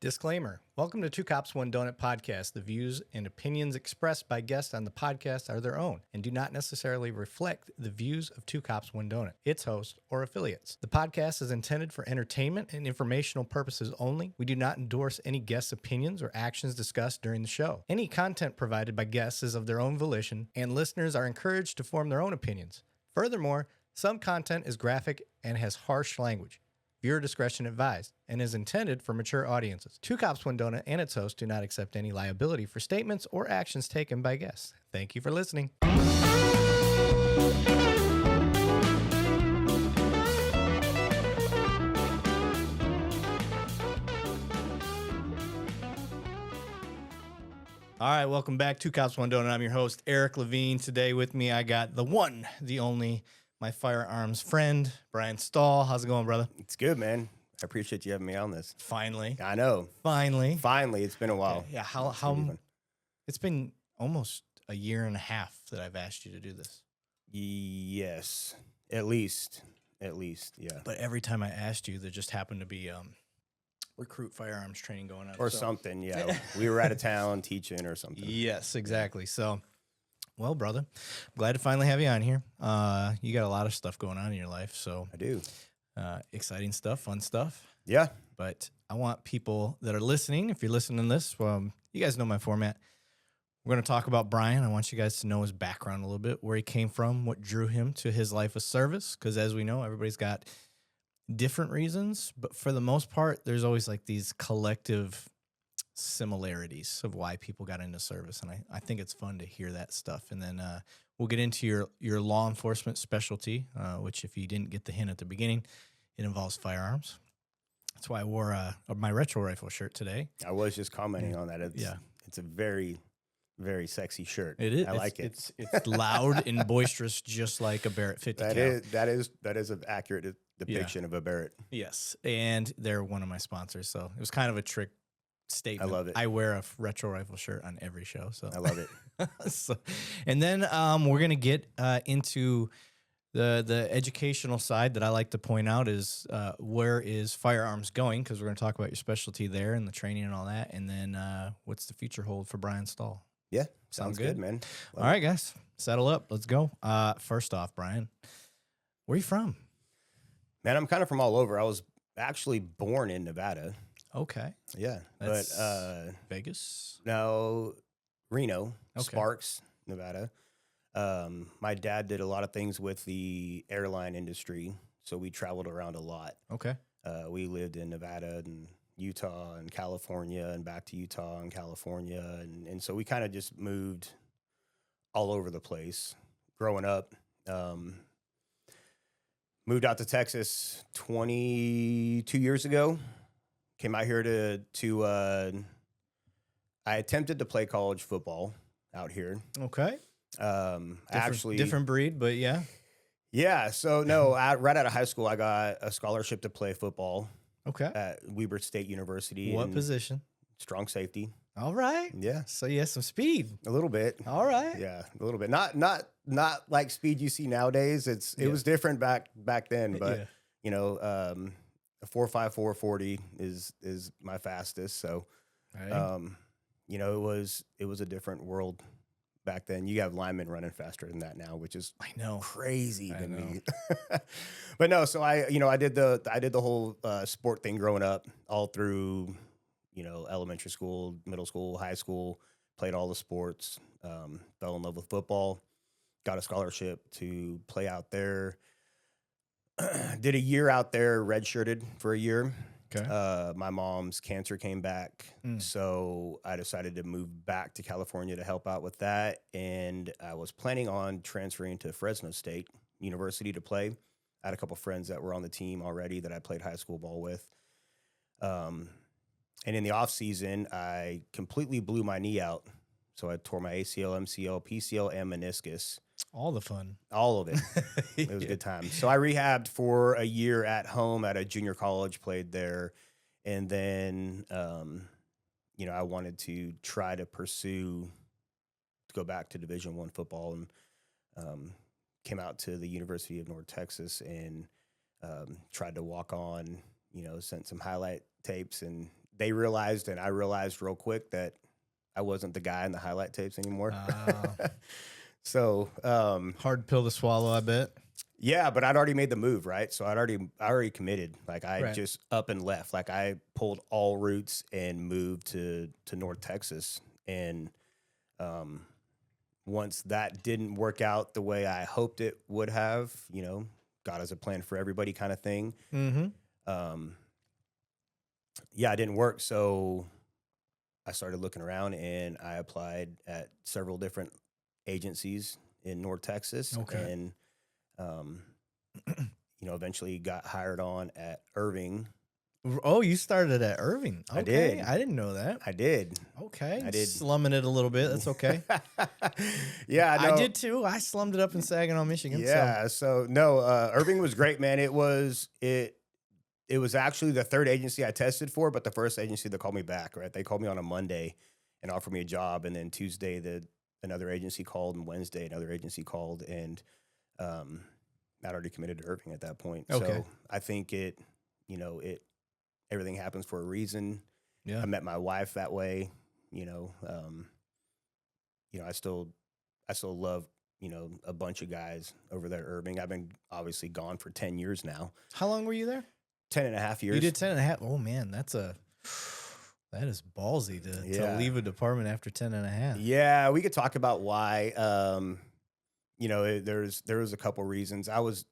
Disclaimer. Welcome to Two Cops, One Donut podcast. The views and opinions expressed by guests on the podcast are their own and do not necessarily reflect the views of Two Cops, One Donut, its host, or affiliates. The podcast is intended for entertainment and informational purposes only. We do not endorse any guests' opinions or actions discussed during the show. Any content provided by guests is of their own volition, and listeners are encouraged to form their own opinions. Furthermore, some content is graphic and has harsh language. Viewer discretion advised and is intended for mature audiences. Two Cops, One Donut and its host do not accept any liability for statements or actions taken by guests. Thank you for listening. All right, welcome back. Two Cops, One Donut. I'm your host, Eric Levine. Today with me, I got the one, the only, my firearms friend, Brian Stahl. How's it going, brother? It's good, man. I appreciate you having me on this. Finally. I know. Finally. It's been a while. Yeah, how it's been almost a year and a half that I've asked you to do this. Yes. At least, yeah. But every time I asked you, there just happened to be recruit firearms training going on. Or something, yeah. We were out of town teaching or something. Yes, exactly. So, well, brother, I'm glad to finally have you on here. You got a lot of stuff going on in your life, so I do. Exciting stuff, fun stuff. Yeah. But I want people that are listening, if you're listening to this, you guys know my format. We're going to talk about Brian. I want you guys to know his background a little bit, where he came from, what drew him to his life of service. Because as we know, everybody's got different reasons. But for the most part, there's always like these collective similarities of why people got into service. And I think it's fun to hear that stuff. And then we'll get into your law enforcement specialty, which if you didn't get the hint at the beginning, it involves firearms. That's why I wore my retro rifle shirt today. I was just commenting on that. It's a very, very sexy shirt. It is. I like it. It's loud and boisterous, just like a Barrett 50 cal. That is an accurate depiction of a Barrett. Yes, and they're one of my sponsors, so it was kind of a trick statement. I love it. I wear a retro rifle shirt on every show, so I love it. And then we're gonna get into the educational side that I like to point out is where is firearms going, because we're going to talk about your specialty there and the training and all that. And then what's the future hold for Brian Stahl? Yeah, sounds good, man. All right, guys, settle up. Let's go. First off, Brian, where are you from? Man, I'm kind of from all over. I was actually born in Nevada. Okay. Yeah. That's but Vegas? No, Reno, Okay. Sparks, Nevada. My dad did a lot of things with the airline industry, so we traveled around a lot. Okay. We lived in Nevada and Utah and California and back to Utah and California. And so we kind of just moved all over the place growing up. Moved out to Texas 22 years ago. Came out here to I attempted to play college football out here. Okay. Actually different breed, but yeah. Yeah. So no, right out of high school, I got a scholarship to play football Okay. at Weber State University. What position? Strong safety. All right. Yeah. So you have some speed. A little bit. All right. Yeah, a little bit. Not like speed you see nowadays. It was different back then, but Yeah. you know, a 4.54 40 is my fastest. So, Right. you know, it was a different world back then. You have linemen running faster than that now, which is I know. crazy I to know. me. But no, so I did the whole sport thing growing up, all through, elementary school, middle school, high school. Played all the sports. Fell in love with football. Got a scholarship to play out there. Did a year out there, redshirted for a year. Okay. My mom's cancer came back, so I decided to move back to California to help out with that. And I was planning on transferring to Fresno State University to play. I had a couple friends that were on the team already that I played high school ball with. And in the off season, I completely blew my knee out. So I tore my ACL, MCL, PCL, and meniscus. All the fun. All of it. It was a good time. So I rehabbed for a year at home at a junior college, played there. And then, I wanted to try to go back to Division I football, and came out to the University of North Texas and tried to walk on, sent some highlight tapes, and they realized, and I realized real quick that I wasn't the guy in the highlight tapes anymore. So, hard pill to swallow, I bet. yeah, but I'd already made the move, right? So I already committed. Like I Right. just up and left. Like I pulled all routes and moved to North Texas. And once that didn't work out the way I hoped it would have, God has a plan for everybody kind of thing. Yeah, it didn't work. So I started looking around and I applied at several different agencies in North Texas. Okay. And eventually got hired on at Irving. Oh, you started at Irving. Okay. I did. I didn't know that. I did. Okay. I did. Slumming it a little bit. That's okay. Yeah, no, I did too. I slummed it up in Saginaw, Michigan. Yeah. So no, Irving was great, man. It was actually the third agency I tested for, but the first agency that called me back, right? They called me on a Monday and offered me a job. And then Tuesday, another agency called, and Wednesday, another agency called. And I'd already committed to Irving at that point. Okay. So I think everything happens for a reason. Yeah. I met my wife that way. I still love, a bunch of guys over there at Irving. I've been obviously gone for 10 years now. How long were you there? 10 and a half years. You did 10 and a half. Oh man, that is ballsy to leave a department after 10 and a half. Yeah. We could talk about why. There was a couple reasons. I was,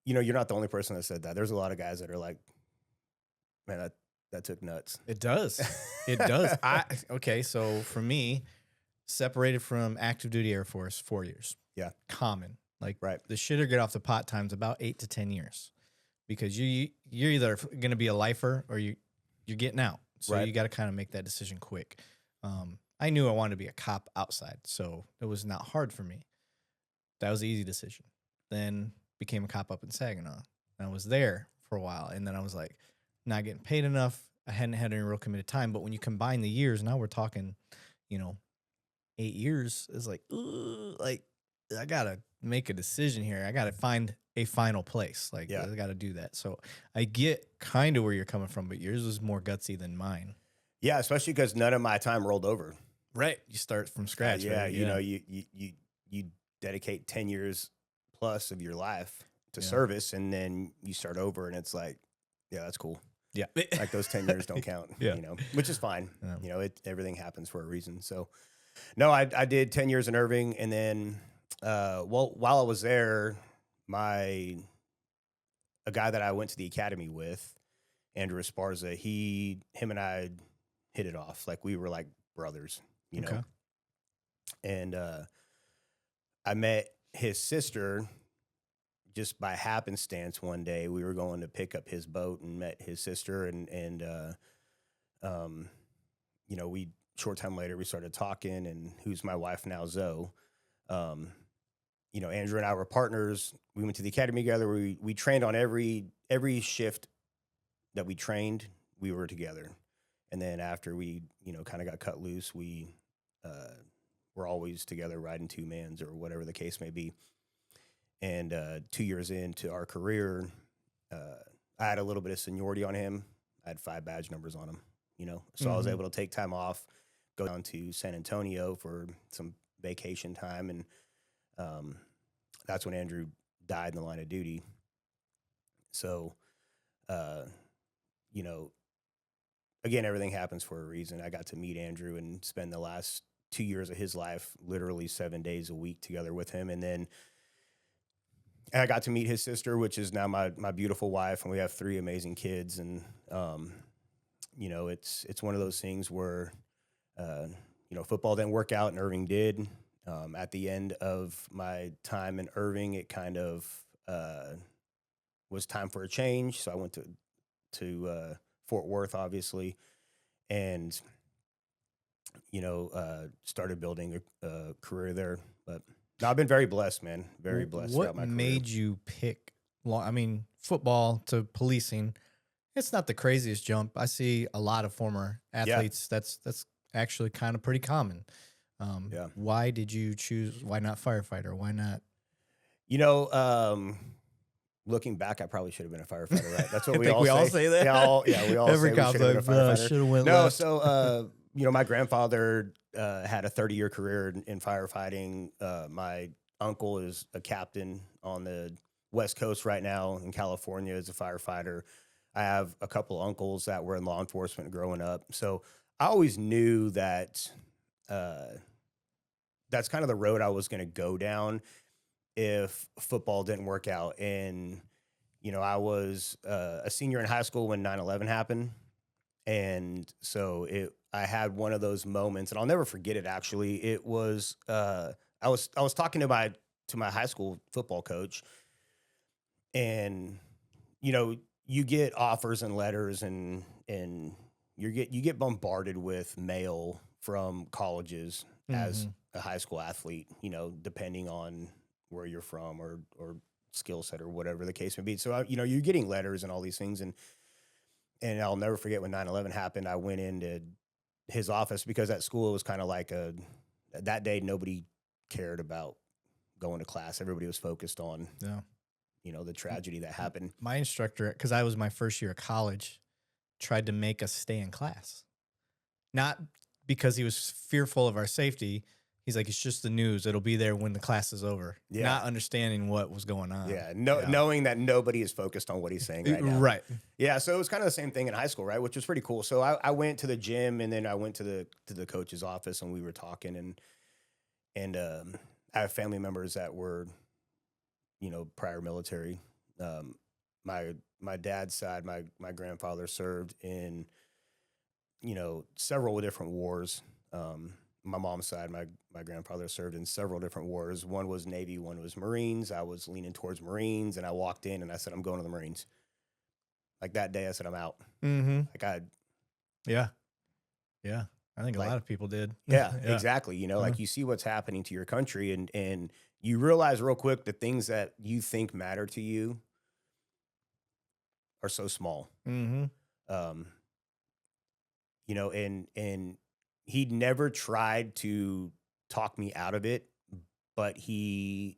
you're not the only person that said that. There's a lot of guys that are like, man, that took nuts. It does. It does. Okay. So for me, separated from active duty Air Force, 4 years. Yeah. Common. Like right. The shit or get off the pot time's about 8 to 10 years because you're either going to be a lifer or you're getting out. So right. You got to kind of make that decision quick. I knew I wanted to be a cop outside, so it was not hard for me. That was an easy decision. Then became a cop up in Saginaw. And I was there for a while, and then I was like, not getting paid enough. I hadn't had any real committed time. But when you combine the years, now we're talking, 8 years. It's like, I gotta make a decision here. I gotta find a final place. I gotta do that. So I get kind of where you're coming from, but yours was more gutsy than mine. Yeah, especially because none of my time rolled over. Right. You start from scratch. Yeah, right? You dedicate 10 years plus of your life to service, and then you start over, and it's like, yeah, that's cool. Yeah. Like those 10 years don't count, which is fine. Yeah. Everything happens for a reason. So, no, I did 10 years in Irving, and then, while I was there, a guy that I went to the academy with, Andrew Esparza, him and I hit it off. Like we were like brothers, know? And, I met his sister just by happenstance one day. We were going to pick up his boat and met his sister, and we short time later we started talking, and who's my wife now, Zoe. Andrew and I were partners. We went to the academy together. We trained on every shift that we trained. We were together, and then after we kind of got cut loose, we were always together riding 2-mans or whatever the case may be. And 2 years into our career, I had a little bit of seniority on him. I had 5 badge numbers on him, so I was able to take time off, go down to San Antonio for some vacation time. And that's when Andrew died in the line of duty. So, again, everything happens for a reason. I got to meet Andrew and spend the last 2 years of his life, literally 7 days a week together with him. And then I got to meet his sister, which is now my beautiful wife, and we have 3 amazing kids. And, it's one of those things where, football didn't work out and Irving did. At the end of my time in Irving, it kind of was time for a change. So I went to Fort Worth, obviously, and, started building a career there. But no, I've been very blessed, man. Very blessed throughout my career. What made you pick, football to policing? It's not the craziest jump. I see a lot of former athletes. Yeah. That's actually kind of pretty common. Why did you choose? Why not firefighter? Why not? looking back, I probably should have been a firefighter, right? That's what I we think all we say. all say that. We all Every say we cop's should have been a like, firefighter. should have went No, left. so my grandfather had a 30-year career in firefighting. My uncle is a captain on the West Coast right now in California as a firefighter. I have a couple uncles that were in law enforcement growing up, so I always knew that that's kind of the road I was going to go down if football didn't work out. And, I was a senior in high school when 9/11 happened. And so I had one of those moments, and I'll never forget it. Actually, it was, I was talking to my high school football coach, and, you get offers and letters and you get bombarded with mail from colleges as a high school athlete, depending on where you're from or skill set or whatever the case may be. So, you're getting letters and all these things. And I'll never forget when 9/11 happened, I went into his office because at school it was kind of like that day, nobody cared about going to class. Everybody was focused on, Yeah. The tragedy that happened. My instructor, because I was my first year of college, tried to make us stay in class. Not because he was fearful of our safety. He's like, it's just the news. It'll be there when the class is over. Yeah. Not understanding what was going on. Yeah. Knowing that nobody is focused on what he's saying right now. Right. Yeah. So it was kind of the same thing in high school, right? Which was pretty cool. So I went to the gym, and then I went to the coach's office, and we were talking, and I have family members that were, prior military. My dad's side, my grandfather served in, several different wars. My mom's side, my grandfather served in several different wars. One was Navy, one was Marines. I was leaning towards Marines, and I walked in and I said, I'm going to the Marines. Like that day, I said, I'm out. Mm-hmm. Yeah. Yeah. I think a lot of people did. Yeah, exactly. Like you see what's happening to your country, and you realize real quick the things that you think matter to you are so small. Mm-hmm. And he never tried to talk me out of it, but he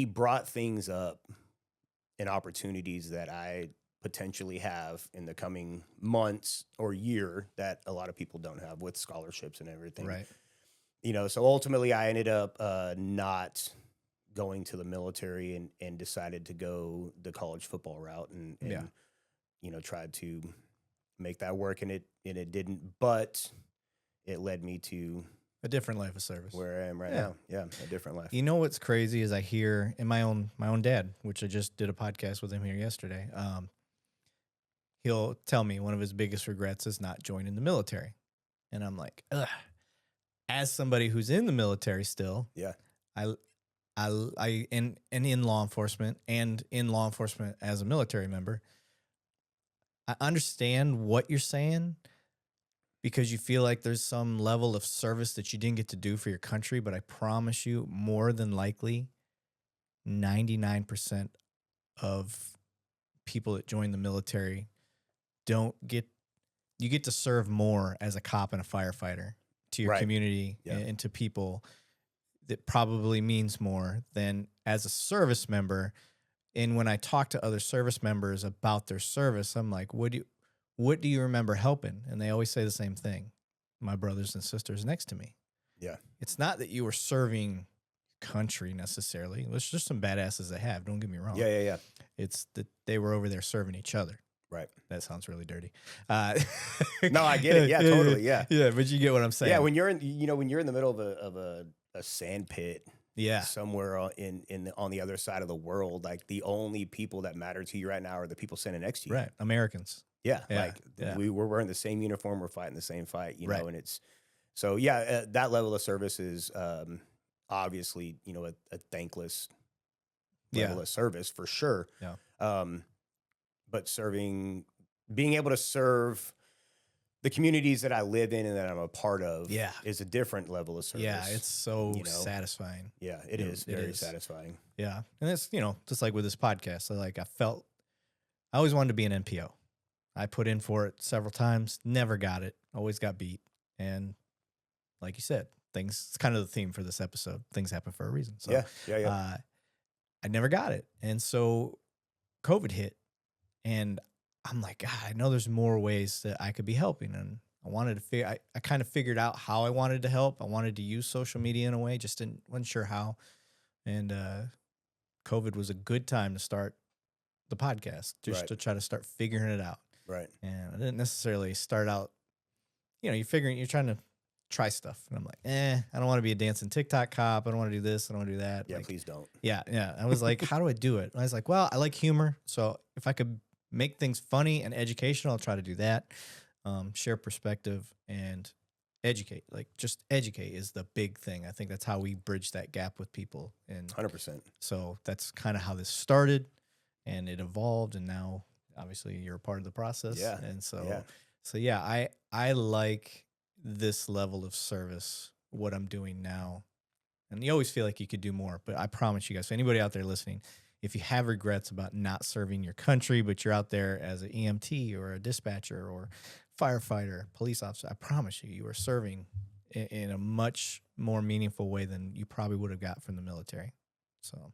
brought things up and opportunities that I potentially have in the coming months or year that a lot of people don't have with scholarships and everything. Right. So ultimately I ended up not going to the military and decided to go the college football route and tried to make that work, and it didn't, but it led me to a different life of service where I am right now. Yeah, a different life. You know what's crazy is I hear in my own dad, which I just did a podcast with him here yesterday. He'll tell me one of his biggest regrets is not joining the military, and I'm like, ugh. As somebody who's in the military still, I in law enforcement and in law enforcement as a military member, I understand what you're saying because you feel like there's some level of service that you didn't get to do for your country. But I promise you, more than likely, 99% of people that join the military you get to serve more as a cop and a firefighter to your community and to people. That probably means more than as a service member. And when I talk to other service members about their service, I'm like, what do you remember helping? And they always say the same thing. My brothers and sisters next to me. Yeah. It's not that you were serving country necessarily. There's just some badasses that have, don't get me wrong. Yeah. It's that they were over there serving each other. Right. That sounds really dirty. No, I get it. Yeah, totally. Yeah. Yeah, but you get what I'm saying. Yeah, when you're in the middle of a sand pit, somewhere on the other side of the world, like the only people that matter to you right now are the people standing next to you. Right. Americans. Yeah. We're wearing the same uniform, we're fighting the same fight, know, and it's so that level of service is obviously, a thankless level of service for sure. Yeah. But being able to serve the communities that I live in and that I'm a part of is a different level of service. Yeah, it's so satisfying. Yeah, it is very satisfying. Yeah. And it's, just like with this podcast, I always wanted to be an NPO. I put in for it several times, never got it, always got beat. And like you said, it's kind of the theme for this episode. Things happen for a reason. So, yeah. I never got it. And so COVID hit, and I'm like, God, I know there's more ways that I could be helping. And I wanted to figure, I kind of figured out how I wanted to help. I wanted to use social media in a way, just wasn't sure how. And COVID was a good time to start the podcast, just Right. to try to start figuring it out. Right. And I didn't necessarily start out, you're trying to try stuff. And I'm like, I don't want to be a dancing TikTok cop. I don't want to do this. I don't want to do that. Yeah, like, please don't. Yeah. I was like, how do I do it? And I was like, well, I like humor. So if I could make things funny and educational, I'll try to do that. Share perspective and educate. Like, just educate is the big thing. I think that's how we bridge that gap with people. And 100%. so that's kind of how this started, and it evolved. And now obviously you're a part of the process. Yeah. And so I like this level of service, what I'm doing now. And you always feel like you could do more, but I promise you guys, so anybody out there listening, if you have regrets about not serving your country, but you're out there as an EMT or a dispatcher or firefighter, police officer, I promise you, you are serving in a much more meaningful way than you probably would have got from the military. So,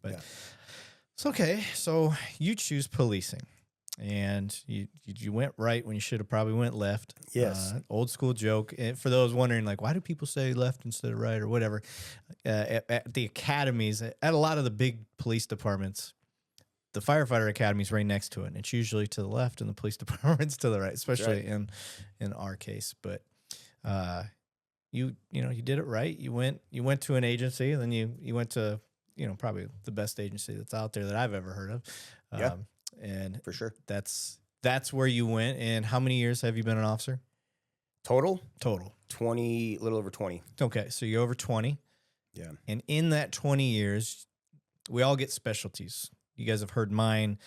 but it's okay. So you choose policing. And you went right when you should have probably went left. Yes. Old school joke. And for those wondering, like, why do people say left instead of right or whatever? At the academies, at a lot of the big police departments, the firefighter academy is right next to it. And it's usually to the left and the police department's to the right, especially in our case. But you did it right. You went to an agency, and then you went to, probably the best agency that's out there that I've ever heard of. And for sure. That's where you went. And how many years have you been an officer? Total 20, a little over 20. Okay, so you're over 20. Yeah. And in that 20 years, we all get specialties. You guys have heard mine: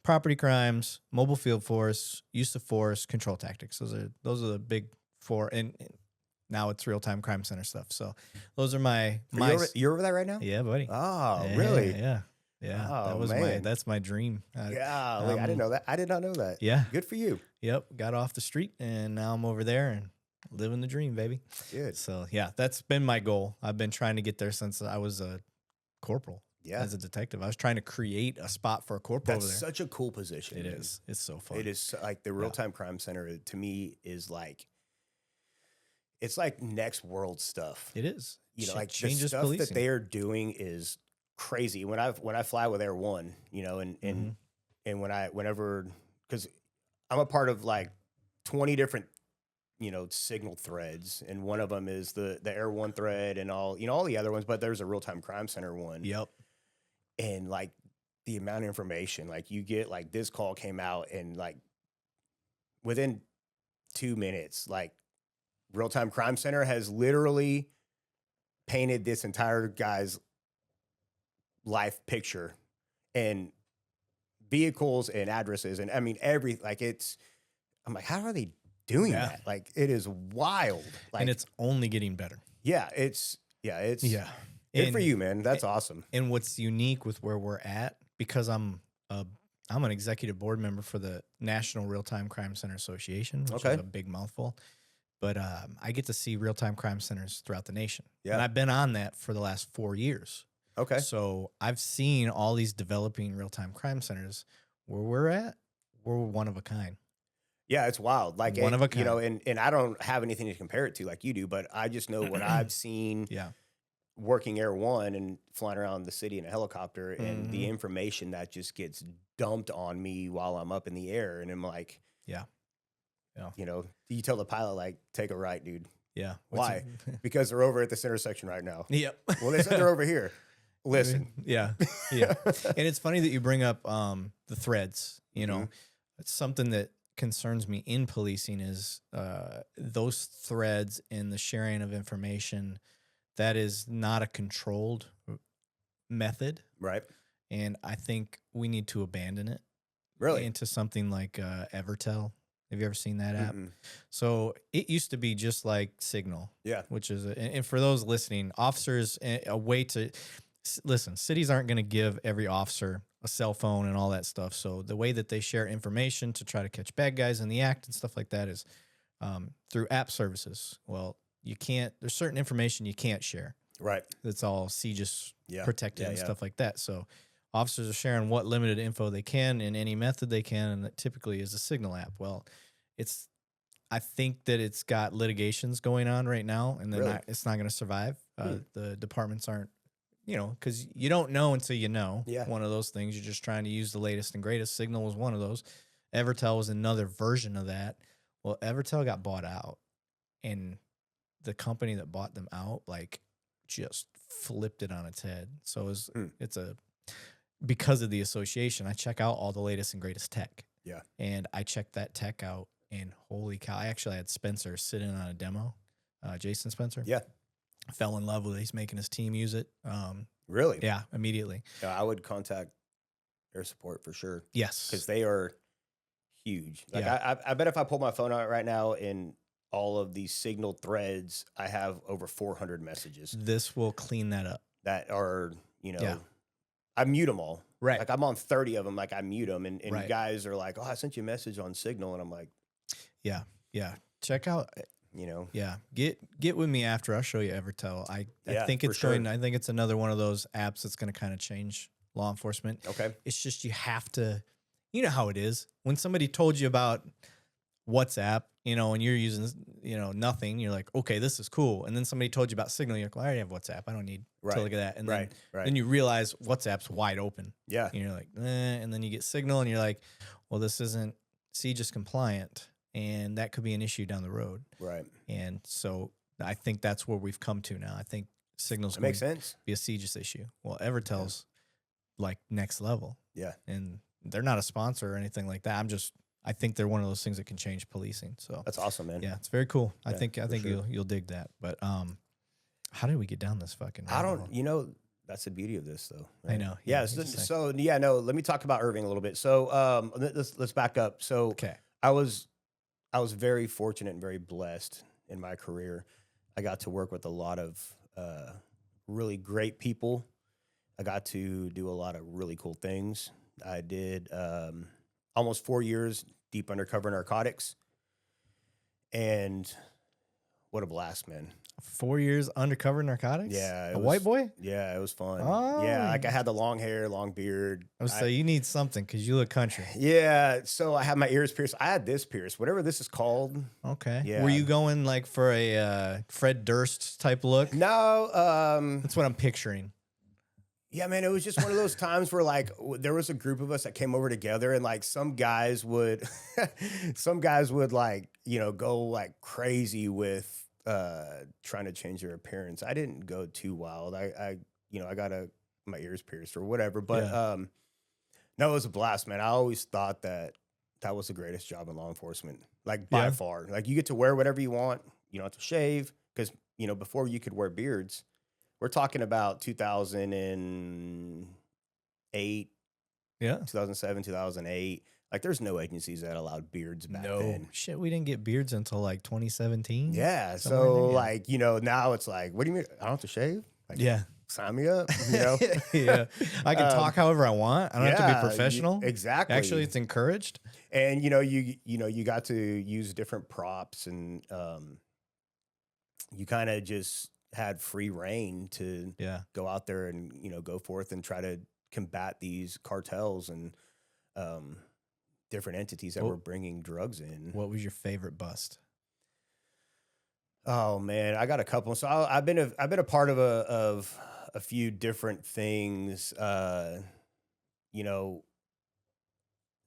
property crimes, mobile field force, use of force, control tactics. Those are the big four. And now it's real-time crime center stuff. So those are my. You're over that right now? Yeah, buddy. Oh, really? Yeah. Yeah, oh, that's my dream. I didn't know that. I did not know that. Yeah. Good for you. Yep. Got off the street, and now I'm over there and living the dream, baby. Good. So yeah, that's been my goal. I've been trying to get there since I was a corporal. Yeah. As a detective, I was trying to create a spot for a corporal over there. That's such a cool position. It is. It's so fun. It is like the real-time crime center to me is like, it's like next world stuff. It is. Like changes the stuff policing. that they are doing is crazy. When I fly with Air One, and whenever, because I'm a part of like 20 different signal threads, and one of them is the Air One thread, and all the other ones, but there's a real-time crime center one. Yep. And like the amount of information, like you get, like this call came out, and like within 2 minutes, like real-time crime center has literally painted this entire guy's life picture and vehicles and addresses, and I mean I'm like, how are they doing that? Like, it is wild. Like, and it's only getting better. It's good and for you, man. That's awesome. And what's unique with where we're at, because I'm an executive board member for the National Real-Time Crime Center Association, which is a big mouthful. But I get to see real-time crime centers throughout the nation. Yeah. And I've been on that for the last 4 years. Okay. So I've seen all these developing real-time crime centers. Where we're at, we're one of a kind. Yeah, it's wild. Like, one of a kind. And I don't have anything to compare it to like you do, but I just know what I've seen working Air One and flying around the city in a helicopter, and the information that just gets dumped on me while I'm up in the air. And I'm like, you tell the pilot, like, take a right, dude. Yeah. Why? Because they're over at this intersection right now. Yep. Well, they said they're over here. Listen. Yeah. And it's funny that you bring up the threads. It's something that concerns me in policing is those threads and the sharing of information. That is not a controlled method. Right. And I think we need to abandon it. Really? Into something like Evertel. Have you ever seen that app? So it used to be just like Signal. Yeah. Which is, and for those listening, officers, a way to, listen, cities aren't going to give every officer a cell phone and all that stuff. So the way that they share information to try to catch bad guys in the act and stuff like that is through app services. Well, you can't, there's certain information you can't share. Right. It's all CJIS Yeah. protected Yeah, and yeah. stuff like that. So officers are sharing what limited info they can in any method they can, and that typically is a signal app. Well, I think that it's got litigations going on right now, and Really? it's not going to survive. Hmm. The departments aren't, because you don't know until you know. Yeah. One of those things. You're just trying to use the latest and greatest. Signal was one of those. Evertel was another version of that. Well, Evertel got bought out, and the company that bought them out, like, just flipped it on its head. So it's because of the association, I check out all the latest and greatest tech. Yeah. And I checked that tech out, and holy cow, I actually had Spencer sit in on a demo, Jason Spencer. Yeah. Fell in love with it. He's making his team use it. Really? Yeah, immediately. I would contact air support for sure. Yes. Because they are huge. Like Yeah. I bet if I pull my phone out right now in all of these signal threads, I have over 400 messages This will clean that up. that are, Yeah. I mute them all. Right. Like I'm on 30 of them. Like I mute them, and Right. guys are like, "Oh, I sent you a message on Signal," and I'm like, Yeah. Check out. Yeah. Get with me after. I'll show you Evertel. I think it's for sure. I think it's another one of those apps that's going to kind of change law enforcement. Okay. It's just you have to. You know how it is when somebody told you about WhatsApp, and you're using, nothing. You're like, okay, this is cool. And then somebody told you about Signal. You're like, well, I already have WhatsApp. I don't need to look at that. And then you realize WhatsApp's wide open. Yeah. And you're like, and then you get Signal, and you're like, well, this isn't CJIS compliant, and that could be an issue down the road. Right. And so I think that's where we've come to now. I think Signal's That going makes sense. to be a CJIS issue. Well, Evertel's like next level. Yeah. And they're not a sponsor or anything like that. I think they're one of those things that can change policing. So That's awesome, man. yeah, it's very cool. I Yeah, think sure. you'll dig that. But how did we get down this fucking I rabbit hole? don't, that's the beauty of this though. I know. Yeah. Interesting. Let me talk about Irving a little bit. So let's back up. So Okay. I was very fortunate and very blessed in my career. I got to work with a lot of really great people. I got to do a lot of really cool things. I did almost 4 years deep undercover narcotics. And what a blast, man. 4 years undercover narcotics? Yeah. A white boy? Yeah, it was fun. Oh. Yeah, like I had the long hair, long beard. So you need something because you look country. Yeah, so I had my ears pierced. I had this pierced, whatever this is called. Okay. Yeah. Were you going like for a Fred Durst type look? No, That's what I'm picturing. yeah, man, it was just one of those times where like there was a group of us that came over together, and like some guys would like, go like crazy with trying to change their appearance. I didn't go too wild. I got my ears pierced or whatever, but no, it was a blast, man. I always thought that was the greatest job in law enforcement, like by far. Like you get to wear whatever you want. You don't have to shave because, before you could wear beards. We're talking about 2008, 2007, 2008. Like, there's no agencies that allowed beards back then. Shit, we didn't get beards until like 2017. Yeah. Somewhere in So, there, like, now it's like, what do you mean? I don't have to shave? Like, Yeah. sign me up, Yeah. I can talk however I want. I don't have to be professional. Exactly. Actually, it's encouraged. And, you got to use different props, and you kind of just had free reign to go out there and go forth and try to combat these cartels and different entities that were bringing drugs in. What was your favorite bust? Oh man, I got a couple. So I've been a part of a few different things.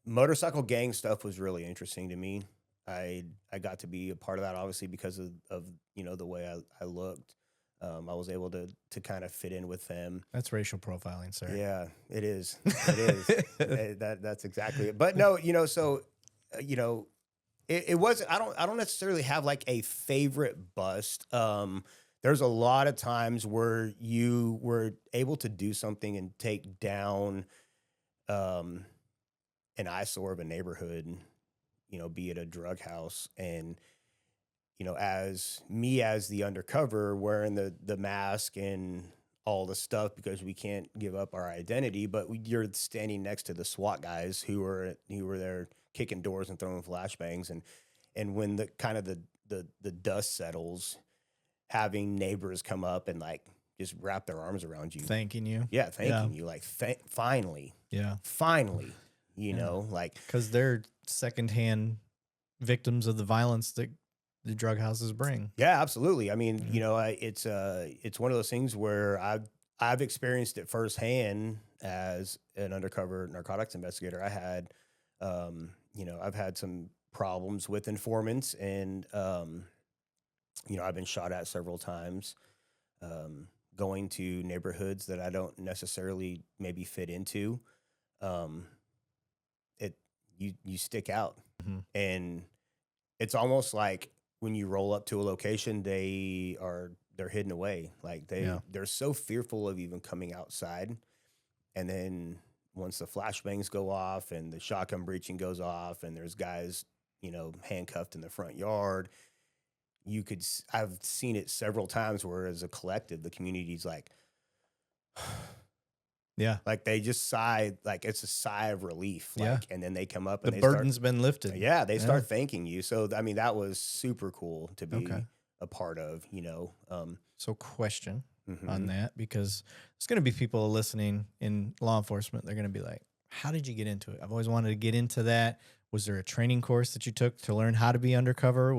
Motorcycle gang stuff was really interesting to me. I got to be a part of that, obviously, because of the way I looked. I was able to kind of fit in with them. That's racial profiling, sir. Yeah, it is. It is. That's exactly it. But no, so it wasn't. I don't necessarily have like a favorite bust. There's a lot of times where you were able to do something and take down an eyesore of a neighborhood, be it a drug house, and as the undercover wearing the mask and all the stuff because we can't give up our identity, but you're standing next to the SWAT guys who were there kicking doors and throwing flashbangs, and when the kind of the dust settles, having neighbors come up and like just wrap their arms around you. Thanking you. Yeah, thanking you. Like, finally, you know, like, because they're secondhand victims of the violence that the drug houses bring. yeah, absolutely. I mean, you know, it's one of those things where I've experienced it firsthand as an undercover narcotics investigator. I had, you know, I've had some problems with informants, and you know, I've been shot at several times. Going to neighborhoods that I don't necessarily maybe fit into, um, you stick out, and it's almost like when you roll up to a location, they're hidden away. Like they're so fearful of even coming outside, and then once the flashbangs go off and the shotgun breaching goes off, and there's guys, you know, handcuffed in the front yard. I've seen it several times where as a collective, the community's like, Yeah. like they just sigh, like it's a sigh of relief. Like, Yeah. and then they come up The and they burden's been lifted. yeah, they start thanking you. So, I mean, that was super cool to be Okay. a part of, you know. So question Mhm. on that, because there's going to be people listening in law enforcement. They're going to be like, how did you get into it? I've always wanted to get into that. Was there a training course that you took to learn how to be undercover?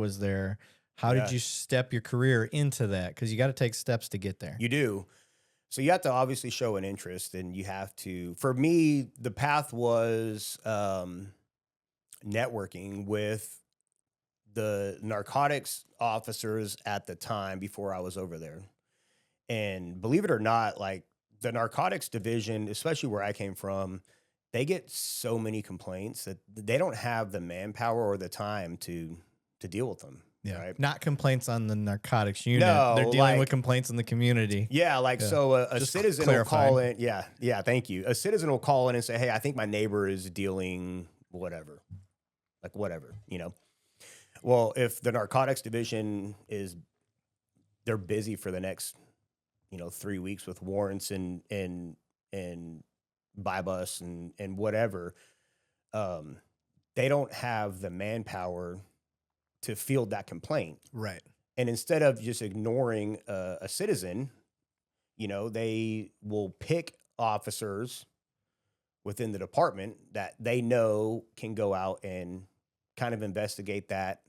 How Yeah. did you step your career into that? Because you got to take steps to get there. You do. So you have to obviously show an interest, and you have to, for me, the path was networking with the narcotics officers at the time before I was over there. And believe it or not, like the narcotics division, especially where I came from, they get so many complaints that they don't have the manpower or the time to deal with them. Yeah. Right. Not complaints on the narcotics unit. No, They're dealing with like- complaints in the community. Yeah, like Yeah. so a Just citizen will clarifying. call in. Yeah, thank you. A citizen will call in and say, "Hey, I think my neighbor is dealing whatever." Like whatever, you know. Well, if the narcotics division they're busy for the next, you know, 3 weeks with warrants and buy bus and whatever, they don't have the manpower to field that complaint. Right. And instead of just ignoring a citizen, you know, they will pick officers within the department that they know can go out and kind of investigate that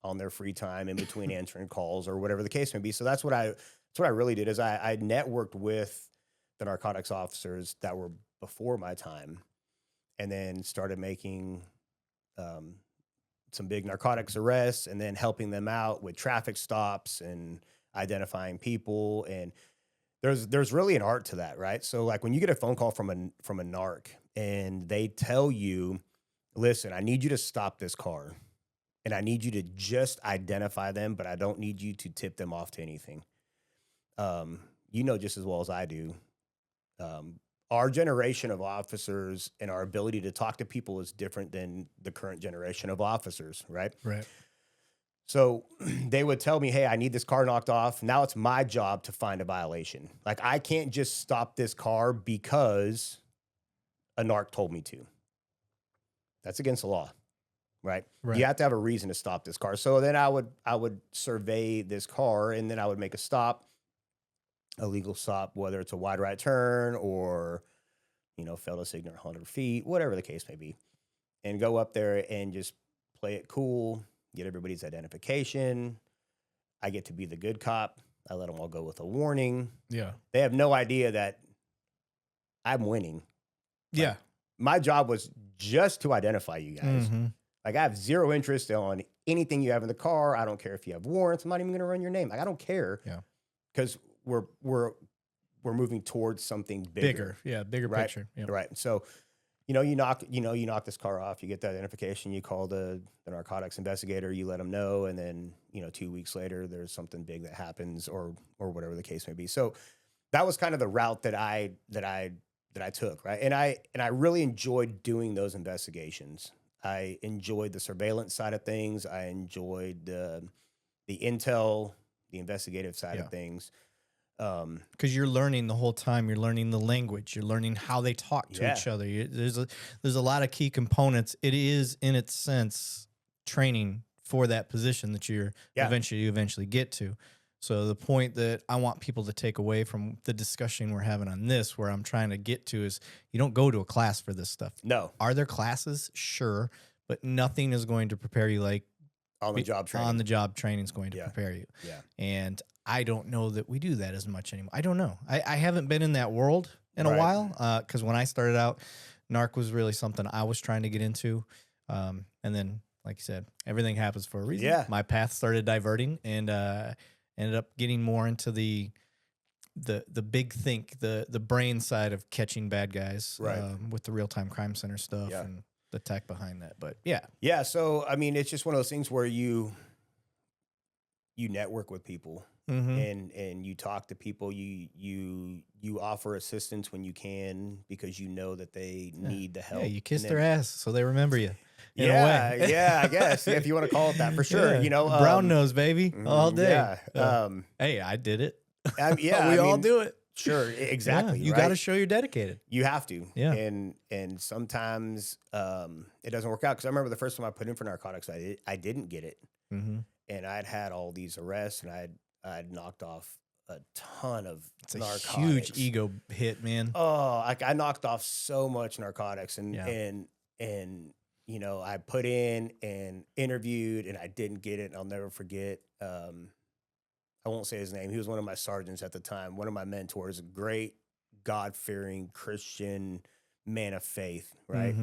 on their free time in between answering calls or whatever the case may be. So that's what I really did is I networked with the narcotics officers that were before my time, and then started making some big narcotics arrests, and then helping them out with traffic stops and identifying people. And there's really an art to that, right? So like when you get a phone call from a narc and they tell you, listen, I need you to stop this car and I need you to just identify them, but I don't need you to tip them off to anything. You know just as well as I do. Our generation of officers and our ability to talk to people is different than the current generation of officers, right? Right. So they would tell me, hey, I need this car knocked off. Now it's my job to find a violation. Like I can't just stop this car because a narc told me to. That's against the law, right? Right. You have to have a reason to stop this car. So then I would survey this car, and then I would make a stop, a legal stop, whether it's a wide right turn or, you know, fail to signal 100 feet, whatever the case may be, and go up there and just play it cool, get everybody's identification. I get to be the good cop. I let them all go with a warning. Yeah. They have no idea that I'm winning. Yeah. My job was just to identify you guys. Mhm. Like I have zero interest on anything you have in the car. I don't care if you have warrants. I'm not even going to run your name. Like I don't care. Yeah. Because we're moving towards something bigger. Yeah. Bigger Right. picture. Yeah. Right. So, you knock this car off, you get the identification, you call the narcotics investigator, you let them know. And then, 2 weeks later, there's something big that happens or whatever the case may be. So that was kind of the route that I took. Right. And I really enjoyed doing those investigations. I enjoyed the surveillance side of things. I enjoyed the intel, the investigative side of things. Because you're learning the whole time. You're learning the language. You're learning how they talk to each other. There's a lot of key components. It is, in its sense, training for that position that you eventually get to. So the point that I want people to take away from the discussion we're having on this, where I'm trying to get to, is you don't go to a class for this stuff. No. Are there classes? Sure. But nothing is going to prepare you like On-the-job training. On-the-job training is going to prepare you. Yeah. And I don't know that we do that as much anymore. I don't know. I haven't been in that world in a while, because when I started out, narc was really something I was trying to get into. And then, like you said, everything happens for a reason. Yeah. My path started diverting, and ended up getting more into the big think, the brain side of catching bad guys, with the real-time crime center stuff and the tech behind that. But yeah. So I mean, it's just one of those things where you network with people, and you talk to people. You offer assistance when you can, because you know that they need the help. Yeah, you kiss their ass so they remember you. In a way. Yeah, I guess if you want to call it that, for sure. Yeah. You know, brown nose, baby, all day. Yeah. Hey, I did it. Yeah, we all do it. Sure, exactly. You got to show you're dedicated. You have to. Yeah. And sometimes it doesn't work out, because I remember the first time I put in for narcotics, I didn't get it, and I'd had all these arrests, and I'd knocked off a ton of narcotics. A huge ego hit, man. Oh, I knocked off so much narcotics, and you know, I put in and interviewed, and I didn't get it. And I'll never forget. I won't say his name. He was one of my sergeants at the time, one of my mentors, a great God-fearing Christian man of faith, right?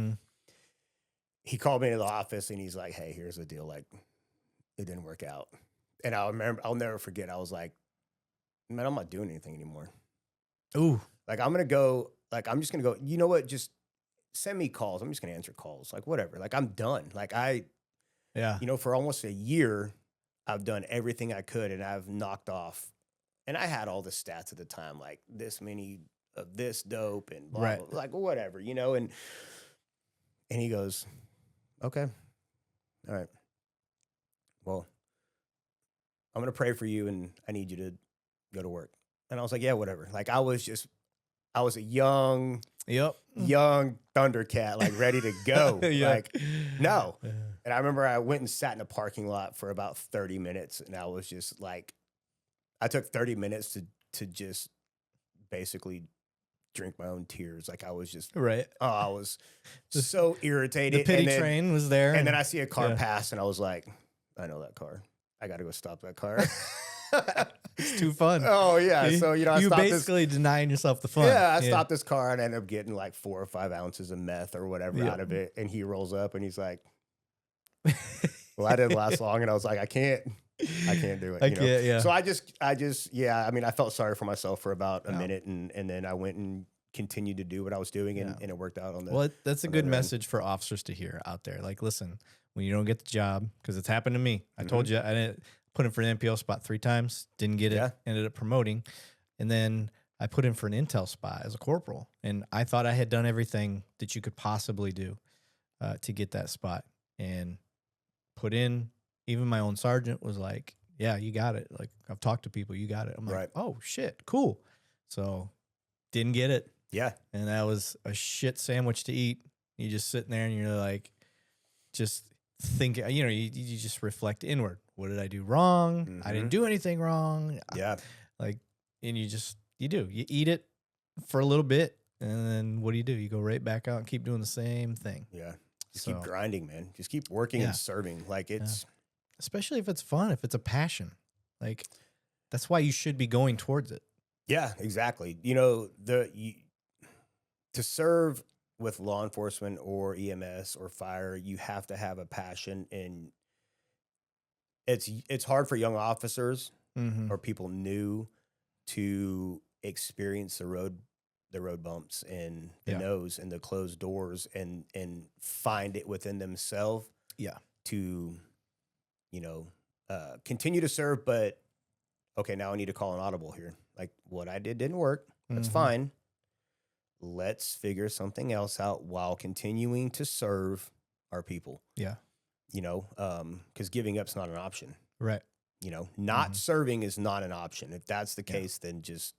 He called me into the office, and he's like, "Hey, here's the deal. Like, it didn't work out." And I'll never forget. I was like, "Man, I'm not doing anything anymore." Ooh. Like, I'm just gonna go, you know what? Just send me calls. I'm just gonna answer calls. Like, whatever. Like, I'm done. Like, you know, for almost a year, I've done everything I could, and I've knocked off, and I had all the stats at the time, like this many of this dope and blah, blah, like whatever, you know, and he goes, "Okay, all right, well, I'm going to pray for you, and I need you to go to work." And I was like, "Yeah, whatever." Like, I was a young Thundercat, like ready to go. Like, no. And I remember I went and sat in a parking lot for about 30 minutes, and I was just like, I took 30 minutes to just basically drink my own tears. Like, I was just, I was so irritated. The pity train was there. And then I see a car pass, and I was like, I know that car. I got to go stop that car. It's too fun. Oh, yeah. So, you know, you basically denying yourself the fun. Yeah, I stopped this car, and I ended up getting like 4 or 5 ounces of meth or whatever out of it. And he rolls up, and he's like, "Well, I didn't last long." And I was like, I can't do it. I can't. So I just, I mean, I felt sorry for myself for about a minute, and then I went and continued to do what I was doing, and it worked out on the. Well, that's a good message for officers to hear out there. Like, listen, when you don't get the job, because it's happened to me. I told you, I didn't put in for an NPO spot 3 times, didn't get it, ended up promoting. And then I put in for an intel spot as a corporal, and I thought I had done everything that you could possibly do to get that spot. And put in, even my own sergeant was like, "Yeah, you got it. Like, I've talked to people, you got it." I'm like, "Oh shit, cool." So didn't get it. Yeah. And that was a shit sandwich to eat. You just sitting there, and you're like, just thinking, you know, you just reflect inward. What did I do wrong? I didn't do anything wrong. Yeah. Like, and you eat it for a little bit, and then what do? You go right back out and keep doing the same thing. Yeah. Just keep grinding, man. Just keep working and serving. Like, it's especially if it's fun, if it's a passion. Like, that's why you should be going towards it. Yeah, exactly. You know, to serve with law enforcement or EMS or fire, you have to have a passion, and it's hard for young officers or people new to experience the road bumps and the nose and the closed doors and find it within themselves to, you know, continue to serve. But okay, now I need to call an audible here. Like, what I did didn't work. That's fine. Let's figure something else out while continuing to serve our people. Yeah. You know, because giving up's not an option. Right. You know, not serving is not an option. If that's the case, then just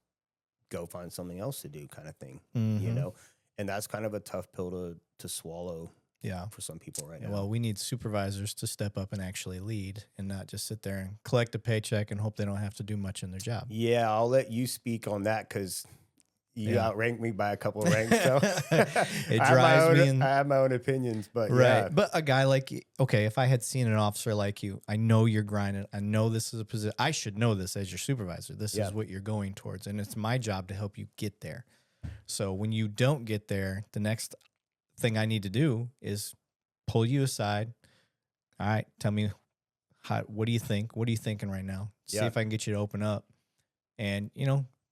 go find something else to do, kind of thing, you know? And that's kind of a tough pill to swallow. Yeah. for some people right Yeah, now. well, we need supervisors to step up and actually lead and not just sit there and collect a paycheck and hope they don't have to do much in their job. Yeah, I'll let you speak on that because you Yeah. outrank me by a couple of ranks. So It drives me I have my own opinions, but right. yeah. But a guy like you, okay, if I had seen an officer like you, I know you're grinding. I know this is a position. I should know this as your supervisor. This Yeah. is what you're going towards. And it's my job to help you get there. So when you don't get there, the next thing I need to do is pull you aside. All right, tell me, what do you think? What are you thinking right now? See Yeah. if I can get you to open up and,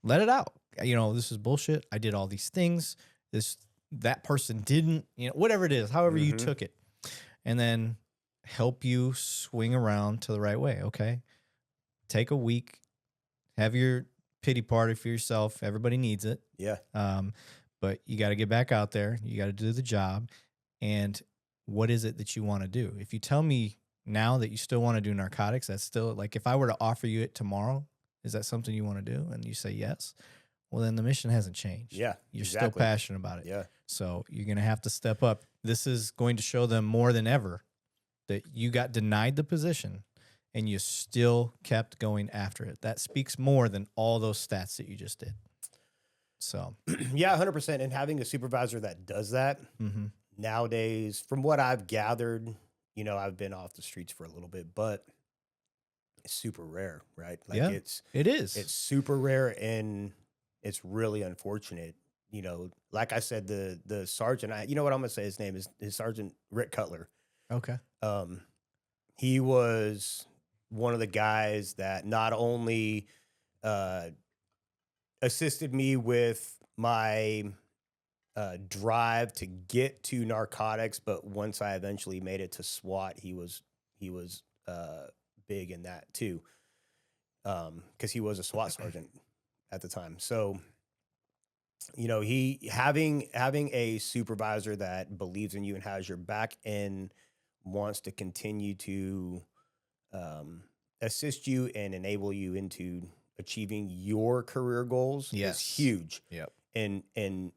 let it out. This is bullshit. I did all these things. That person didn't, whatever it is, however you took it. And then help you swing around to the right way. Okay. Take a week, have your pity party for yourself. Everybody needs it. Yeah. But you got to get back out there. You got to do the job. And what is it that you want to do? If you tell me now that you still want to do narcotics, that's still like, if I were to offer you it tomorrow, is that something you want to do? And you say yes. Well, then the mission hasn't changed. Yeah. You're still passionate about it. Yeah. So you're going to have to step up. This is going to show them more than ever that you got denied the position and you still kept going after it. That speaks more than all those stats that you just did. So, yeah, 100%. And having a supervisor that does that nowadays, from what I've gathered, I've been off the streets for a little bit, but it's super rare, right? Like yeah, it is. It's super rare, and it's really unfortunate. Like I said, the sergeant, you know what I'm gonna say? His name is Sergeant Rick Cutler. Okay. He was one of the guys that not only assisted me with my drive to get to narcotics, but once I eventually made it to SWAT, he was big in that too, because he was a SWAT sergeant at the time. So, he having a supervisor that believes in you and has your back and wants to continue to assist you and enable you into achieving your career goals is huge. Yep. And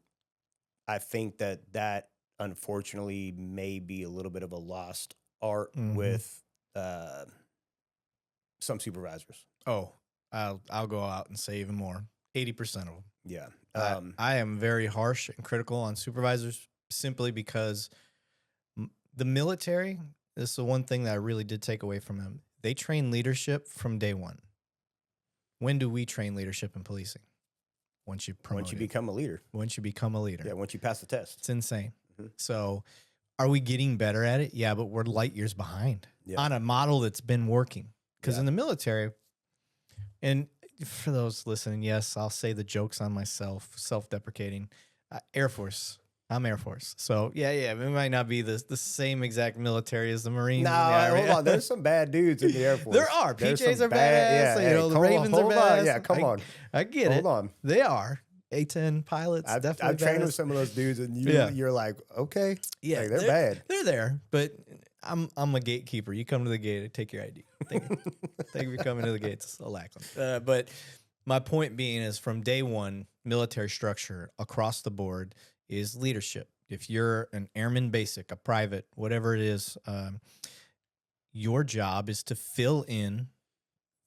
I think that unfortunately may be a little bit of a lost art with some supervisors. Oh, I'll go out and say even more. 80% of them. Yeah. I am very harsh and critical on supervisors simply because the military, this is the one thing that I really did take away from them. They train leadership from day one. When do we train leadership in policing? Once you become a leader. Once you become a leader. Yeah, once you pass the test. It's insane. So are we getting better at it? Yeah, but we're light years behind on a model that's been working. Because in the military, and for those listening, yes, I'll say the jokes on myself, self-deprecating. Air Force. I'm Air Force. So, yeah, it might not be the same exact military as the Marines. No, hold on. There's some bad dudes in the Air Force. There are. PJs are badass. Yeah, the Ravens are badass. Yeah, come on. I get it. Hold on. They are. A-10 pilots, definitely I've trained badass. with some of those dudes, and you're like, okay. Yeah, like, they're bad. They're there, but I'm a gatekeeper. You come to the gate, I take your ID. Thank you for coming to the gates, Lackland. But my point being is from day one, military structure across the board is leadership. If you're an airman basic, a private, whatever it is, your job is to fill in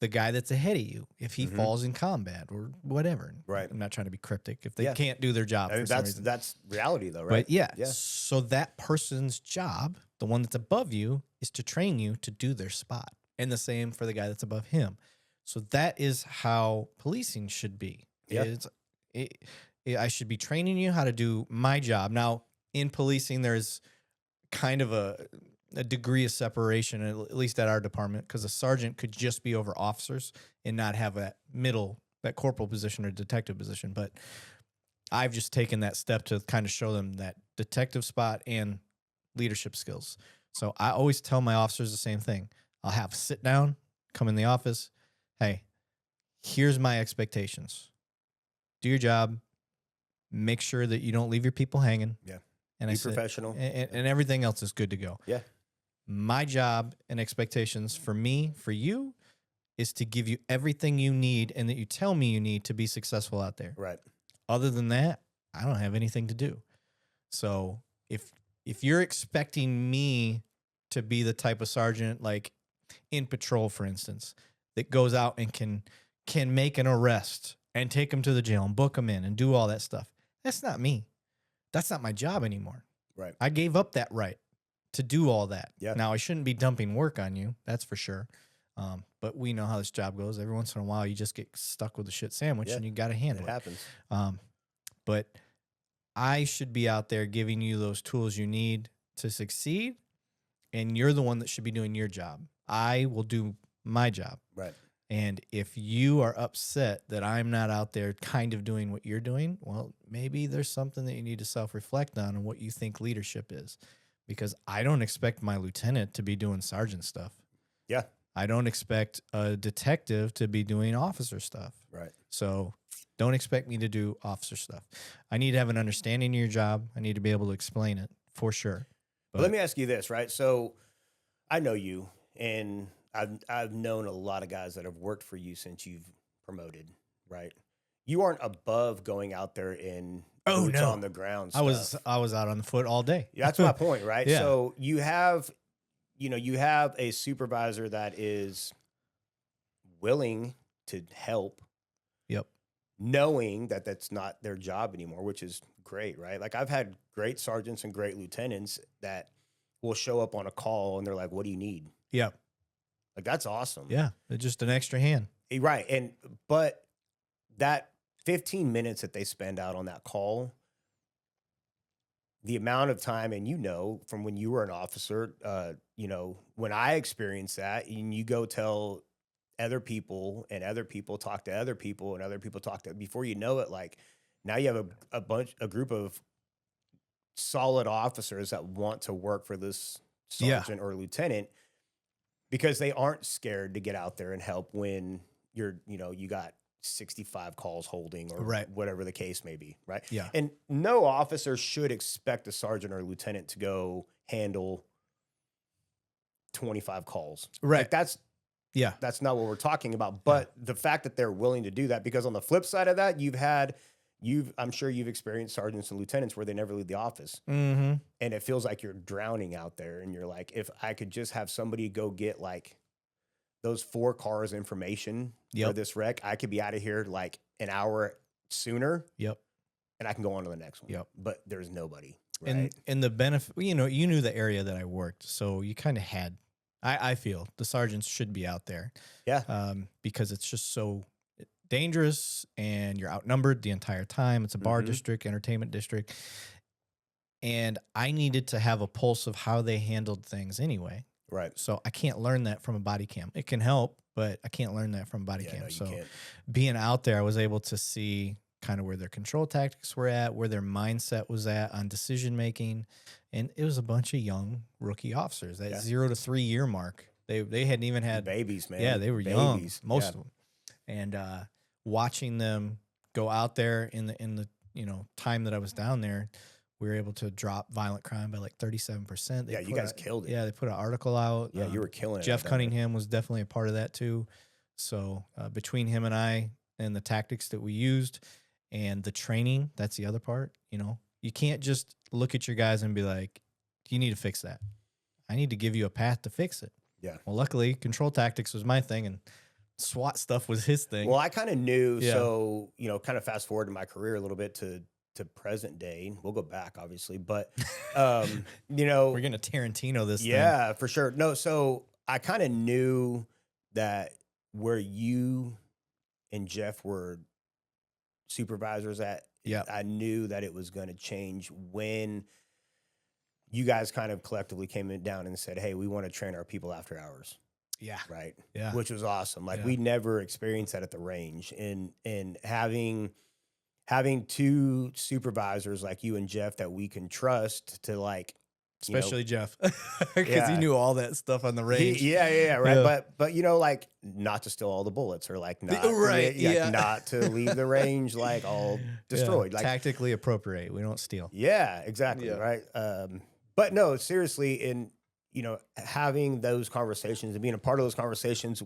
the guy that's ahead of you if he falls in combat or whatever. Right. I'm not trying to be cryptic. If they can't do their job, for some reason. That's reality, though, right? But so that person's job, the one that's above you, is to train you to do their spot, and the same for the guy that's above him. So that is how policing should be. Yeah. I should be training you how to do my job. Now, in policing, there's kind of a degree of separation, at least at our department, because a sergeant could just be over officers and not have that corporal position or detective position. But I've just taken that step to kind of show them that detective spot and leadership skills. So I always tell my officers the same thing. I'll have sit down, come in the office. Hey, here's my expectations. Do your job. Make sure that you don't leave your people hanging. Yeah. And be professional. And everything else is good to go. Yeah. My job and expectations for me, for you, is to give you everything you need and that you tell me you need to be successful out there. Right. Other than that, I don't have anything to do. So if if you're expecting me to be the type of sergeant, like in patrol, for instance, that goes out and can make an arrest and take them to the jail and book them in and do all that stuff, that's not me. That's not my job anymore. Right. I gave up that right to do all that. Yeah. Now, I shouldn't be dumping work on you. That's for sure. But we know how this job goes. Every once in a while, you just get stuck with a shit sandwich and you got to handle it. It happens. But I should be out there giving you those tools you need to succeed. And you're the one that should be doing your job. I will do my job. Right. And if you are upset that I'm not out there kind of doing what you're doing, well, maybe there's something that you need to self-reflect on what you think leadership is. Because I don't expect my lieutenant to be doing sergeant stuff. Yeah. I don't expect a detective to be doing officer stuff. Right. So don't expect me to do officer stuff. I need to have an understanding of your job. I need to be able to explain it for sure. But let me ask you this, right? So I know you, and I've known a lot of guys that have worked for you since you've promoted, right? You aren't above going out there and boots on the ground stuff. I was out on the foot all day. Yeah, that's my point, right? Yeah. So you have a supervisor that is willing to help. Yep. Knowing that that's not their job anymore, which is great, right? Like I've had great sergeants and great lieutenants that will show up on a call and they're like, "What do you need?" Yep. Like that's awesome. Yeah, it's just an extra hand. Right. But that 15 minutes that they spend out on that call, the amount of time, and from when you were an officer, when I experienced that, and you go tell other people, and other people talk to other people, and other people talk to, before you know it, like now you have a group of solid officers that want to work for this sergeant or lieutenant because they aren't scared to get out there and help when you got 65 calls holding or whatever the case may be. Right. Yeah. And no officer should expect a sergeant or lieutenant to go handle 25 calls. Right. Like that's not what we're talking about. But the fact that they're willing to do that, because on the flip side of that, I'm sure you've experienced sergeants and lieutenants where they never leave the office. Mm-hmm. And it feels like you're drowning out there. And you're like, if I could just have somebody go get like those 4 cars information for this wreck, I could be out of here like an hour sooner. Yep. And I can go on to the next one. Yep. But there's nobody. Right. And the benefit, you knew the area that I worked. So you kind of had, I feel the sergeants should be out there. Yeah. Because it's just so dangerous and you're outnumbered the entire time. It's a bar district, entertainment district. And I needed to have a pulse of how they handled things anyway. Right. So I can't learn that from a body cam. It can help, but I can't learn that from a body cam. No, so can't. Being out there, I was able to see kind of where their control tactics were at, where their mindset was at on decision making. And it was a bunch of young rookie officers, that 0 to 3 year mark. They hadn't even had babies, man. Yeah, they were young, most of them. And watching them go out there in the time that I was down there, we were able to drop violent crime by like 37%. You guys killed it. Yeah, they put an article out. Yeah, you were killing it. Jeff Cunningham was definitely a part of that too. So between him and I and the tactics that we used and the training, that's the other part. You can't just look at your guys and be like, you need to fix that. I need to give you a path to fix it. Yeah. Well, luckily, control tactics was my thing and SWAT stuff was his thing. Well, I kind of knew. Yeah. So, kind of fast forward in my career a little bit to present day. We'll go back, obviously. But, we're going to Tarantino this thing. Yeah, for sure. No, so I kind of knew that where you and Jeff were supervisors at, I knew that it was going to change when you guys kind of collectively came down and said, hey, we want to train our people after hours. Yeah. Right. Yeah. Which was awesome. Like we never experienced that at the range. And having 2 supervisors like you and Jeff that we can trust to like, especially Jeff, because he knew all that stuff on the range. Right. Yeah. But like not to steal all the bullets or like not not to leave the range like all destroyed. Like tactically appropriate. We don't steal. Yeah, exactly. Yeah. Right. But no, seriously, in having those conversations and being a part of those conversations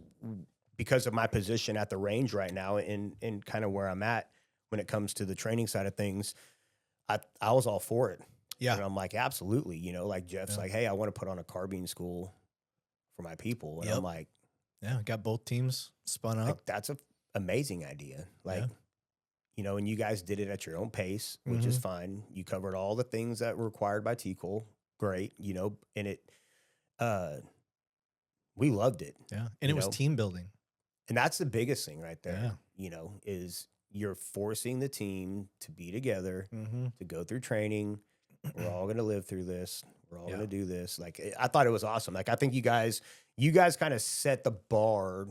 because of my position at the range right now and kind of where I'm at when it comes to the training side of things, I was all for it. Yeah. And I'm like, absolutely. You know, like Jeff's Yeah. like, hey, I want to put on a carbine school for my people. And I'm Yep. Yeah. Got both teams spun up. like, that's a amazing idea. Like, Yeah. you know, and you guys did it at your own pace, which is Mhm. fine. You covered all the things that were required by TCOL. Great. You know, and uh, we loved it, Yeah. And you it was know, team building. and that's the biggest thing right there, Yeah. you know, is you're forcing the team to be together, Mm-hmm. to go through training. We're all going to live through this. We're all Yeah. going to do this. Like, I thought it was awesome. Like, I think you guys kind of set the bar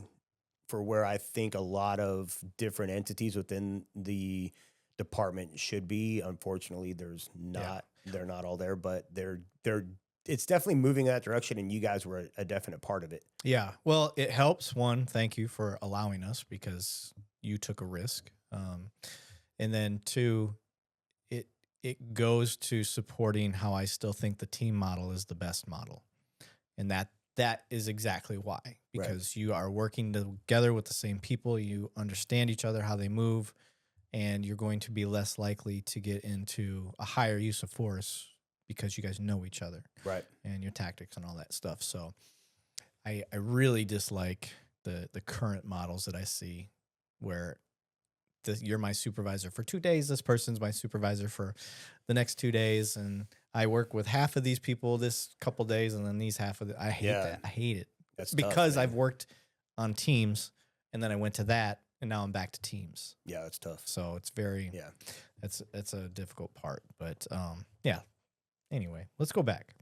for where I think a lot of different entities within the department should be. Unfortunately, there's not, they're not all there, but it's definitely moving in that direction. And you guys were a definite part of it. Yeah. Well, it helps. One, thank you for allowing us because you took a risk. And then two, it goes to supporting how I still think the team model is the best model. And that is exactly why. Because you are working together with the same people, you understand each other, how they move, and you're going to be less likely to get into a higher use of force because you guys know each other. Right. And your tactics and all that stuff. So I really dislike the current models that I see where you're my supervisor for 2 days. This person's my supervisor for the next 2 days. And I work with half of these people this couple days and then these half of I hate that. I hate it. That's because tough, I've worked on teams and then I went to that and now I'm back to teams. Yeah, that's tough. So it's very, it's a difficult part. But yeah. Anyway, let's go back.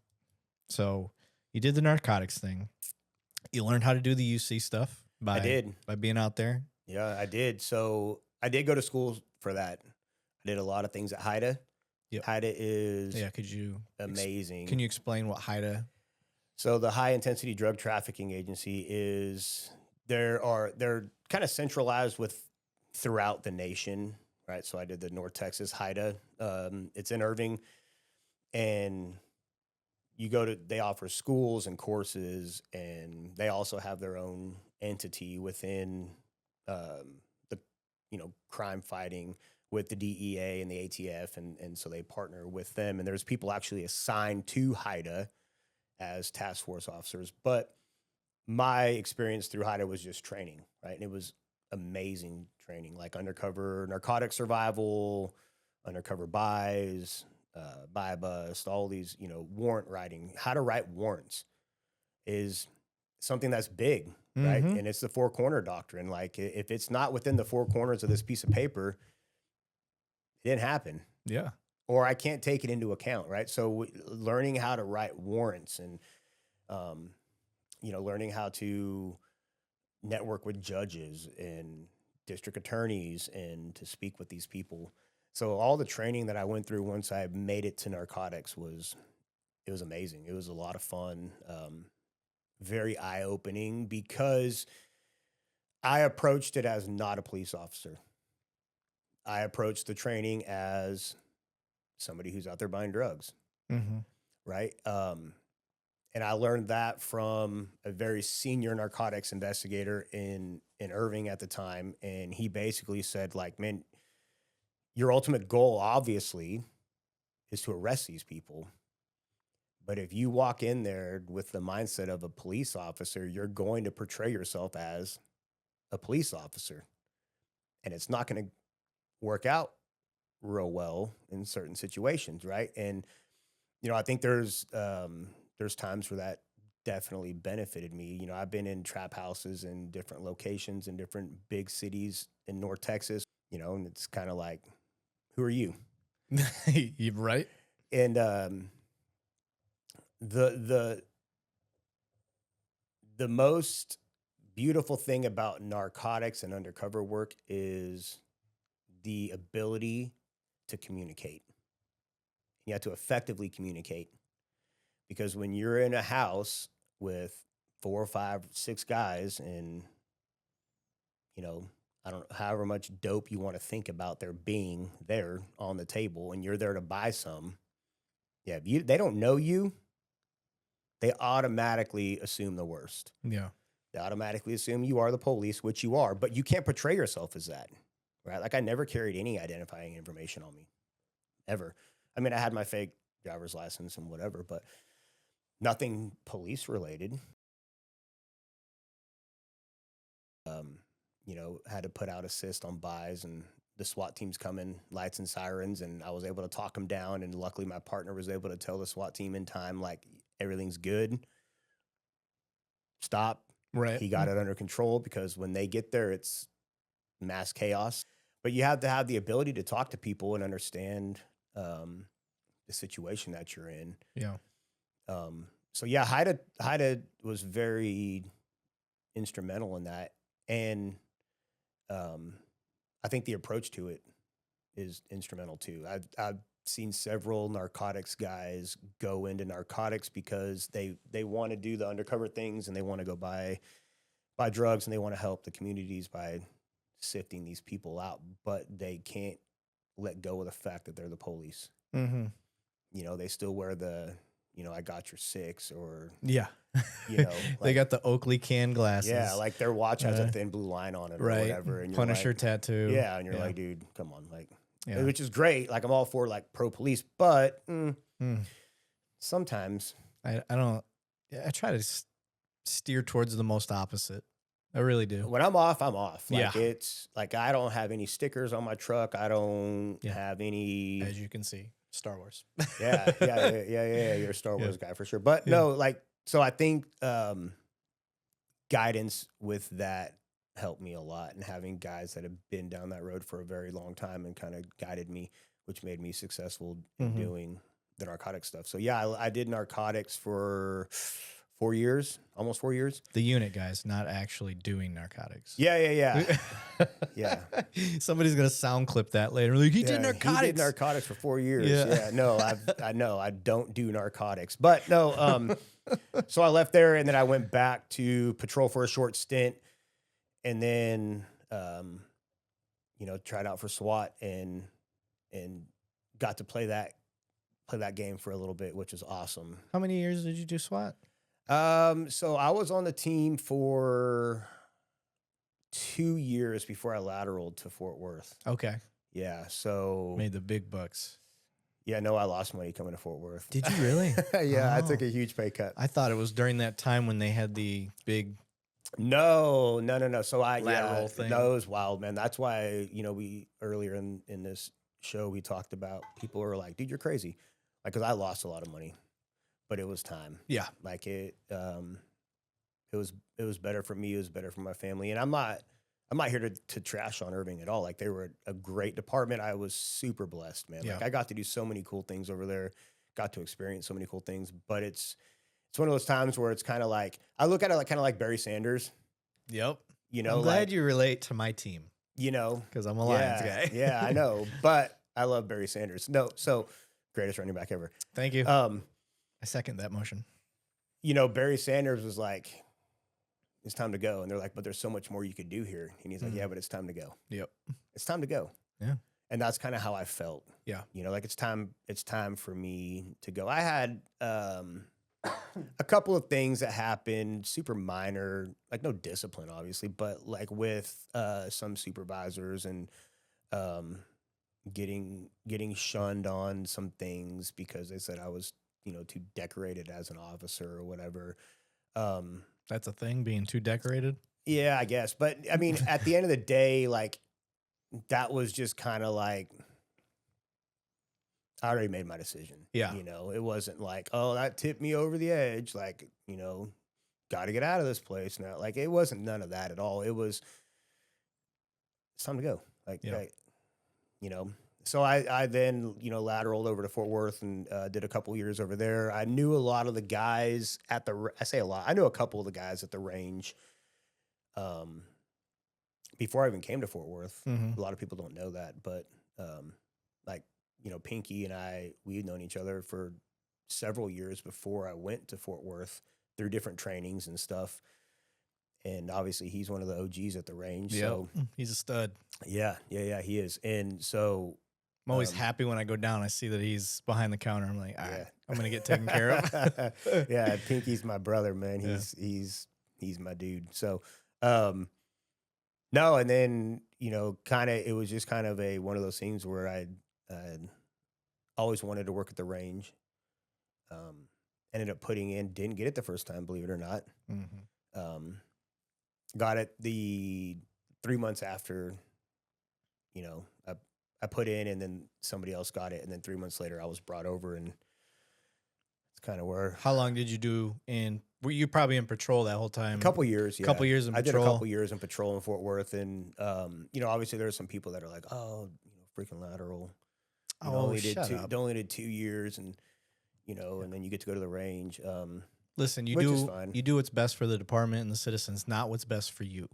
So you did the narcotics thing. You learned how to do the UC stuff by being out there. Yeah, I did. So I did go to school for that. I did a lot of things at HIDA. Yep. HIDA is could you amazing. Can you explain what HIDA? So the High Intensity Drug Trafficking Agency is they're kind of centralized with throughout the nation, right? So I did the North Texas HIDA. It's in Irving, and they offer schools and courses, and they also have their own entity within the crime fighting with the DEA and the ATF, and so they partner with them, and there's people actually assigned to HIDA as task force officers. But my experience through HIDA was just training, right? And it was amazing training, like undercover narcotic survival, undercover buys, buy bust, all these, warrant writing. How to write warrants is something that's big, right? And it's the four corner doctrine. Like, if it's not within the four corners of this piece of paper, it didn't happen. Yeah. Or I can't take it into account, right? So learning how to write warrants and, learning how to network with judges and district attorneys and to speak with these people. So all the training that I went through once I made it to narcotics was amazing. It was a lot of fun, very eye-opening, because I approached it as not a police officer. I approached the training as somebody who's out there buying drugs, right? And I learned that from a very senior narcotics investigator in Irving at the time, and he basically said, like, man, your ultimate goal, obviously, is to arrest these people. But if you walk in there with the mindset of a police officer, you're going to portray yourself as a police officer. And it's not going to work out real well in certain situations, right? And, I think there's times where that definitely benefited me. I've been in trap houses in different locations in different big cities in North Texas, and it's kind of like, who are you? You're right. And the most beautiful thing about narcotics and undercover work is the ability to communicate. You have to effectively communicate, because when you're in a house with 4 or 5, 6 guys, and I don't know, however much dope you want to think about there being there on the table, and you're there to buy some. Yeah, if they don't know you, they automatically assume the worst. Yeah. They automatically assume you are the police, which you are, but you can't portray yourself as that, right? Like, I never carried any identifying information on me, ever. I mean, I had my fake driver's license and whatever, but nothing police related. You know, had to put out assist on buys, and the SWAT teams come in, lights and sirens, and I was able to talk them down. And luckily, my partner was able to tell the SWAT team in time, like, everything's good. Stop. Right. He got it under control, because when they get there, it's mass chaos. But you have to have the ability to talk to people and understand the situation that you're in. Yeah. So yeah, Haida was very instrumental in that, and I think the approach to it is instrumental too. I've seen several narcotics guys go into narcotics because they want to do the undercover things, and they want to go buy drugs, and they want to help the communities by sifting these people out, but they can't let go of the fact that they're the police. Mm-hmm. You know, they still wear the, you know, I got your six, or, Yeah. you know, They like, got the Oakley can glasses. yeah, like their watch has a thin blue line on it, or right. whatever. And you're Punisher like, tattoo. yeah, and you're like, dude, come on, like, yeah. which is great. Like, I'm all for like pro police, but sometimes I don't. I try to steer towards the most opposite. I really do. when I'm off, I'm off. Like, Yeah. it's like, I don't have any stickers on my truck. I don't have any. As you can see, Star Wars. Yeah. You're a Star Wars guy for sure. But Yeah. no, like, so I think guidance with that helped me a lot, and having guys that have been down that road for a very long time and kind of guided me, which made me successful in doing the narcotic stuff. So yeah, I did narcotics for 4 years, almost 4 years. The unit guys, not actually doing narcotics. Yeah. Somebody's gonna sound clip that later. Like, he did narcotics. He did narcotics for 4 years. Yeah. No, I know I don't do narcotics, but no. So I left there, and then I went back to patrol for a short stint, and then you know, tried out for SWAT and got to play that game for a little bit, which was awesome. How many years did you do SWAT? So I was on the team for 2 years before I lateraled to Fort Worth. Okay. Yeah. So Made the big bucks. yeah, no, I lost money coming to Fort Worth. Did you really? Yeah, I Oh. took a huge pay cut. I thought it was during that time when they had the big. No. So Lateral thing. No, it was wild, man. That's why, you know, we earlier in this show we talked about, people were like, dude, you're crazy. Like, because I lost a lot of money, but it was time. Yeah. Like, it was better for me. It was better for my family. And I'm not here to trash on Irving at all. Like, they were a great department. I was super blessed, man. Yeah. Like, I got to do so many cool things over there, got to experience so many cool things, but it's one of those times where it's kind of like, I look at it like kind of like Barry Sanders. Yep. You know, I'm glad like, you relate to my team, you know, because I'm a Lions guy. Yeah, I know, but I love Barry Sanders. No, so greatest running back ever. Thank you. I second that motion. You know, Barry Sanders was like, it's time to go. And they're like, but there's so much more you could do here. And he's like, yeah, but it's time to go. Yep. It's time to go. Yeah. And that's kind of how I felt. Yeah. You know, like, it's time for me to go. I had a couple of things that happened, super minor, like no discipline, obviously, but like with some supervisors, and getting shunned on some things because they said I was, you know, too decorated as an officer or whatever. That's a thing, being too decorated. Yeah, I guess. But I mean, at the end of the day, like, that was just kind of like, I already made my decision. Yeah. You know, it wasn't like, oh, that tipped me over the edge. Like, you know, got to get out of this place now. Like, it wasn't none of that at all. It was, it's time to go. Like, Yeah. you know, so I then, you know, lateraled over to Fort Worth and did a couple years over there. I knew a lot of the guys at I say a lot. I knew a couple of the guys at the range before I even came to Fort Worth. Mhm. A lot of people don't know that, but like, you know, Pinky and we'd known each other for several years before I went to Fort Worth through different trainings and stuff. And obviously he's one of the OGs at the range. Yep. So He's a stud. yeah, he is. And so I'm always happy when I go down. I see that he's behind the counter. I'm like, all right, yeah. I'm gonna get taken care of. Yeah, Pinky's my brother, man. He's my dude. So no, and then, you know, it was just kind of one of those things where I'd always wanted to work at the range. Ended up putting in, didn't get it the first time, believe it or not. Mm-hmm. Got it the 3 months after, you know, I put in, and then somebody else got it. And then 3 months later I was brought over, and it's kind of where. How long did you do were you probably in patrol that whole time? A couple years, yeah. Couple years in I did patrol. a couple years in patrol in Fort Worth. And, you know, obviously there are some people that are like, oh, you know, freaking lateral. You only did 2 years, and, you know, and then you get to go to the range. Listen, which is fine. You do what's best for the department and the citizens, not what's best for you.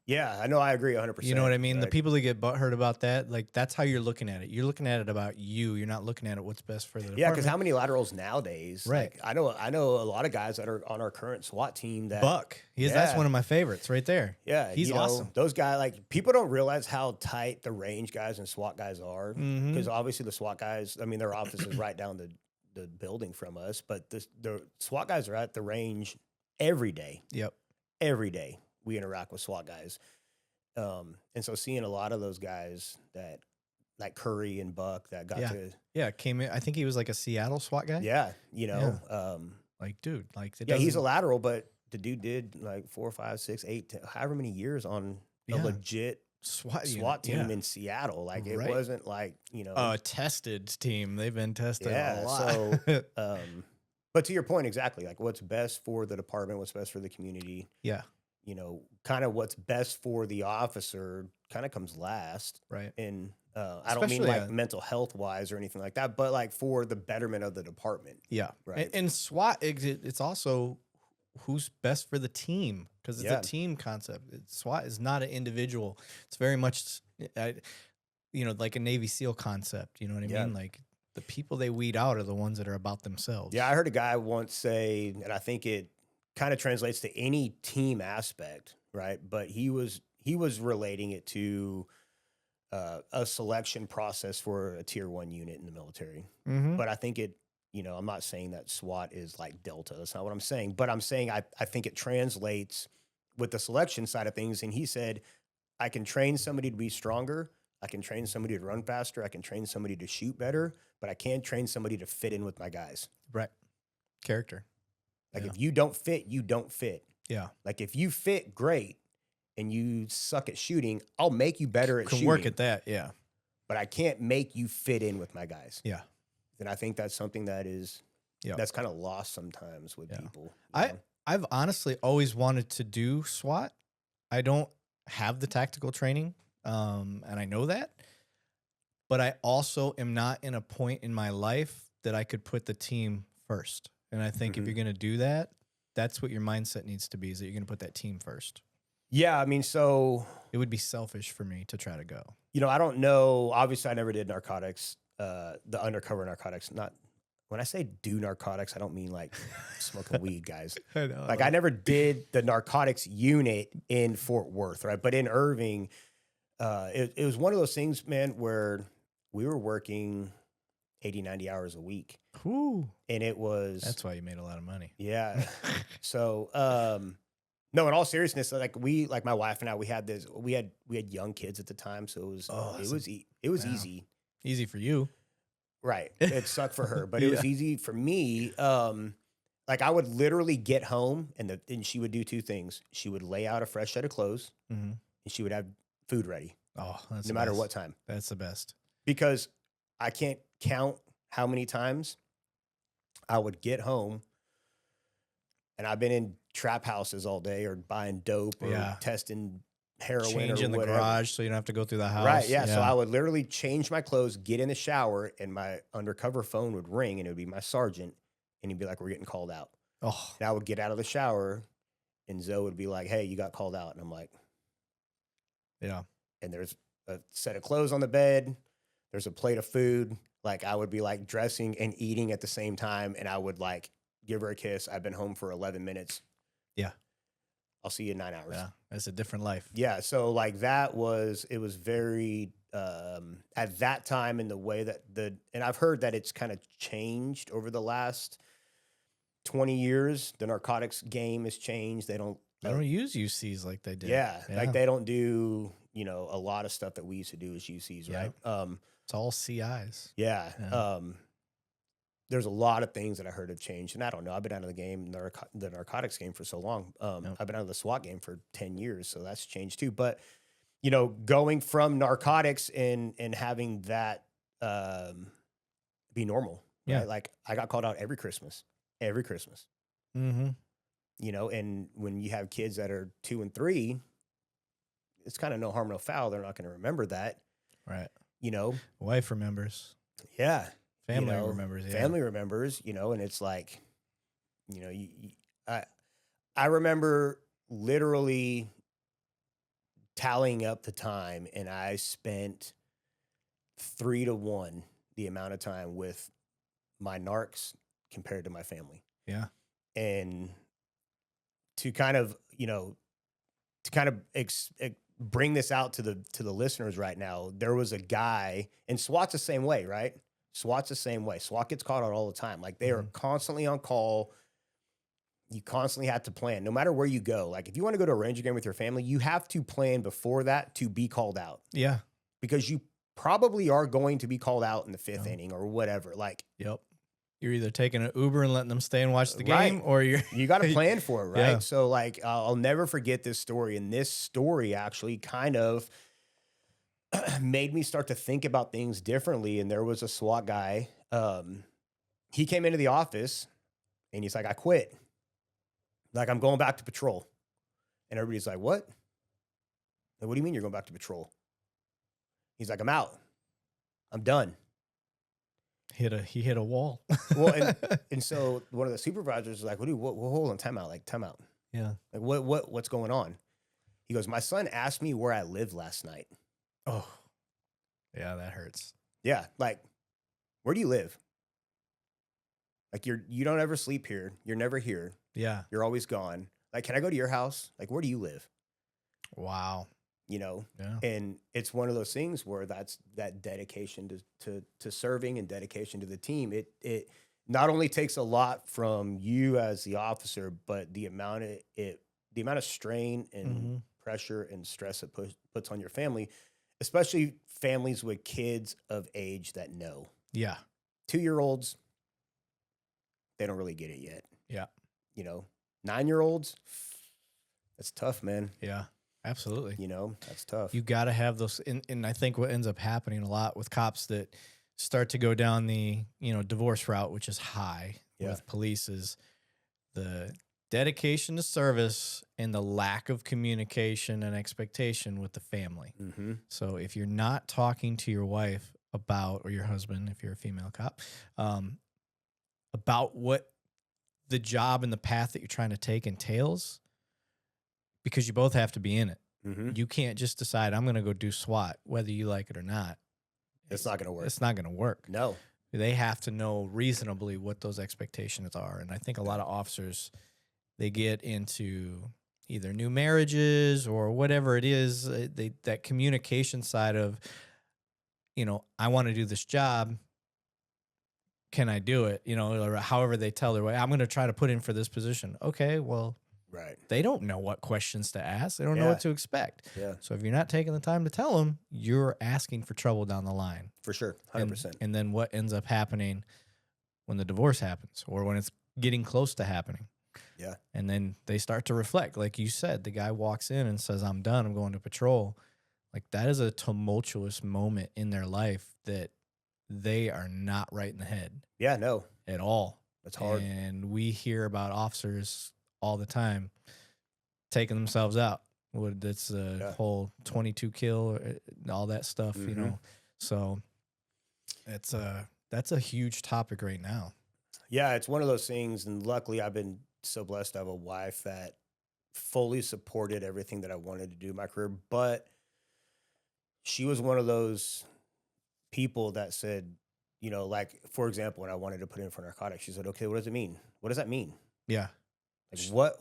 Yeah, I know. I agree 100%. You know what I mean? Right? The people that get butthurt about that, like, that's how you're looking at it. You're looking at it about you. You're not looking at it what's best for the department. Yeah, because how many laterals nowadays? Right. Like, I know a lot of guys that are on our current SWAT team that Buck. That's one of my favorites right there. Yeah, he's awesome. Those guys, like, people don't realize how tight the range guys and SWAT guys are. Because obviously the SWAT guys, I mean, their office is right down the building from us, but the SWAT guys are at the range every day. Yep. Every day we interact with SWAT guys. And so seeing a lot of those guys that, like Curry and Buck, that got to came in. I think he was like a Seattle SWAT guy. Yeah, you know, like, dude, like, he's a lateral, but the dude did like 4, 5, 6, 8, however many years on a legit SWAT team in Seattle. Like, it wasn't like, you know, a tested team. They've been tested a lot. So, but to your point, exactly, like, what's best for the department, what's best for the community. Yeah. You know, kind of what's best for the officer kind of comes last. Right. And I don't mean like mental health wise or anything like that, but like for the betterment of the department. Yeah. Right. And SWAT, it's also who's best for the team, because it's a team concept. SWAT is not an individual. It's very much, you know, like a Navy SEAL concept. You know what I mean? Like, the people they weed out are the ones that are about themselves. Yeah. I heard a guy once say, and I think it kind of translates to any team aspect, right? But he was relating it to a selection process for a tier 1 unit in the military. But I think it, you know, I'm not saying that SWAT is like Delta. That's not what I'm saying. But I'm saying I think it translates with the selection side of things. And he said, I can train somebody to be stronger. I can train somebody to run faster. I can train somebody to shoot better. But I can't train somebody to fit in with my guys. Right. Character. Like, if you don't fit, you don't fit. Yeah. Like, if you fit, great, and you suck at shooting, I'll make you better at shooting. Can work at that, yeah. But I can't make you fit in with my guys. Yeah. And I think that's something that is, that's kind of lost sometimes with people. I've honestly always wanted to do SWAT. I don't have the tactical training, and I know that. But I also am not in a point in my life that I could put the team first. And I think if you're going to do that, that's what your mindset needs to be, is that you're going to put that team first. Yeah, I mean, so it would be selfish for me to try to go. You know, I don't know. Obviously, I never did narcotics, the undercover narcotics. Not when I say do narcotics, I don't mean like smoking weed, guys. I never did the narcotics unit in Fort Worth, right? But in Irving, it was one of those things, man, where we were working 80, 90 hours a week. Ooh. And it was... That's why you made a lot of money. Yeah. So, no, in all seriousness, like my wife and I, we had young kids at the time. So it was easy. Easy for you. Right. It sucked for her, but it was easy for me. Like, I would literally get home and she would do two things. She would lay out a fresh set of clothes and she would have food ready. Oh, that's no matter what time. That's the best. Because I can't count how many times I would get home and I've been in trap houses all day or buying dope or testing heroin change or in the whatever. Garage so you don't have to go through the house. Right, yeah. So I would literally change my clothes, get in the shower, and my undercover phone would ring, and it would be my sergeant, and he'd be like, "We're getting called out." Oh. And I would get out of the shower, and Zoe would be like, "Hey, you got called out." And I'm like, yeah. And there's a set of clothes on the bed. There's a plate of food. Like, I would be like dressing and eating at the same time, and I would like give her a kiss. I've been home for 11 minutes. Yeah. I'll see you in 9 hours. Yeah. It's a different life. Yeah. So like it was very, at that time in the way that and I've heard that it's kind of changed over the last 20 years. The narcotics game has changed. They don't use UCs like they did. Yeah. Like they don't do, a lot of stuff that we used to do as UCs, right? It's all CIs. Yeah. there's a lot of things that I heard have changed. And I don't know. I've been out of the game, the narcotics game for so long. Yep. I've been out of the SWAT game for 10 years. So that's changed too. But, going from narcotics and having that be normal. Yeah. Right? Like I got called out every Christmas. Mm-hmm. And when you have kids that are 2 and 3, it's kind of no harm, no foul. They're not going to remember that. Right. Wife remembers. Yeah. Family remembers. Yeah. Family remembers, and it's like, I remember literally tallying up the time, and I spent 3 to 1 the amount of time with my narcs compared to my family. Yeah. And to kind of, bring this out to the listeners right now, there was a guy, and SWAT's the same way, right? SWAT's the same way. SWAT gets called out all the time. Like they are constantly on call. You constantly have to plan, no matter where you go. Like if you want to go to a Ranger game with your family, you have to plan before that to be called out. Yeah. Because you probably are going to be called out in the 5th inning or whatever. Like, yep. You're either taking an Uber and letting them stay and watch the game, right. or you got to plan for it, right? Yeah. So like, I'll never forget this story. And this story actually kind of made me start to think about things differently. And there was a SWAT guy. He came into the office and he's like, I quit. Like, I'm going back to patrol. And everybody's like, what? Like, what do you mean you're going back to patrol? He's like, I'm out. I'm done. He hit a wall. Well, and so one of the supervisors was like, hold on, time out. Yeah. Like, what's going on? He goes, my son asked me where I lived last night. Oh, yeah, that hurts. Yeah. Like, where do you live? Like, you don't ever sleep here. You're never here. Yeah. You're always gone. Like, can I go to your house? Like, where do you live? Wow. Yeah. And it's one of those things where that's that dedication to serving and dedication to the team. It not only takes a lot from you as the officer, but the amount of strain and pressure and stress it puts on your family, especially families with kids of age that know. Yeah. 2-year-olds, they don't really get it yet. Yeah. 9-year-olds, that's tough, man. Yeah. Absolutely. That's tough. You got to have those. And I think what ends up happening a lot with cops that start to go down the, divorce route, which is high with police, is the dedication to service and the lack of communication and expectation with the family. Mm-hmm. So if you're not talking to your wife about, or your husband, if you're a female cop, about what the job and the path that you're trying to take entails, because you both have to be in it. Mm-hmm. You can't just decide, I'm going to go do SWAT, whether you like it or not. It's not going to work. It's not going to work. No. They have to know reasonably what those expectations are. And I think a lot of officers, they get into either new marriages or whatever it is, that communication side of, I want to do this job. Can I do it? Or however they tell their way, I'm going to try to put in for this position. Okay, well, right. They They don't know what questions to ask. They don't know what to expect. Yeah. So if you're not taking the time to tell them, you're asking for trouble down the line. For sure. 100%. And then what ends up happening when the divorce happens, or when it's getting close to happening? Yeah. And then they start to reflect. Like you said, the guy walks in and says, I'm done. I'm going to patrol. Like, that is a tumultuous moment in their life that they are not right in the head. Yeah, no. At all. It's hard. And we hear about officers all the time taking themselves out. That's a whole 22 kill, all that stuff, So that's a huge topic right now. Yeah, it's one of those things. And luckily, I've been so blessed to have a wife that fully supported everything that I wanted to do in my career. But she was one of those people that said, like, for example, when I wanted to put in for narcotics, she said, okay, what does it mean? What does that mean? Yeah. What,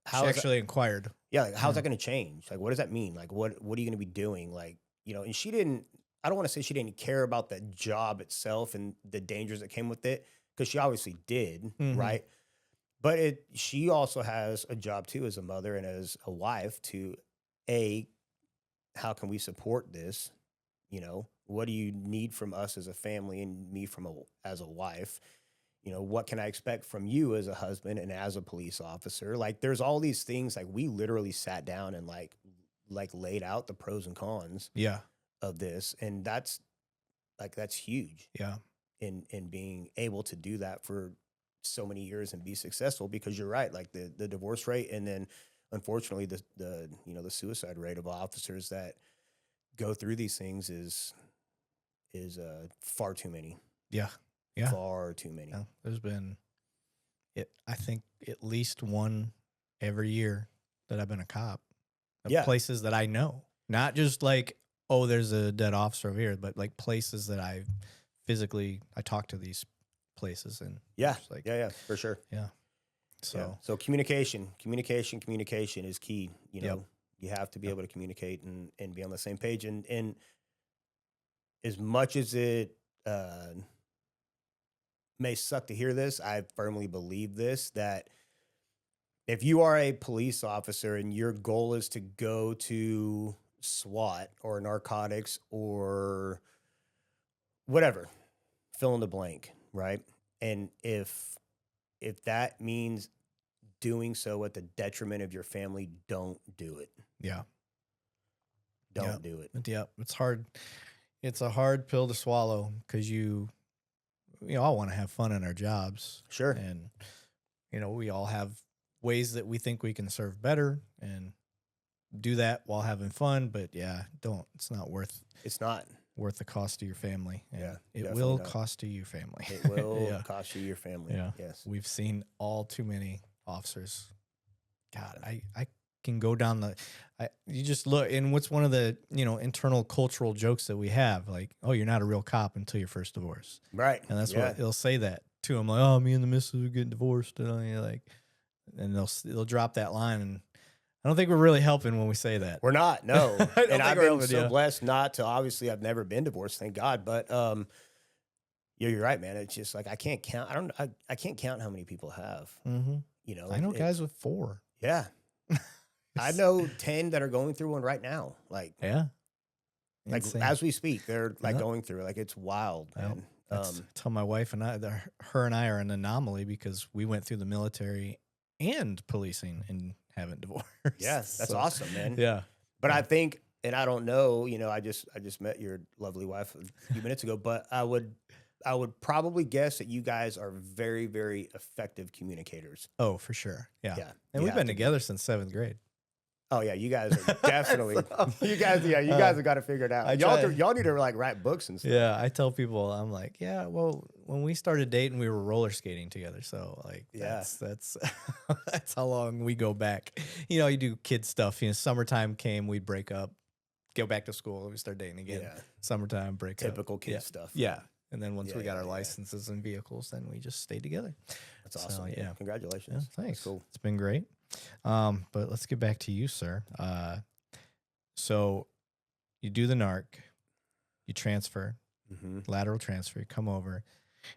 how she actually inquired. Yeah. Like, how's that going to change? Like, what does that mean? Like, what are you going to be doing? Like, and she didn't, I don't want to say she didn't care about the job itself and the dangers that came with it, because she obviously did. Right. But she also has a job too, as a mother and as a wife, to how can we support this, What do you need from us as a family and me as a wife? What can I expect from you as a husband and as a police officer? Like, there's all these things. Like, we literally sat down and like laid out the pros and cons Yeah. of this, and that's huge Yeah. in being able to do that for so many years and be successful. Because you're right, like the divorce rate, and then unfortunately the suicide rate of officers that go through these things is far too many. Yeah. Yeah. Far too many. Yeah. There's been I think at least one every year that I've been a cop of Yeah. places that I know, not just like, oh, there's a dead officer over here, but like places that I talk to these places and Yeah. it's like, Yeah, for sure. yeah. So communication is key. Yep. You have to be able to communicate and be on the same page. And as much as it may suck to hear this, I firmly believe this, that if you are a police officer and your goal is to go to SWAT or narcotics or whatever, fill in the blank, right? And if that means doing so at the detriment of your family, don't do it. Yeah. Don't do it. Yeah. It's hard. It's a hard pill to swallow because all want to have fun in our jobs. Sure. And, we all have ways that we think we can serve better and do that while having fun. But yeah, it's not worth the cost to your family. And Yeah, it will cost you your family. It will cost you your family. Yeah. Yes. We've seen all too many officers. God, I can go down you just look, and what's one of the, internal cultural jokes that we have, like, oh, you're not a real cop until your first divorce. Right. And that's what they'll say that to them, like, oh, me and the missus are getting divorced. And they'll drop that line. And I don't think we're really helping when we say that. We're not, no. And I've been so yeah. blessed not to, obviously I've never been divorced, thank God. But you're right, man. It's just like, I can't count. I can't count how many people have, Mm-hmm. I know guys with 4. Yeah. I know 10 that are going through one right now. Like, yeah. Like Insane. as we speak, they're like going through it. Like, it's wild, man. Tell my wife and I, her and I are an anomaly because we went through the military and policing and haven't divorced. Yeah, that's awesome, man. Yeah. But I think, and I don't know, I just met your lovely wife a few minutes ago, but I would probably guess that you guys are very, very effective communicators. Oh, for sure. Yeah. Yeah. And we've been together since 7th grade. Oh yeah, you guys are definitely you guys have got to figure it out. Y'all need to like write books and stuff. Yeah, I tell people, I'm like, yeah, well, when we started dating, we were roller skating together. So like, that's that's how long we go back. You do kid stuff. Summertime came, we'd break up, go back to school, we start dating again. Yeah. Summertime, break up. Typical kid stuff. Yeah. And then once we got our licenses and vehicles, then we just stayed together. That's awesome. So, yeah. Congratulations. Yeah, thanks. That's cool. It's been great. But let's get back to you, sir. So you do the narc, you transfer, lateral transfer, you come over,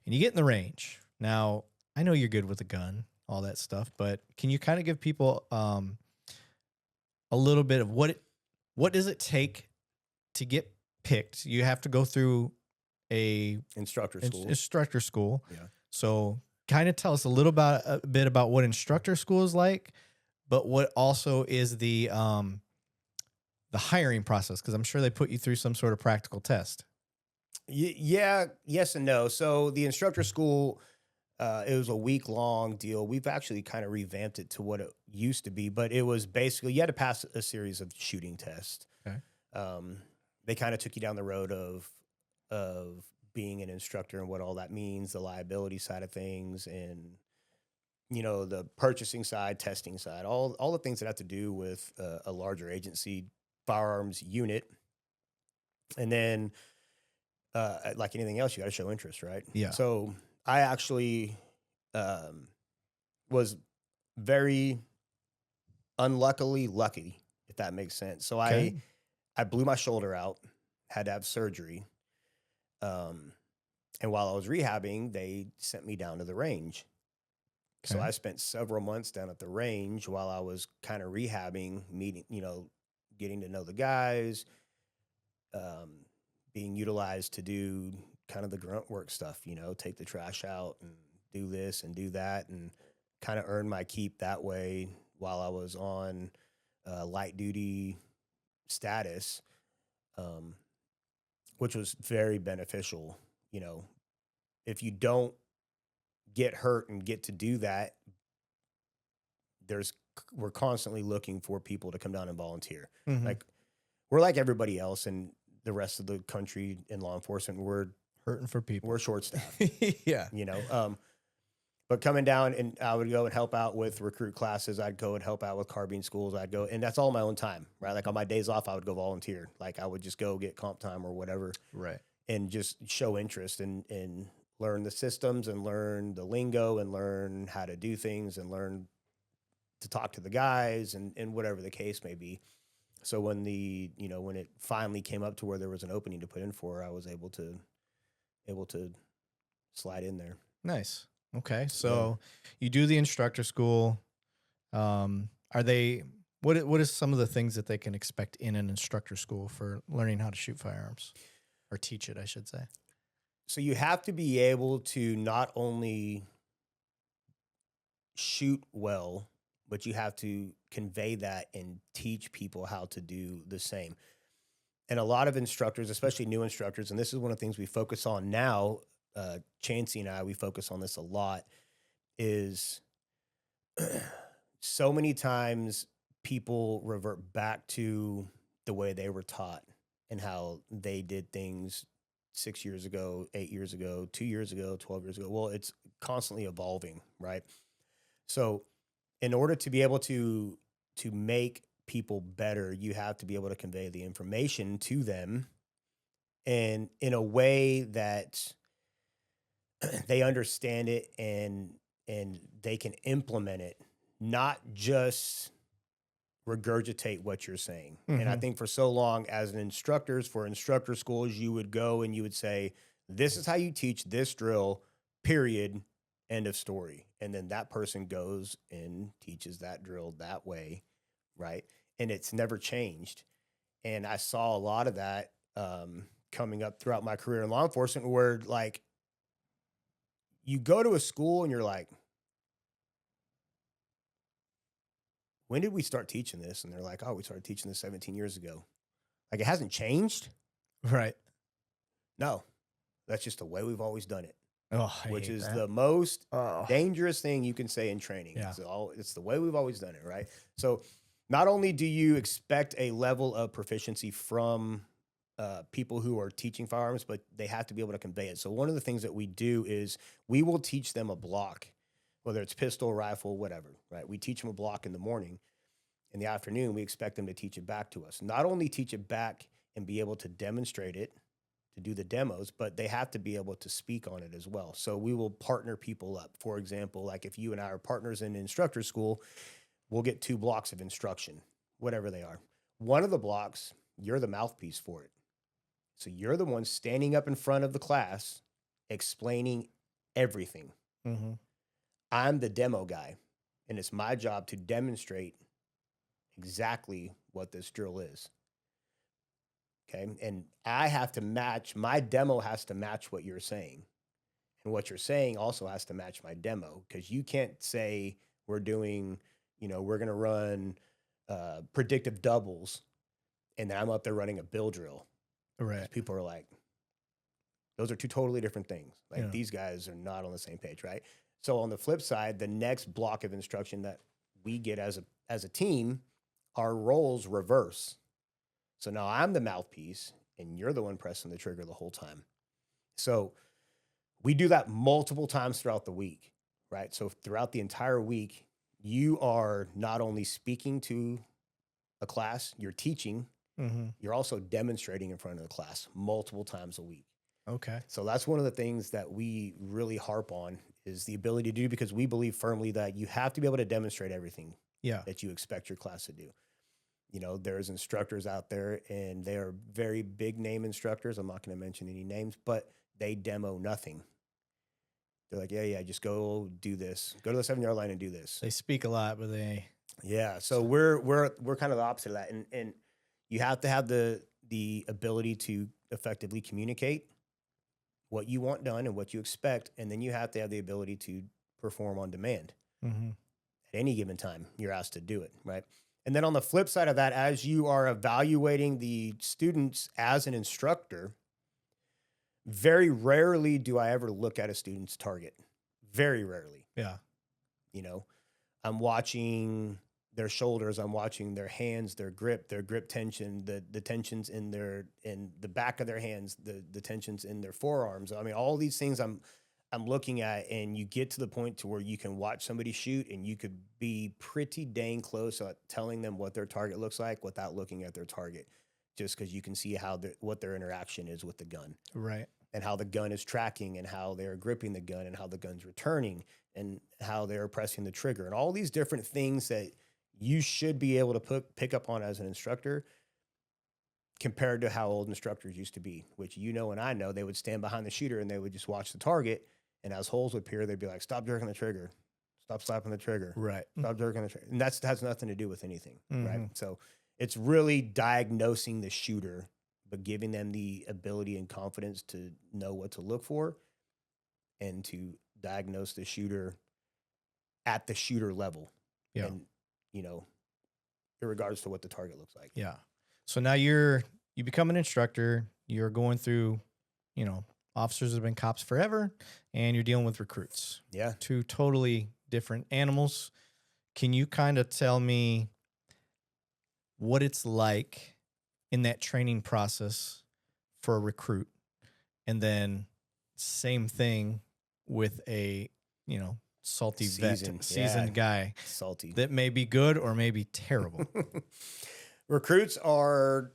and you get in the range. Now, I know you're good with a gun, all that stuff, but can you kind of give people a little bit of what does it take to get picked? You have to go through a instructor school. Yeah. So kind of tell us a bit about what instructor school is like, but what also is the hiring process, because I'm sure they put you through some sort of practical test. Yeah, yes and no. So the instructor school, it was a week-long deal. We've actually kind of revamped it to what it used to be, but it was basically you had to pass a series of shooting tests. Okay. They kind of took you down the road of being an instructor and what all that means, the liability side of things, and the purchasing side, testing side, all the things that have to do with a larger agency firearms unit. And then like anything else, you got to show interest, right? Yeah. So I actually was very unluckily lucky, if that makes sense. So I blew my shoulder out, had to have surgery. And while I was rehabbing, they sent me down to the range. Okay. So I spent several months down at the range while I was kind of rehabbing, meeting, getting to know the guys, being utilized to do kind of the grunt work stuff, take the trash out and do this and do that, and kind of earn my keep that way while I was on light duty status, um, which was very beneficial. You know, if you don't get hurt and get to do that, we're constantly looking for people to come down and volunteer. Mhm. Like we're like everybody else in the rest of the country in law enforcement. Hurting for people. We're short staffed, Yeah. But coming down, and I would go and help out with recruit classes. I'd go and help out with carbine schools. I'd go, and that's all my own time, right? Like on my days off, I would go volunteer. Like I would just go get comp time or whatever, Right. and just show interest and learn the systems and learn the lingo and learn how to do things and learn to talk to the guys and whatever the case may be. So when when it finally came up to where there was an opening to put in for, I was able to slide in there. Nice. Okay. So you do the instructor school. Are they, what is some of the things that they can expect in an instructor school for learning how to shoot firearms, or teach it, I should say? So you have to be able to not only shoot well, but you have to convey that and teach people how to do the same. And a lot of instructors, especially new instructors, and this is one of the things we focus on now, Chancey and I, we focus on this a lot, is so many times people revert back to the way they were taught and how they did things 6 years ago, 8 years ago, 2 years ago, 12 years ago. Well, it's constantly evolving, right? So in order to be able to make people better, you have to be able to convey the information to them and in a way that they understand it and they can implement it, not just regurgitate what you're saying. And I think for so long as an instructors for instructor schools, you would go and you would say, this is how you teach this drill, period, end of story. And then that person goes and teaches that drill that way, right? And it's never changed. And I saw a lot of that coming up throughout my career in law enforcement, where like you go to a school and you're like, when did we start teaching this? And they're like, oh, we started teaching this 17 years ago. Like, it hasn't changed? Right. No, that's just the way we've always done it, Oh, which hate is that. the most Oh. dangerous thing you can say in training. Yeah. It's the way we've always done it, right? So not only do you expect a level of proficiency from people who are teaching firearms, but they have to be able to convey it. So one of the things that we do is we will teach them a block, whether it's pistol, rifle, whatever, right? We teach them a block in the morning. In the afternoon, we expect them to teach it back to us. Not only teach it back and be able to demonstrate it, to do the demos, but they have to be able to speak on it as well. So we will partner people up. For example, like if you and I are partners in instructor school, we'll get 2 blocks of instruction, whatever they are. One of the blocks, you're the mouthpiece for it. So you're the one standing up in front of the class, explaining everything. Mm-hmm. I'm the demo guy, and it's my job to demonstrate exactly what this drill is. Okay. And I have to match, my demo has to match what you're saying. And what you're saying also has to match my demo, because you can't say we're doing, we're going to run predictive doubles, and then I'm up there running a bill drill. Right. People are like, those are 2 totally different things. Like, Yeah. these guys are not on the same page, right? So on the flip side, the next block of instruction that we get as a team, our roles reverse. So now I'm the mouthpiece and you're the one pressing the trigger the whole time. So we do that multiple times throughout the week, right? So throughout the entire week, you are not only speaking to a class, you're teaching, you're also demonstrating in front of the class multiple times a week. Okay. So that's one of the things that we really harp on, is the ability to do, because we believe firmly that you have to be able to demonstrate everything that you expect your class to do. There's instructors out there, and they are very big name instructors. I'm not going to mention any names, but they demo nothing. They're like, yeah, just go do this. Go to the 7-yard line and do this. They speak a lot, but they... Yeah. So we're kind of the opposite of that. And you have to have the ability to effectively communicate what you want done and what you expect, and then you have to have the ability to perform on demand. Mm-hmm. At any given time, you're asked to do it, right? And then on the flip side of that, as you are evaluating the students as an instructor, very rarely do I ever look at a student's target. Very rarely. Yeah. You know, I'm watching their shoulders, I'm watching their hands, their grip tension, the tensions in the back of their hands, the tensions in their forearms. I mean, all these things I'm looking at, and you get to the point to where you can watch somebody shoot and you could be pretty dang close at telling them what their target looks like without looking at their target, just because you can see what their interaction is with the gun. Right. And how the gun is tracking and how they're gripping the gun and how the gun's returning and how they're pressing the trigger and all these different things that you should be able to pick up on as an instructor compared to how old instructors used to be, which and I know they would stand behind the shooter and they would just watch the target, and as holes would appear, they'd be like, stop jerking the trigger, stop slapping the trigger, right, stop jerking the trigger. And that has nothing to do with anything, mm-hmm. right? So it's really diagnosing the shooter, but giving them the ability and confidence to know what to look for and to diagnose the shooter at the shooter level. Yeah. And, in regards to what the target looks like. Yeah. So now you become an instructor, you're going through, officers have been cops forever, and you're dealing with recruits. Yeah. Two totally different animals. Can you kind of tell me what it's like in that training process for a recruit, and then same thing with a, salty seasoned guy, salty, that may be good or may be terrible? Recruits are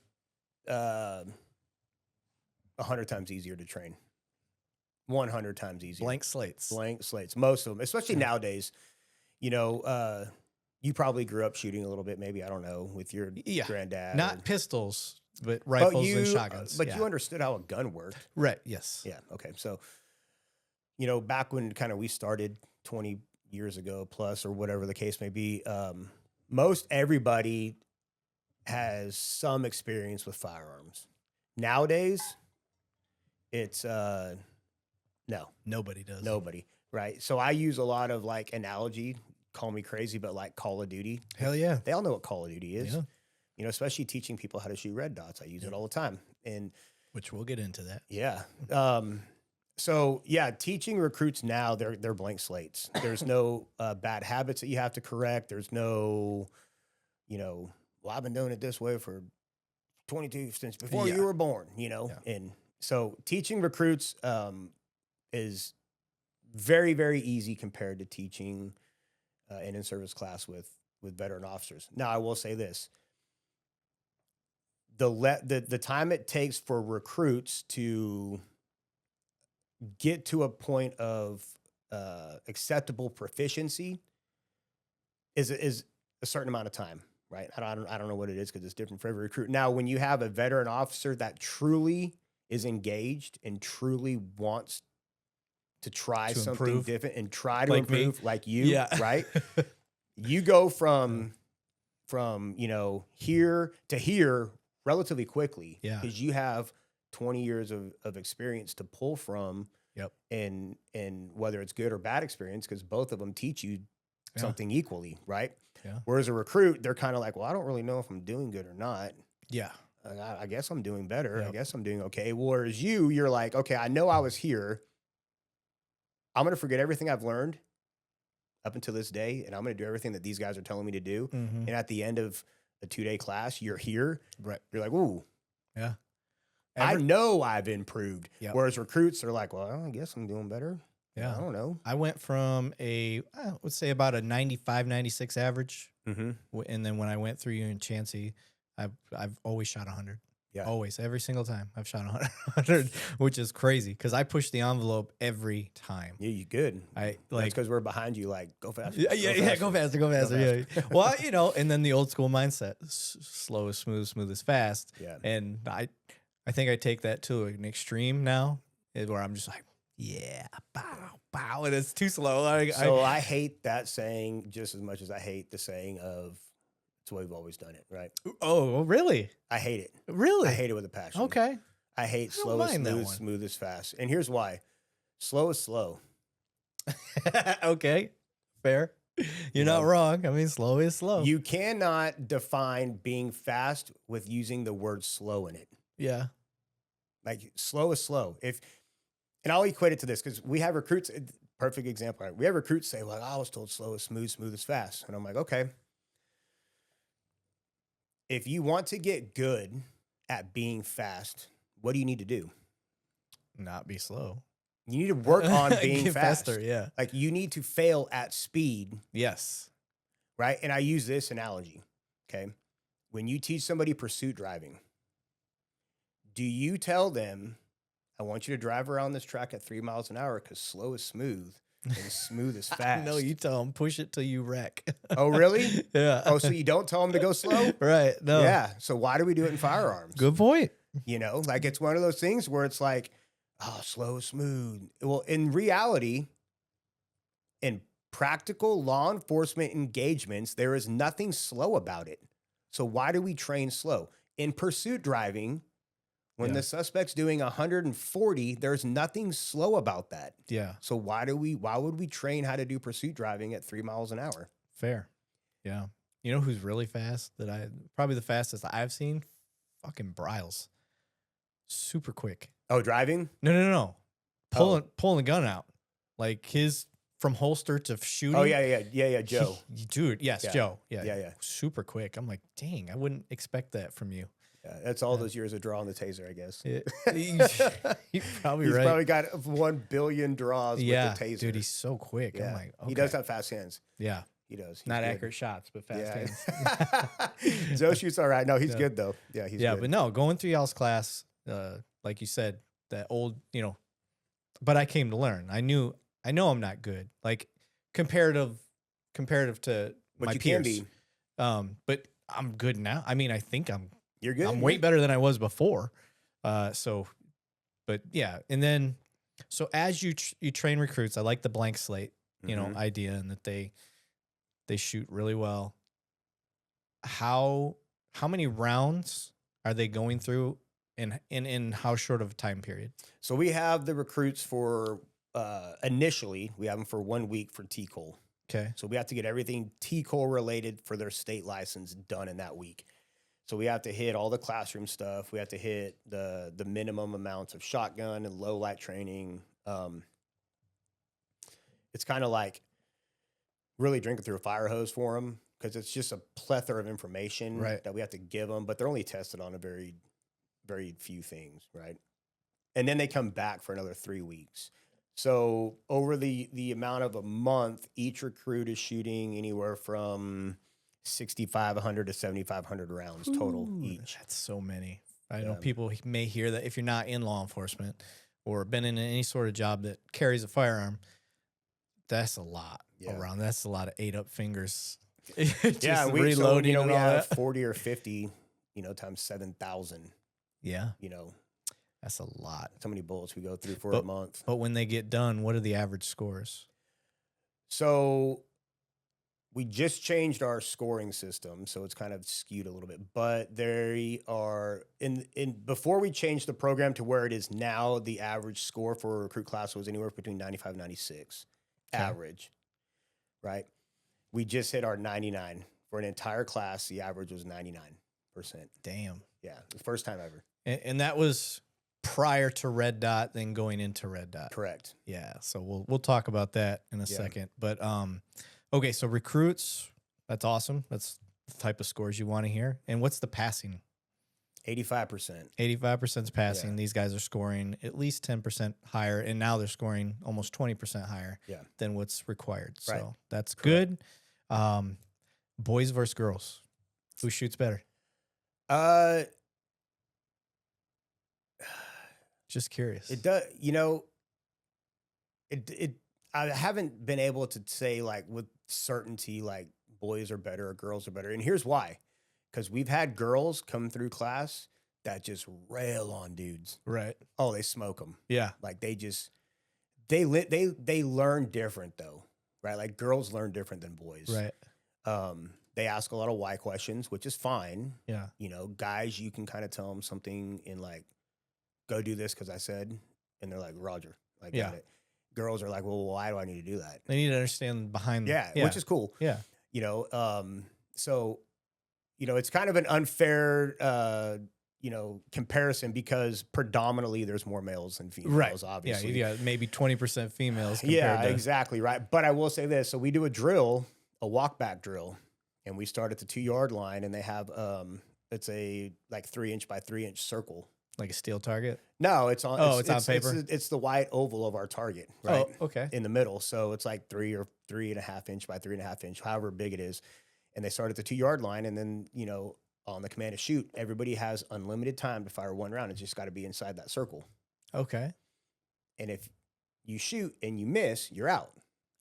100 times easier to train. 100 times easier. Blank slates. Most of them, especially nowadays. You probably grew up shooting a little bit, maybe, I don't know, with your granddad. Not pistols, but rifles and shotguns. But you understood how a gun worked. Right, yes. Yeah, okay. So, back when kind of we started 20 years ago plus or whatever the case may be, most everybody has some experience with firearms. Nowadays, it's no. Nobody does. Nobody, right? So I use a lot of like analogy, call me crazy, but like Call of Duty. Hell yeah. They all know what Call of Duty is. Yeah. Especially teaching people how to shoot red dots. I use it all the time. And which we'll get into that. Yeah. So yeah, teaching recruits now, they're blank slates. There's no bad habits that you have to correct. There's no, well, I've been doing it this way for 22 since before you were born, Yeah. And so teaching recruits is very, very easy compared to teaching an in-service class with veteran officers. Now, I will say this. The time it takes for recruits to get to a point of acceptable proficiency is a certain amount of time, right? I don't know what it is because it's different for every recruit. Now, when you have a veteran officer that truly is engaged and truly wants to try something different and try to improve, like you, right? You go from here to here relatively quickly, because you have 20 years of experience to pull from. Yep. And whether it's good or bad experience, because both of them teach you something equally, right? Yeah. Whereas a recruit, they're kind of like, well, I don't really know if I'm doing good or not. Yeah. I guess I'm doing better. Yep. I guess I'm doing okay. Whereas you're like, okay, I know I was here. I'm going to forget everything I've learned up until this day, and I'm going to do everything that these guys are telling me to do. Mm-hmm. And at the end of a 2-day class, you're here. Right. You're like, ooh. Yeah. I know I've improved. Yep. Whereas recruits are like, well, I guess I'm doing better. Yeah. I don't know. I went from I would say about a 95, 96 average. Mm-hmm. And then when I went through you in Chansey, I've always shot 100. Yeah. Always. Every single time I've shot 100, which is crazy because I push the envelope every time. Yeah, you good. That's because we're behind you, like, go faster. Go faster. Yeah. Well, and then the old school mindset, slow is smooth, smooth is fast. Yeah. And I think I take that to an extreme now, where I'm just like, yeah, bow, and it's too slow. I hate that saying just as much as I hate the saying of it's the way we've always done it, right? Oh, really? I hate it. Really? I hate it with a passion. Okay. I hate I don't slow is mind that smooth, one. smooth is fast. And here's why. Slow is slow. Okay, fair. You're not know? wrong. I mean, slow is slow. You cannot define being fast with using the word slow in it. Yeah. Like slow is slow. And I'll equate it to this because we have recruits, perfect example. Right? We have recruits say, well, I was told slow is smooth, smooth is fast. And I'm like, okay. If you want to get good at being fast, what do you need to do? Not be slow. You need to work on being Get fast. faster, yeah. Like you need to fail at speed, Yes. right? And I use this analogy, okay? When you teach somebody pursuit driving, do you tell them, I want you to drive around this track at 3 miles an hour because slow is smooth and smooth is fast? No, you tell them push it till you wreck. Oh, really? Yeah. Oh, so you don't tell them to go slow? Right. No. Yeah. So why do we do it in firearms? Good point. You know, like it's one of those things where it's like, oh, slow, smooth. Well, in reality, in practical law enforcement engagements, there is nothing slow about it. So why do we train slow? In pursuit driving, when Yeah. the suspect's doing 140, there's nothing slow about that. Yeah. So why would we train how to do pursuit driving at 3 miles an hour? Fair. Yeah. You know who's really fast probably the fastest I've seen? Fucking Bryles. Super quick. Oh, driving? No. Pulling the gun out. Like his from holster to shooting. Oh, yeah, Joe. Dude, yes, Yeah. Yeah. Yeah. Super quick. I'm like, dang, I wouldn't expect that from you. Yeah, that's all those years of drawing the taser, I guess. You're probably He's right. probably got 1 billion draws with the taser. Dude, he's so quick. Yeah. I'm like, okay. He does have fast hands. Yeah. He does. He's Not good. accurate shots, but fast hands. hands. Joe shoots all right. No, he's Yeah. good though. Yeah, he's Yeah, good. but no, going through y'all's class, like you said, that old, but I came to learn. I know I'm not good. Like comparative to But my you peers. can be. But I'm good now. I mean, I think You're good. I'm way better than I was before. But yeah, and then so as you train recruits, I like the blank slate, Mhm. idea, and that they shoot really well. How many rounds are they going through in how short of a time period? So we have the recruits for initially we have them for 1 week for TCOL. Okay. So we have to get everything TCOL related for their state license done in that week. So we have to hit all the classroom stuff. We have to hit the minimum amounts of shotgun and low light training. It's kind of like really drinking through a fire hose for them because it's just a plethora of information that we have to give them, but they're only tested on a very, very few things, right? And then they come back for another 3 weeks. So over the amount of a month, each recruit is shooting anywhere from 6,500 to 7,500 rounds total each. That's so many. I know people may hear that if you're not in law enforcement or been in any sort of job that carries a firearm, that's a lot around. That's a lot of 8 up fingers. Yeah, reloading. We have 40 or 50, times 7,000. Yeah, that's a lot. That's how many bullets we go through for a month. But when they get done, what are the average scores? So we just changed our scoring system, so it's kind of skewed a little bit. But they are in before we changed the program to where it is now, the average score for a recruit class was anywhere between 95 and 96 average, right? We just hit our 99 for an entire class. The average was 99%. Damn. Yeah, the first time ever. And that was prior to Red Dot, then going into Red Dot. Correct. Yeah. So we'll talk about that in a second. But okay, so recruits, that's awesome. That's the type of scores you want to hear. And what's the passing? 85%. 85% is passing. Yeah. These guys are scoring at least 10% higher, and now they're scoring almost 20% higher than what's required. So that's good. Boys versus girls. Who shoots better? Just curious. It does, I haven't been able to say like with certainty, like boys are better or girls are better. And here's why. Because we've had girls come through class that just rail on dudes. Right. Oh, they smoke them. Yeah. Like they learn different though, right? Like girls learn different than boys. Right. They ask a lot of why questions, which is fine. Yeah. Guys, you can kind of tell them something in like go do this because I said, and they're like, Roger, I got Yeah. it. Girls are like, well, why do I need to do that? They need to understand behind. Yeah, which is cool. Yeah. You know, so, you know, it's kind of an unfair, you know, comparison because predominantly there's more males than females, obviously. Yeah, you got maybe 20% females compared Yeah, to. exactly, right. But I will say this. So we do a drill, a walk back drill, and we start at the 2-yard line, and they have, it's a like 3-inch by 3-inch circle. Like a steel target? No, it's on. Oh, it's on paper? It's the white oval of our target, right? Oh, okay. In the middle. So it's like 3 or 3.5 inch by 3.5 inch, however big it is. And they start at the 2-yard line, and then, you know, on the command to shoot, everybody has unlimited time to fire one round. It's just got to be inside that circle. Okay. And if you shoot and you miss, you're out.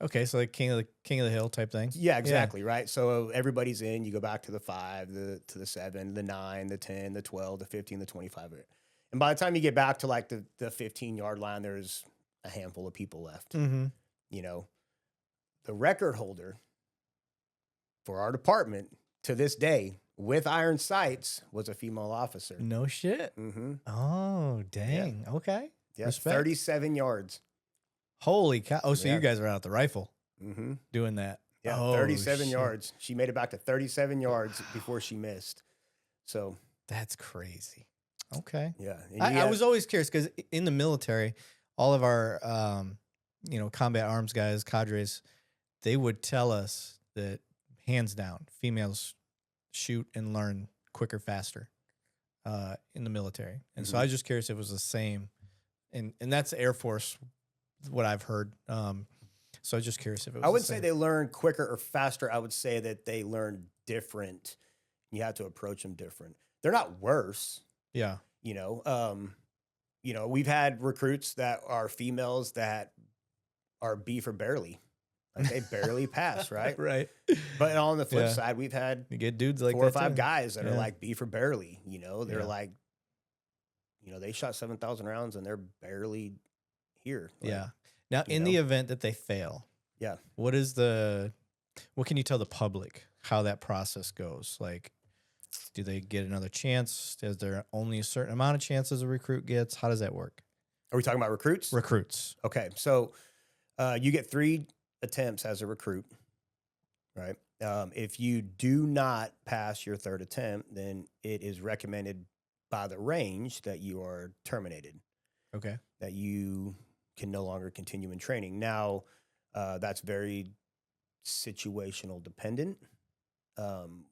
Okay, so like king of the hill type thing. Yeah, exactly, right? So everybody's in. You go back to the 5, to the 7, the 9, the 10, the 12, the 15, the 25. And by the time you get back to like the 15-yard line, there's a handful of people left. Mm-hmm. You know, the record holder for our department to this day with iron sights was a female officer. No shit. Mm-hmm. Oh, dang. Yeah. Okay. Yeah, Respect. 37 yards. Holy cow. Oh, so Yeah. you guys are out at the rifle Mm-hmm. doing that. Yeah, Oh, 37 shit. yards. She made it back to 37 yards before she missed. So That's crazy. Okay. yeah. And I was always curious because in the military, all of our, you know, combat arms guys, cadres, they would tell us that hands down, females shoot and learn quicker, faster in the military. And so I was just curious if it was the same. And that's Air Force, what I've heard. So I was just curious if it was I wouldn't the say same. they learn quicker or faster. I would say that they learn different. You have to approach them different. They're not worse. Yeah. You know, we've had recruits that are females that are B for barely. Like they barely pass, right? Right. But on the flip Yeah. side, we've had You get dudes like 4 or that 5 too. guys that are Yeah. like B for barely. You know, they're Yeah. like, you know, they shot 7,000 rounds and they're barely here. Like, Yeah. Now, you in know? the event that they fail, Yeah. what can you tell the public how that process goes? Like, do they get another chance? Is there only a certain amount of chances a recruit gets? How does that work? Are we talking about recruits? Recruits. Okay. So you get 3 attempts as a recruit, right? If you do not pass your 3rd attempt, then it is recommended by the range that you are terminated, Okay. that you can no longer continue in training. Now, that's very situational dependent.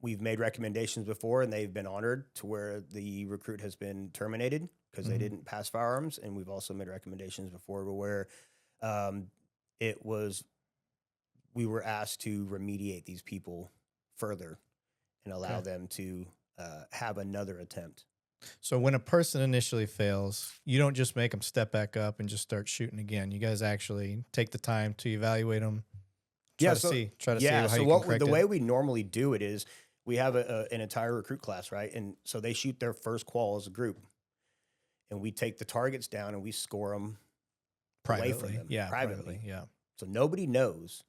We've made recommendations before and they've been honored to where the recruit has been terminated because they didn't pass firearms. And we've also made recommendations before where we were asked to remediate these people further and allow them to have another attempt. So when a person initially fails, you don't just make them step back up and just start shooting again. You guys actually take the time to evaluate them. Try to see how you can correct the it. way we normally do it is we have an entire recruit class, right? And so they shoot their first qual as a group, and we take the targets down and we score them away from privately. them, Yeah. privately. Yeah. So nobody knows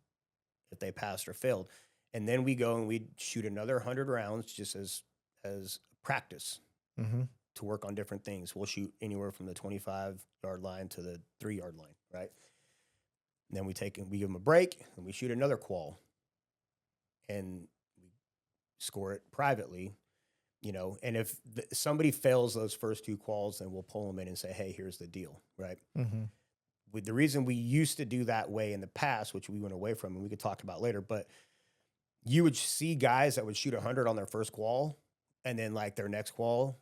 if they passed or failed. And then we go and we shoot another 100 rounds just as practice Mm-hmm. to work on different things. We'll shoot anywhere from the 25-yard line to the 3-yard line, right? And then we give them a break and we shoot another qual and we score it privately, you know. And if somebody fails those first 2 quals, then we'll pull them in and say, hey, here's the deal, right? Mm-hmm. With the reason we used to do that way in the past, which we went away from and we could talk about later, but you would see guys that would shoot 100 on their first qual and then like their next qual,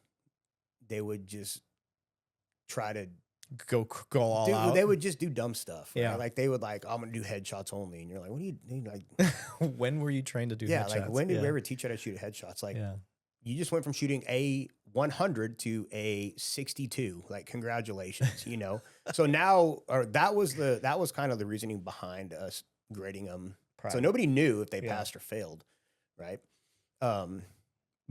they would just try to Go all out. They would just do dumb stuff. Yeah. Right? Like they would like, I'm going to do headshots only. And you're like, what do you do? Like, When were you trained to do yeah. headshots? Like when did we ever teach you how to shoot headshots? Like you just went from shooting a 100 to a 62. Like congratulations, you know? So now, that was kind of the reasoning behind us grading them. So nobody knew if they passed or failed. Right.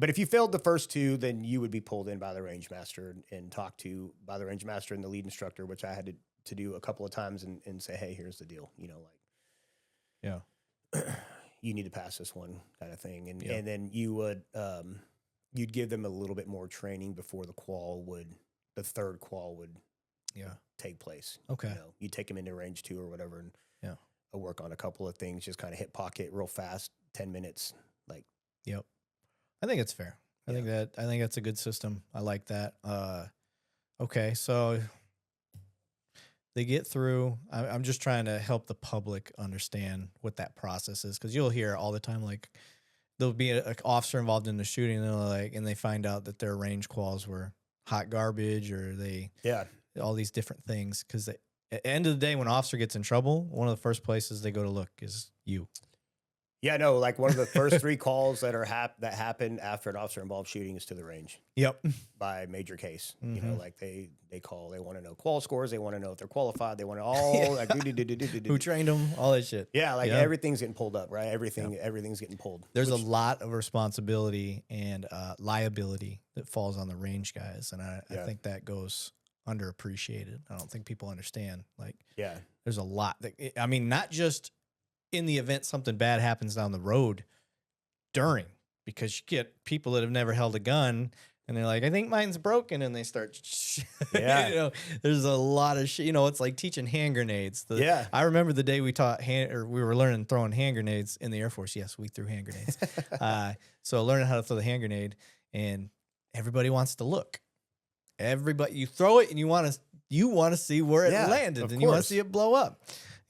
But if you failed the first 2, then you would be pulled in by the range master and talked to by the range master and the lead instructor, which I had to do a couple of times and say, hey, here's the deal. You know, like, you need to pass this one kind of thing. And then you would, you'd give them a little bit more training before the the third qual would take place. Okay. You take them into range 2 or whatever, and I'll work on a couple of things, just kind of hit pocket real fast, 10 minutes. Like, yep. I think it's fair. I think that's a good system. I like that. Okay. So they get through. I'm just trying to help the public understand what that process is. Cause you'll hear all the time, like there'll be an officer involved in the shooting and they find out that their range quals were hot garbage or all these different things. Cause at the end of the day, when an officer gets in trouble, one of the first places they go to look is you. Yeah, no, like one of the first 3 calls that happen after an officer involved shooting is to the range. Yep. By major case. Like they call, they want to know qual scores, they want to know if they're qualified, they want to all like who trained them, all that shit. Yeah, like everything's getting pulled up, right? Everything's getting pulled. There's a lot of responsibility and liability that falls on the range guys, and I think that goes underappreciated. I don't think people understand. Like, there's a lot that, I mean, not just in the event something bad happens down the road, because you get people that have never held a gun and they're like, I think mine's broken, and they start there's a lot of shit. It's like teaching hand grenades. I remember the day we taught we were learning throwing hand grenades in the Air Force. Yes, we threw hand grenades. So learning how to throw the hand grenade, and everybody wants to look. Everybody, you throw it and you want to see where it landed, and you want to see it blow up.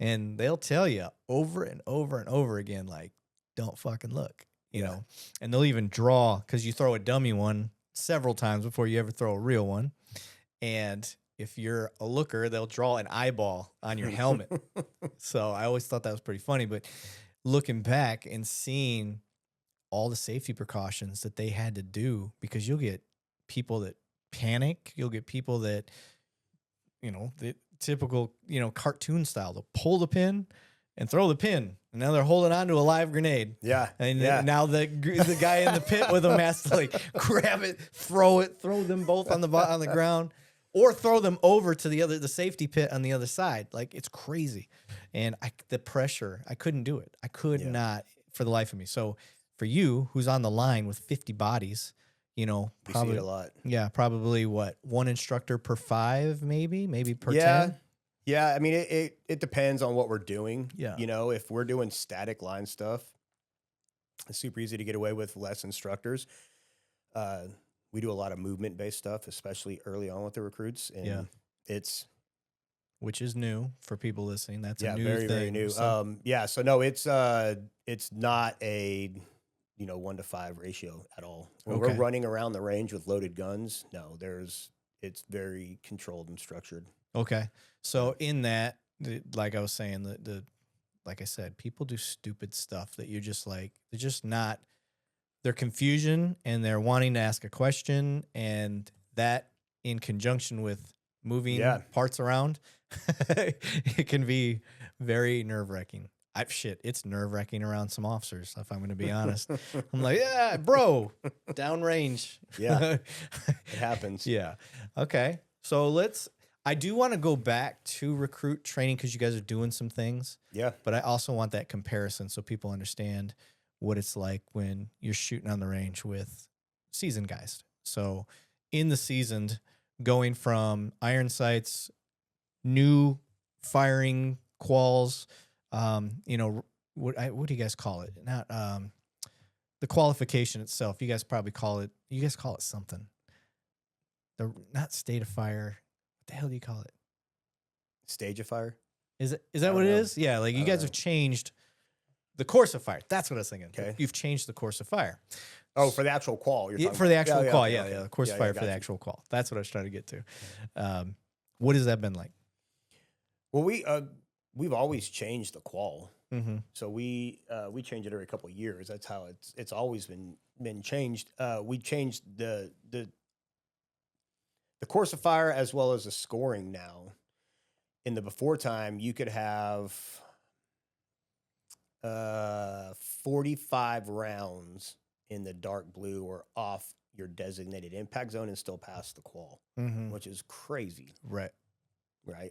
And they'll tell you over and over and over again, like, don't fucking look, know. And they'll even draw, because you throw a dummy one several times before you ever throw a real one. And if you're a looker, they'll draw an eyeball on your helmet. So I always thought that was pretty funny. But looking back and seeing all the safety precautions that they had to do, because you'll get people that panic, you'll get people that, the typical, cartoon style. They'll pull the pin and throw the pin, and now they're holding on to a live grenade. Yeah, and now the guy in the pit with them has to like grab it, throw them both on the ground, or throw them over to the safety pit on the other side. Like, it's crazy, and the pressure, I couldn't do it. I could not for the life of me. So for you, who's on the line with 50 bodies. Probably see it a lot. Yeah, probably what, 1 instructor per 5, maybe per 10. Yeah, I mean it depends on what we're doing. Yeah, if we're doing static line stuff, it's super easy to get away with less instructors. We do a lot of movement based stuff, especially early on with the recruits, and which is new for people listening. That's a new very thing. Very new. So. So no, it's not a 1 to 5 ratio at all. When we're running around the range with loaded guns, no, it's very controlled and structured. Okay. So in that, like I was saying, like I said, people do stupid stuff that you're just like, they're just not, they're confusion and they're wanting to ask a question, and that in conjunction with moving parts around, it can be very nerve-wracking. It's nerve-wracking around some officers, if I'm going to be honest. I'm like, bro, downrange. Yeah, it happens. Yeah. Okay. So I do want to go back to recruit training, because you guys are doing some things. Yeah. But I also want that comparison so people understand what it's like when you're shooting on the range with seasoned guys. So in the seasoned, going from iron sights, new firing quals, what do you guys call it? Not the qualification itself. You guys call it something. Not state of fire. What the hell do you call it? Stage of fire. Is that what it is? Yeah, like you guys have changed the course of fire. That's what I was thinking. Okay. You've changed the course of fire. Oh, for the actual qual. You're for the actual qual. Okay. The course of fire for the actual qual. That's what I was trying to get to. What has that been like? Well, we've always changed the qual. Mm-hmm. So we change it every couple of years. That's how it's always been changed. We changed the course of fire as well as the scoring now. In the before time, you could have 45 rounds in the dark blue or off your designated impact zone and still pass the qual, which is crazy. Right.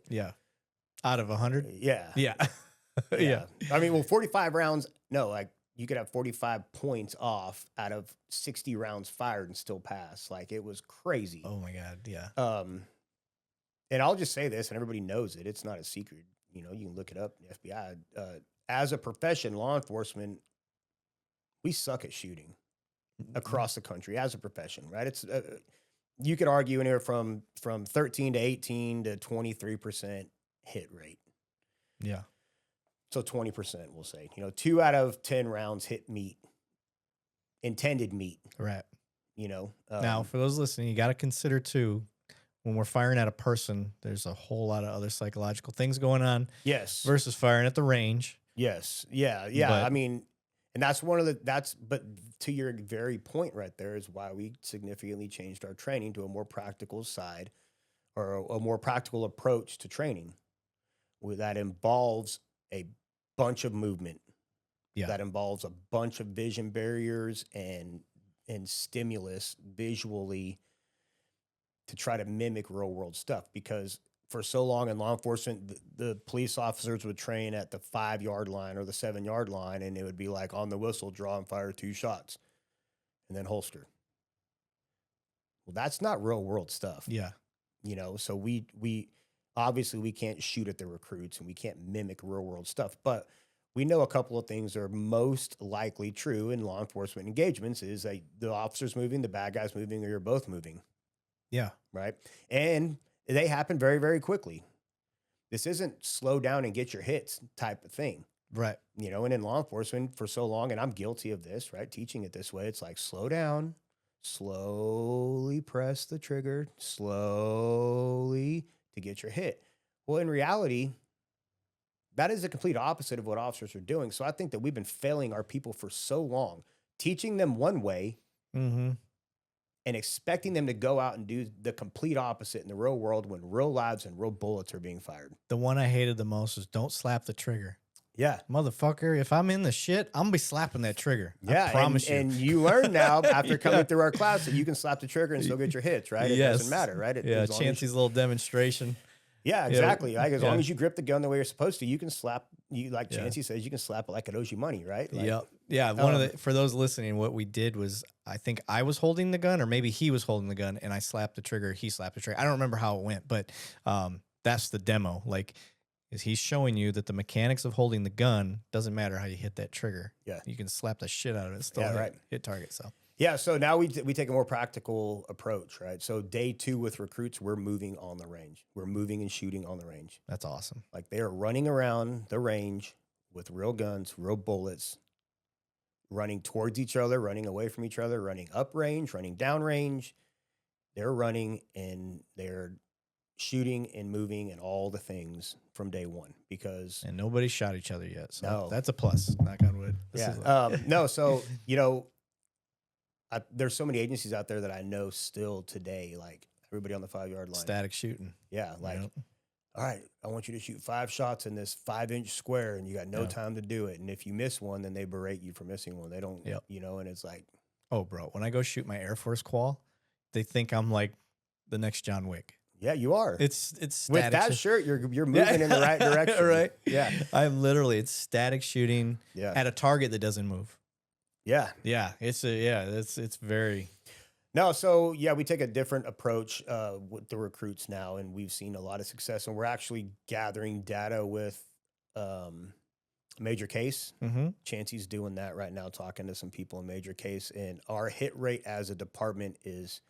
Yeah. Out of 100? Yeah. Yeah. Yeah. I mean, 45 rounds. No, like you could have 45 points off out of 60 rounds fired and still pass. Like, it was crazy. Oh my God. Yeah. And I'll just say this, and everybody knows it. It's not a secret. You know, you can look it up. The FBI, as a profession, law enforcement, we suck at shooting across the country as a profession, right? It's you could argue anywhere from 13 to 18 to 23% hit rate. Yeah. So 20%, we'll say. You know, 2 out of 10 rounds hit meat, intended meat. Right. You know. Now, for those listening, you got to consider too, when we're firing at a person, there's a whole lot of other psychological things going on. Yes. Versus firing at the range. Yes. Yeah. Yeah. But, I mean, and that's but to your very point right there is why we significantly changed our training to a more practical side, or a more practical approach to training that involves a bunch of movement. Yeah. That involves a bunch of vision barriers and stimulus visually to try to mimic real world stuff. Because for so long in law enforcement, the police officers would train at the 5-yard line or the 7-yard line, and it would be like, on the whistle, draw and fire 2 shots and then holster. Well, that's not real world stuff. Yeah. You know, so we obviously we can't shoot at the recruits and we can't mimic real world stuff, but we know a couple of things are most likely true in law enforcement engagements is that the officer's moving, the bad guy's moving, or you're both moving. Yeah. Right. And they happen very, very quickly. This isn't slow down and get your hits type of thing. Right. You know, and in law enforcement for so long, and I'm guilty of this, right? Teaching it this way, it's like, slow down, slowly press the trigger, slowly to get your hit. Well, in reality, that is the complete opposite of what officers are doing. So I think that we've been failing our people for so long, teaching them one way Mm-hmm. and expecting them to go out and do the complete opposite in the real world when real lives and real bullets are being fired. The one I hated the most is don't slap the trigger. Yeah. Motherfucker, if I'm in the shit, I'm going to be slapping that trigger. Yeah, I promise you. And you learn now after coming through our class that you can slap the trigger and still get your hits, right? It doesn't matter, right? Chancey's little demonstration. Yeah, exactly. Like, as yeah. long as you grip the gun the way you're supposed to, you can slap. You like Chancey says, you can slap it like it owes you money, right? Like, Yeah. For those listening, what we did was, I think I was holding the gun, or maybe he was holding the gun, and I slapped the trigger. He slapped the trigger. I don't remember how it went, but that's the demo. Like, is he's showing you that the mechanics of holding the gun doesn't matter how you hit that trigger. Yeah, you can slap the shit out of it, still hit target. So. Yeah, so now we take a more practical approach, right? So day 2 with recruits, we're moving on the range. We're moving and shooting on the range. That's awesome. Like, they are running around the range with real guns, real bullets, running towards each other, running away from each other, running up range, running down range. They're running and they're shooting and moving and all the things from day 1 and nobody shot each other yet. So no. That's a plus. Knock on wood. No, so, you know, there's so many agencies out there that I know still today, like everybody on the 5-yard line. Static shooting. Yeah. Like, all right, I want you to shoot 5 shots in this 5-inch square and you got no time to do it. And if you miss one, then they berate you for missing one. They don't, you know, and it's like. Oh, bro, when I go shoot my Air Force qual, they think I'm like the next John Wick. Yeah, you are. It's static. With that shirt, you're moving in the right direction. Right. Yeah. It's static shooting at a target that doesn't move. Yeah. Yeah. It's very. No, so we take a different approach with the recruits now, and we've seen a lot of success, and we're actually gathering data with Major Case. Mm-hmm. Chancey's doing that right now, talking to some people in Major Case, and our hit rate as a department is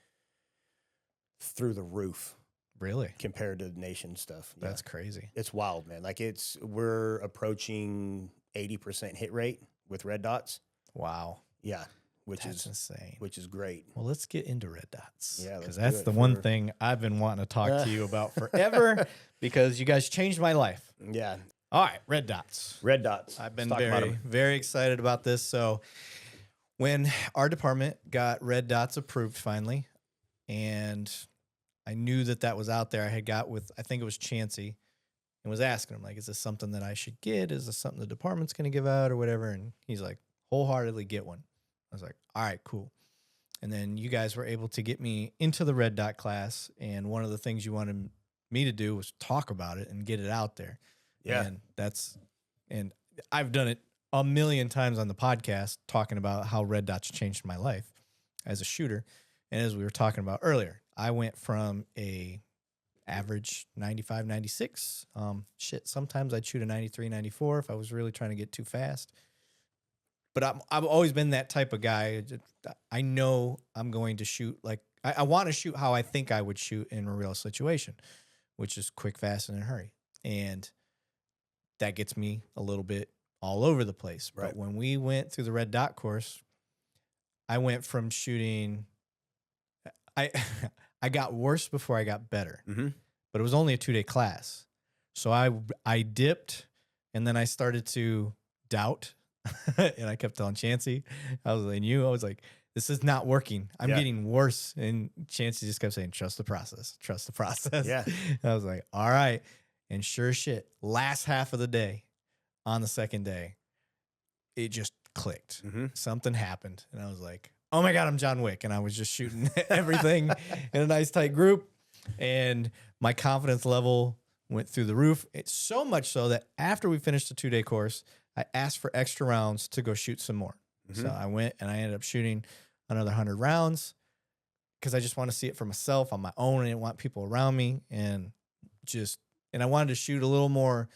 through the roof. Really? Compared to the nation stuff. That's crazy. It's wild, man. Like, we're approaching 80% hit rate with red dots. Wow. Yeah. That's insane. Which is great. Well, let's get into red dots. Yeah. Because that's the one thing I've been wanting to talk to you about forever because you guys changed my life. Yeah. All right. Red dots. Red dots. I've been very excited about this. So when our department got red dots approved finally, and I knew that was out there. I had got with, I think it was Chancey, and was asking him, like, is this something that I should get? Is this something the department's going to give out or whatever? And he's like, wholeheartedly get one. I was like, all right, cool. And then you guys were able to get me into the red dot class. And one of the things you wanted me to do was talk about it and get it out there. Yeah. And I've done it a million times on the podcast talking about how red dots changed my life as a shooter. And as we were talking about earlier, I went from a average 95, 96. Sometimes I'd shoot a 93, 94 if I was really trying to get too fast. But I've always been that type of guy. I know I'm going to shoot like I want to shoot how I think I would shoot in a real situation, which is quick, fast, and in a hurry. And that gets me a little bit all over the place. Right. But when we went through the red dot course, I went from shooting. I I got worse before I got better, but it was only a 2-day class. So I dipped, and then I started to doubt, and I kept telling Chancey, I was like, this is not working. I'm getting worse. And Chancey just kept saying, trust the process, trust the process. Yeah. I was like, all right. And sure shit, last half of the day on the second day, it just clicked. Something happened. And I was like, oh my God, I'm John Wick. And I was just shooting everything in a nice tight group. And my confidence level went through the roof. It's so much so that after we finished the 2-day course, I asked for extra rounds to go shoot some more. So I went and I ended up shooting another 100 rounds because I just want to see it for myself on my own. I didn't want people around me, and I wanted to shoot a little more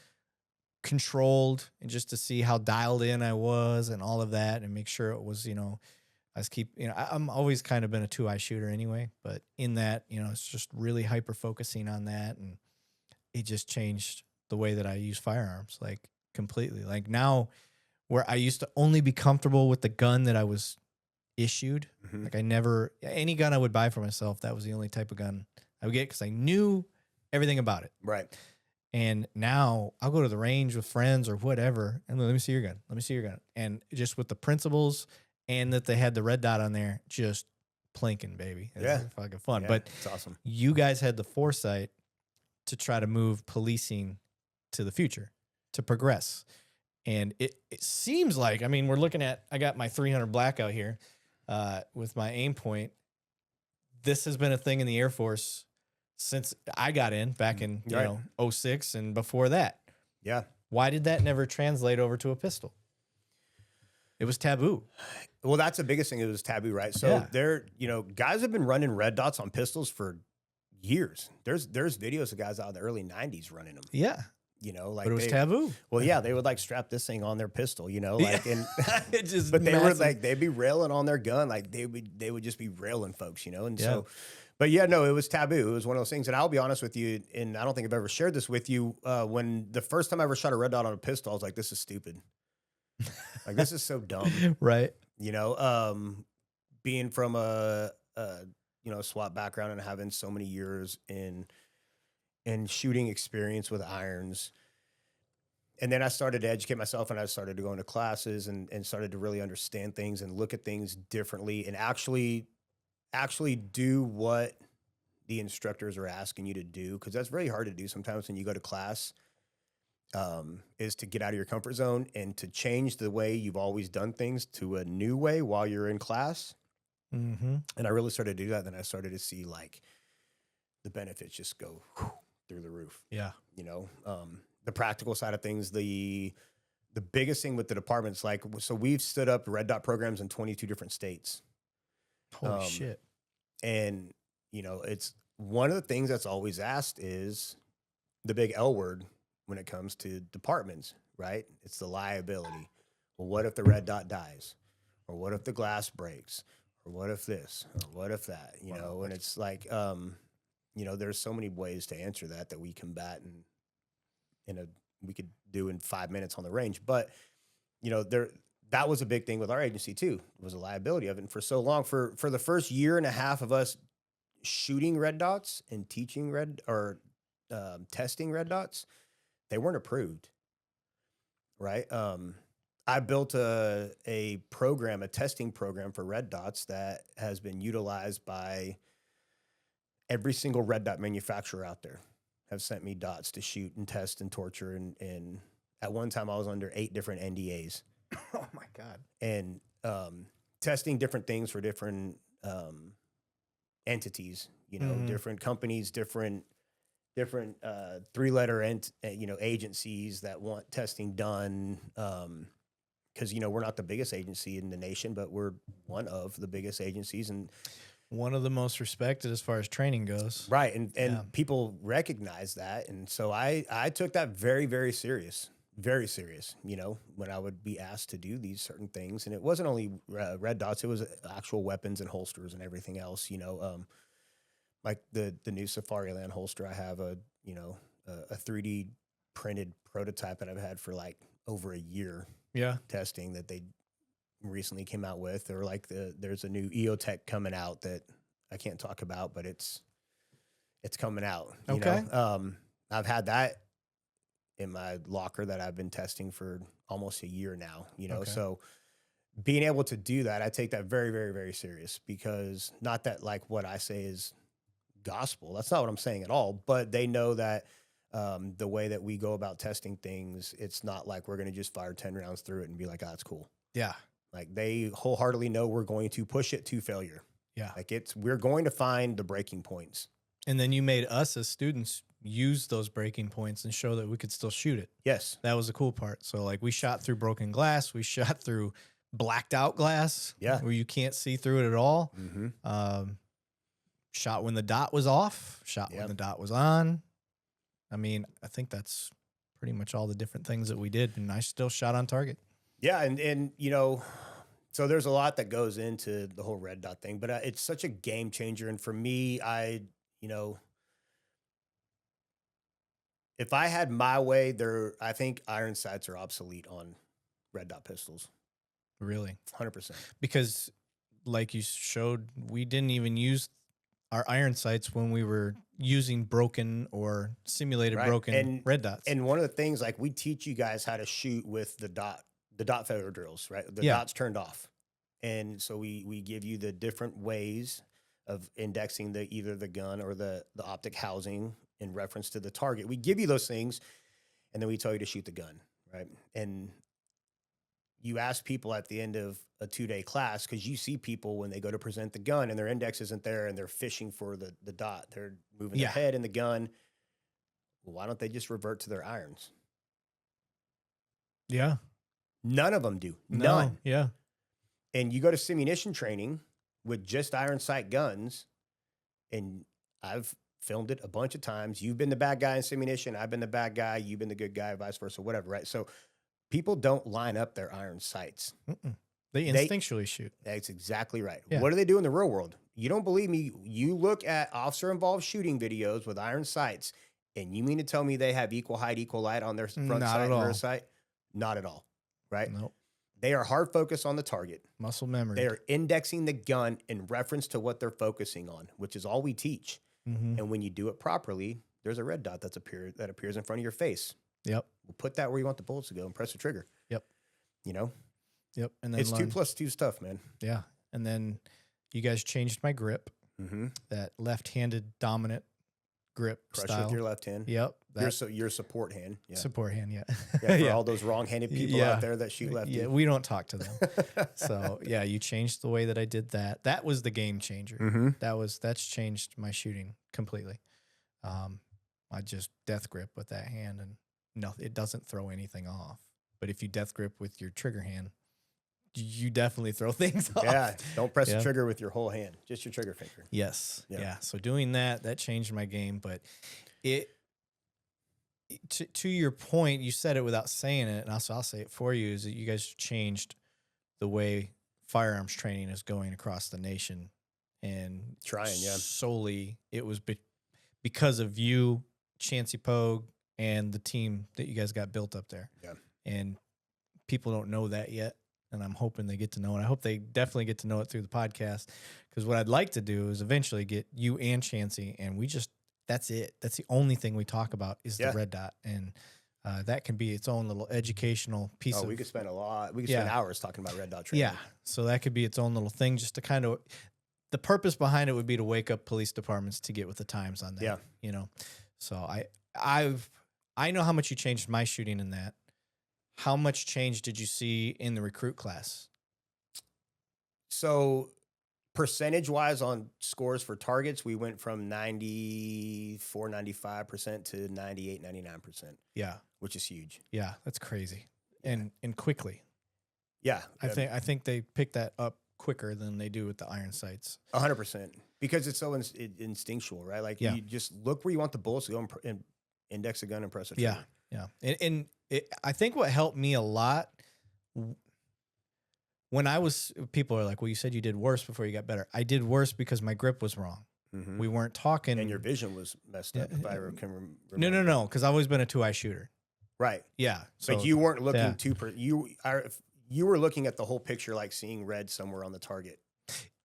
controlled and just to see how dialed in I was and all of that, and make sure it was, I'm always kind of been a 2-eye shooter anyway, but in that, it's just really hyper focusing on that. And it just changed the way that I use firearms, like completely. Like now, where I used to only be comfortable with the gun that I was issued, like any gun I would buy for myself, that was the only type of gun I would get because I knew everything about it. Right. And now I'll go to the range with friends or whatever, and let me see your gun. Let me see your gun. And just with the principles and that they had the red dot on there, just plinking, baby. It's fucking fun. Yeah, but it's awesome. You guys had the foresight to try to move policing to the future, to progress. And it seems like, we're looking at, I got my 300 blackout here with my aim point. This has been a thing in the Air Force since I got in back in, 06 and before that. Yeah. Why did that never translate over to a pistol? It was taboo. Well, that's the biggest thing. It was taboo, right? So guys have been running red dots on pistols for years. There's videos of guys out in the early 90s running them. Yeah. Like but it was taboo. Well, yeah, they would like strap this thing on their pistol, like, and it just but they massive. were like, they'd be railing on their gun. Like they would just be railing folks, and so, but yeah, no, it was taboo. It was one of those things. And I'll be honest with you, and I don't think I've ever shared this with you. When the first time I ever shot a red dot on a pistol, I was like, this is stupid. Like, this is so dumb. Right. Being from a SWAT background and having so many years in shooting experience with irons. And then I started to educate myself, and I started to go into classes and started to really understand things and look at things differently and actually do what the instructors are asking you to do. Cause that's really hard to do sometimes when you go to class, is to get out of your comfort zone and to change the way you've always done things to a new way while you're in class. And I really started to do that. Then I started to see like the benefits just go through the roof. Yeah. The practical side of things, the biggest thing with the departments, like, so we've stood up red dot programs in 22 different states. Holy shit. And, it's one of the things that's always asked is the big L word when it comes to departments, right? It's the liability. Well, what if the red dot dies? Or what if the glass breaks? Or what if this? Or what if that? And it's like, there's so many ways to answer that we combat and we could do in 5 minutes on the range. But, that was a big thing with our agency too, was a liability of it. And for so long, for the first year and a half of us shooting red dots and teaching testing red dots, they weren't approved. Right. I built a program, a testing program for red dots that has been utilized by every single red dot manufacturer out there. Have sent me dots to shoot and test and torture. And at one time I was under 8 different NDAs. Oh my God. And testing different things for different entities, different companies, different 3-letter agencies that want testing done because, you know, we're not the biggest agency in the nation, but we're one of the biggest agencies. And One of the most respected as far as training goes. right. And Yeah. people recognize that. And so I took that very, very serious, you know, when I would be asked to do these certain things. And it wasn't only red dots, it was actual weapons and holsters and everything else, you know, like the new Safariland holster. I have you know, a 3D printed prototype that I've had for like over a year Yeah. testing that they recently came out with, or like there's a new EOTech coming out that I can't talk about, but it's coming out. You Okay. know? I've had that in my locker that I've been testing for almost a year now, you know? Okay. So being able to do that, I take that very, very, very serious, because not that like what I say is gospel. That's not what I'm saying at all, but they know that the way that we go about testing things, it's not like we're going to just fire 10 rounds through it and be like, oh, that's cool. Yeah. Like they wholeheartedly know we're going to push it to failure. Yeah. Like we're going to find the breaking points. And then you made us as students use those breaking points and show that we could still shoot it. Yes. That was the cool part. So like we shot through broken glass, we shot through blacked out glass, Yeah. where you can't see through it at all. Mm-hmm. Shot when the dot was off, shot Yep. when the dot was on. I mean, I think that's pretty much all the different things that we did, and I still shot on target. Yeah. And, you know, so there's a lot that goes into the whole red dot thing, but it's such a game changer. And for me, you know, if I had my way I think iron sights are obsolete on red dot pistols. Really? 100%. Because like you showed, we didn't even use our iron sights when we were using broken or simulated Right. broken And- red dots. And one of the things, like we teach you guys how to shoot with the dot failure drills, right? The Yeah. dot's turned off. And so we give you the different ways of indexing either the gun or the optic housing in reference to the target. We give you those things, and then we tell you to shoot the gun, right? And you ask people at the end of a 2-day class, because you see people when they go to present the gun and their index isn't there and they're fishing for the dot. They're moving Yeah. their head in the gun. Well, why don't they just revert to their irons? Yeah. None of them do. No. None. Yeah. And you go to simunition training with just iron sight guns, and I've filmed it a bunch of times. You've been the bad guy in simunition. I've been the bad guy. You've been the good guy, vice versa, whatever, right? So people don't line up their iron sights. Mm-mm. They instinctually shoot. That's exactly right. Yeah. What do they do in the real world? You don't believe me? You look at officer-involved shooting videos with iron sights, and you mean to tell me they have equal height, equal light on their front Not sight at and rear all. sight? Not at all, right? Nope. They are hard focused on the target. Muscle memory. They are indexing the gun in reference to what they're focusing on, which is all we teach. Mm-hmm. And when you do it properly, there's a red dot that appears in front of your face. Yep. We'll put that where you want the bullets to go and press the trigger. Yep. You know, Yep. And then it's 2+2 stuff, man. Yeah. And then you guys changed my grip, Mm-hmm. that left-handed dominant grip Crush style. with your left hand. Yep. Your support hand. Yeah. Support hand. Yeah. Yeah, for Yeah. all those wrong-handed people Yeah. out there that shoot lefty. Yeah. We don't talk to them. So yeah, you changed the way that I did that. That was the game changer. Mm-hmm. That's changed my shooting completely. I just death grip with that hand, and no, it doesn't throw anything off. But if you death grip with your trigger hand, you definitely throw things off. Yeah, don't press Yeah. the trigger with your whole hand, just your trigger finger. Yes. Yeah. Yeah. So doing that changed my game. But to your point, you said it without saying it, and also I'll say it for you, is that you guys changed the way firearms training is going across the nation. And Trying, yeah. solely it was because of you, Chancey Pogue, and the team that you guys got built up there. Yeah. And people don't know that yet, and I'm hoping they get to know it. I hope they definitely get to know it through the podcast, because what I'd like to do is eventually get you and Chancey, and that's it. That's the only thing we talk about is Yeah. the red dot, and that can be its own little educational piece of. We could spend spend hours talking about red dot training. Yeah, so that could be its own little thing, just to kind of. The purpose behind it would be to wake up police departments to get with the times on that. Yeah. You know, so I know how much you changed my shooting in that. How much change did you see in the recruit class? So percentage wise on scores for targets, we went from 94, 95% to 98, 99%, Yeah. which is huge. Yeah, that's crazy. And quickly. Yeah, I think they pick that up quicker than they do with the iron sights. 100%, because it's so instinctual, right? Like Yeah. you just look where you want the bullets to go and index the gun and press the Yeah, trigger. yeah. And I think what helped me a lot when I was, people are like, well, you said you did worse before you got better. I did worse because my grip was wrong. Mm-hmm. We weren't talking. And your vision was messed up, if I can No, remember. no, because I've always been a 2-eye shooter. Right. Yeah. So But you weren't looking yeah. you were looking at the whole picture, like seeing red somewhere on the target.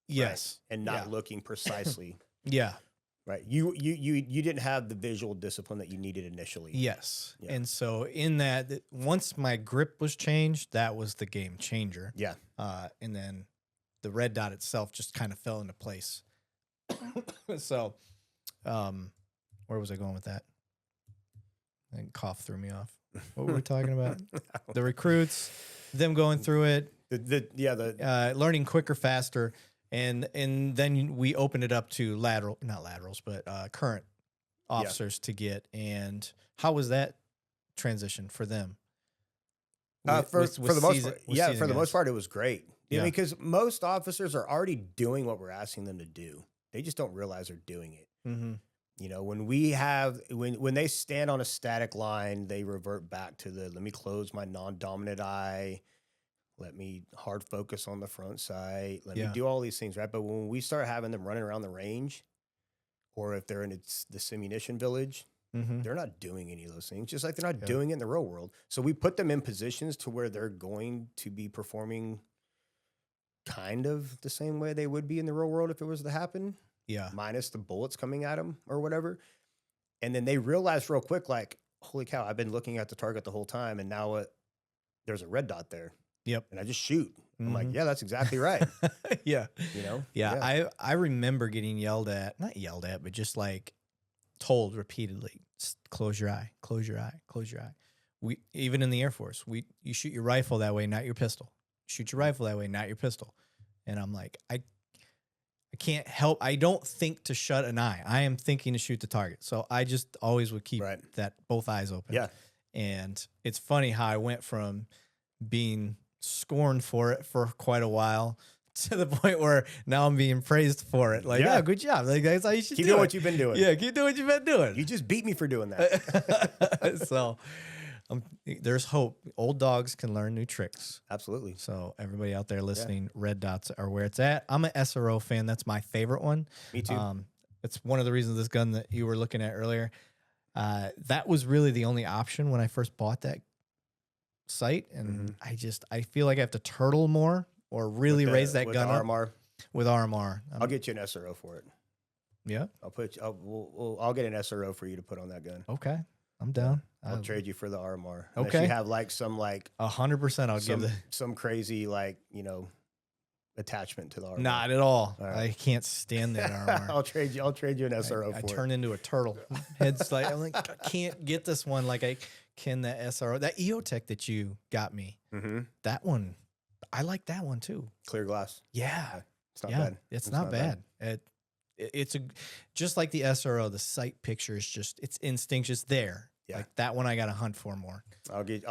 Yes. Right? And not Yeah. looking precisely. Yeah. Right. You didn't have the visual discipline that you needed initially. Yes. Yeah. And so in that, once my grip was changed, that was the game changer. Yeah. And then the red dot itself just kind of fell into place. So, where was I going with that? I think cough threw me off. What were we talking about? The recruits, them going through it, learning quicker, faster, and then we opened it up to not laterals, but current officers to get. And how was that transition for them? For the most part, for the most part, it was great. Yeah, because most officers are already doing what we're asking them to do. They just don't realize they're doing it. Mm-hmm. You know, when they stand on a static line, they revert back to let me close my non-dominant eye. Let me hard focus on the front sight. Let me do all these things, right? But when we start having them running around the range, or if they're in the simunition village, they're not doing any of those things, just like they're not doing it in the real world. So we put them in positions to where they're going to be performing kind of the same way they would be in the real world if it was to happen. Yeah. Minus the bullets coming at them or whatever. And then they realize real quick, like, holy cow, I've been looking at the target the whole time. And now there's a red dot there. Yep. And I just shoot. I'm like, yeah, that's exactly right. Yeah. You know? Yeah. I remember getting not yelled at, but just like told repeatedly, close your eye, close your eye, close your eye. Even in the Air Force, you shoot your rifle that way, not your pistol. Shoot your rifle that way, not your pistol. And I'm like, I can't help. I don't think to shut an eye. I am thinking to shoot the target. So I just always would keep both eyes open. Yeah. And it's funny how I went from being scorned for it for quite a while to the point where now I'm being praised for it. Like, yeah, good job. Like, that's how you should keep doing what you've been doing. Yeah, keep doing what you've been doing. You just beat me for doing that. So there's hope. Old dogs can learn new tricks. Absolutely. So everybody out there listening, red dots are where it's at. I'm an SRO fan. That's my favorite one. Me too. It's one of the reasons this gun that you were looking at earlier, that was really the only option when I first bought that sight. And I feel like I have to turtle more or really raise that gun up. With RMR. I'll get you an SRO for it. Yeah. I'll get an SRO for you to put on that gun. Okay. I'm down. I'll trade you for the RMR. Okay. Unless you have like some 100%. I'll give some crazy attachment to the RMR. Not at all. Right. I can't stand that RMR. I'll trade you an SRO for it. I turn into a turtle. Head's like, I'm like, I can't get this one like I can that SRO. That EOTech that you got me. That one, I like that one too. Clear glass. Yeah. It's not bad. It's not bad. It's just like the SRO. The sight picture is it's instinct, just there. Yeah. Like that one, I got to hunt for more. I'll get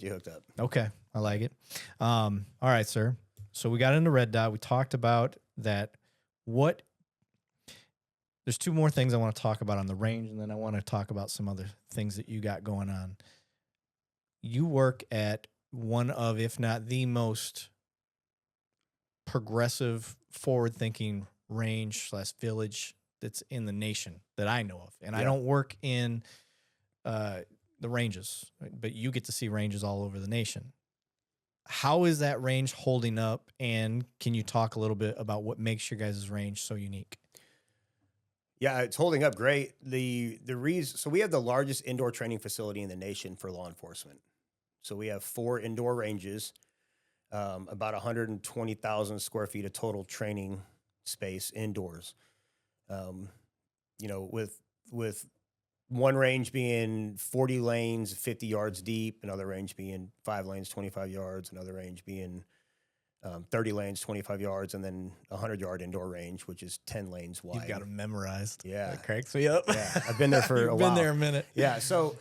you hooked up. Okay, I like it. All right, sir. So we got into red dot. We talked about that. There's two more things I want to talk about on the range, and then I want to talk about some other things that you got going on. You work at one of, if not the most progressive, forward-thinking range/village that's in the nation that I know of. And I don't work in the ranges, but you get to see ranges all over the nation. How is that range holding up? And can you talk a little bit about what makes your guys' range so unique? Yeah, it's holding up great. The reason, so we have the largest indoor training facility in the nation for law enforcement. So we have 4 indoor ranges, about 120,000 square feet of total training space indoors. With one range being 40 lanes, 50 yards deep, another range being 5 lanes, 25 yards, another range being 30 lanes, 25 yards, and then a 100-yard indoor range, which is 10 lanes wide. You've got them memorized. Yeah. That cracks me up. Yeah. I've been there for a while. Been there a minute. Yeah. So,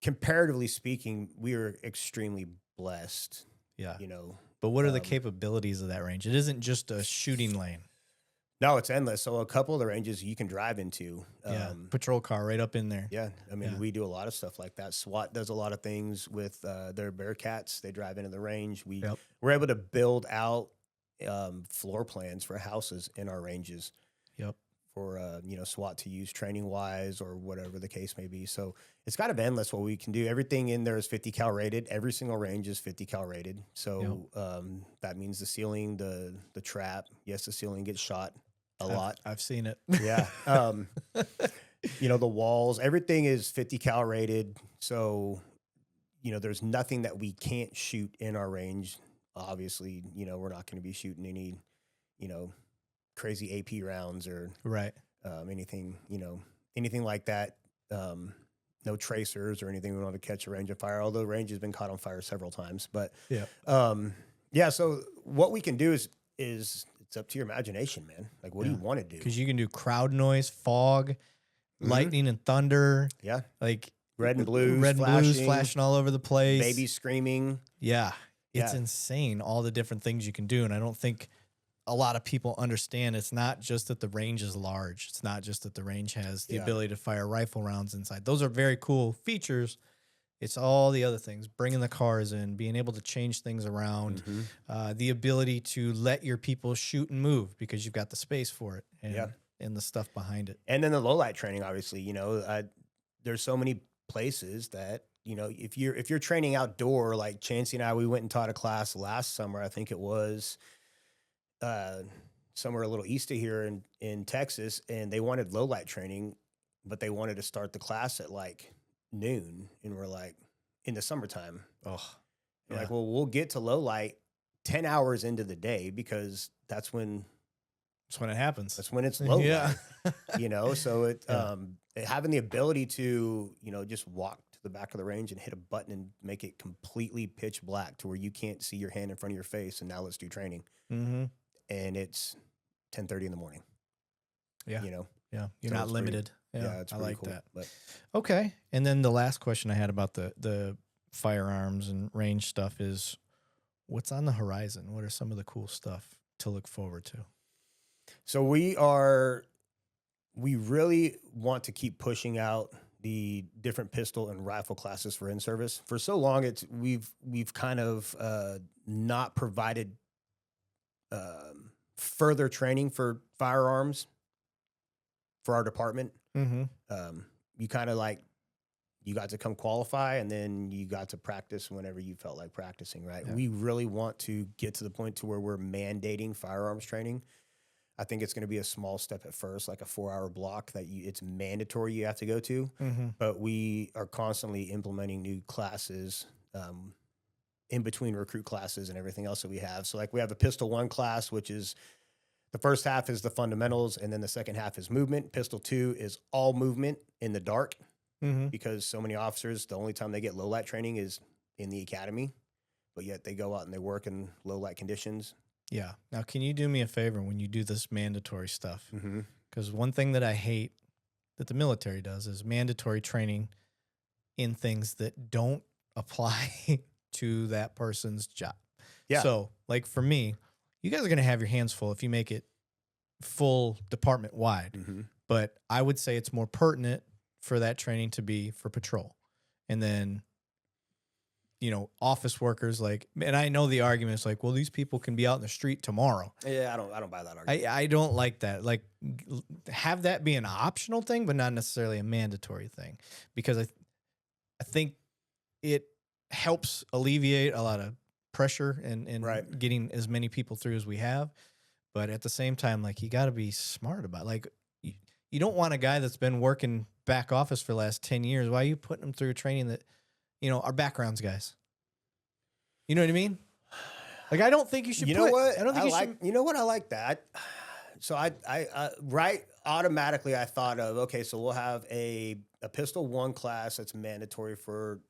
comparatively speaking, we are extremely blessed. Yeah. You know, But what are the capabilities of that range? It isn't just a shooting lane. no, it's endless. So a couple of the ranges you can drive into. Yeah. Patrol car right up in there. Yeah. I mean, Yeah. we do a lot of stuff like that. SWAT does a lot of things with their Bearcats. They drive into the range. We're able to build out floor plans for houses in our ranges. Yep. For you know, SWAT to use training wise or whatever the case may be. So it's kind of endless what we can do. Everything in there is 50 cal rated. Every single range is 50 cal rated. So that means the ceiling, the trap. Yes, the ceiling gets shot a lot. I've seen it. Yeah. You know, the walls, everything is 50 cal rated. So, you know, there's nothing that we can't shoot in our range. Obviously, you know, we're not going to be shooting any, you know, crazy AP rounds or right. Anything, you know, anything like that. No tracers or anything we want to catch a range of fire, although range has been caught on fire several times. But yeah, so what we can do is it's up to your imagination, man. Like, what do you want to do? Because you can do crowd noise, fog, lightning and thunder. Yeah. Like red and blues flashing all over the place. Babies screaming. Yeah. It's insane, all the different things you can do. And I don't think a lot of people understand it's not just that the range is large. It's not just that the range has the ability to fire rifle rounds inside. Those are very cool features. It's all the other things, bringing the cars in, being able to change things around, the ability to let your people shoot and move because you've got the space for it and the stuff behind it. And then the low light training, obviously, you know, there's so many places that, you know, if you're training outdoor, like Chancey and I, we went and taught a class last summer. I think it was somewhere a little east of here in Texas, and they wanted low light training, but they wanted to start the class at like noon, and we're like, in the summertime. Like, well, we'll get to low light 10 hours into the day because that's when it happens. That's when it's low light, you know? So having the ability to, you know, just walk to the back of the range and hit a button and make it completely pitch black to where you can't see your hand in front of your face. And now let's do training. And it's 10:30 in the morning. Yeah. You know? Yeah. You're not limited. It's I pretty like cool, that. But. Okay. And then the last question I had about the firearms and range stuff is, what's on the horizon? What are some of the cool stuff to look forward to? So we really want to keep pushing out the different pistol and rifle classes for in-service. For so long, we've kind of not provided further training for firearms for our department. You kind of like, you got to come qualify and then you got to practice whenever you felt like practicing, right? We really want to get to the point to where we're mandating firearms training. I think it's going to be a small step at first, like a 4-hour block that it's mandatory you have to go to. But we are constantly implementing new classes in between recruit classes and everything else that we have. So like we have a Pistol 1 class, which is the first half is the fundamentals, and then the second half is movement. Pistol 2 is all movement in the dark because so many officers, the only time they get low light training is in the academy, but yet they go out and they work in low light conditions. Yeah. Now, can you do me a favor when you do this mandatory stuff? Because one thing that I hate that the military does is mandatory training in things that don't apply to that person's job. Yeah. So, like for me, you guys are going to have your hands full if you make it full department wide. But I would say it's more pertinent for that training to be for patrol. And then, you know, office workers, like, and I know the argument is like, well, these people can be out in the street tomorrow. Yeah, I don't buy that argument. I don't like that. Like, have that be an optional thing, but not necessarily a mandatory thing, because I think it helps alleviate a lot of pressure and getting as many people through as we have. But at the same time, like, you got to be smart about it. Like, you don't want a guy that's been working back office for the last 10 years. Why are you putting him through training that, you know, our backgrounds guys? You know what I mean? Like, I don't think you should. You know what? You know what? I like that. So I automatically I thought of, okay, so we'll have a Pistol 1 class that's mandatory for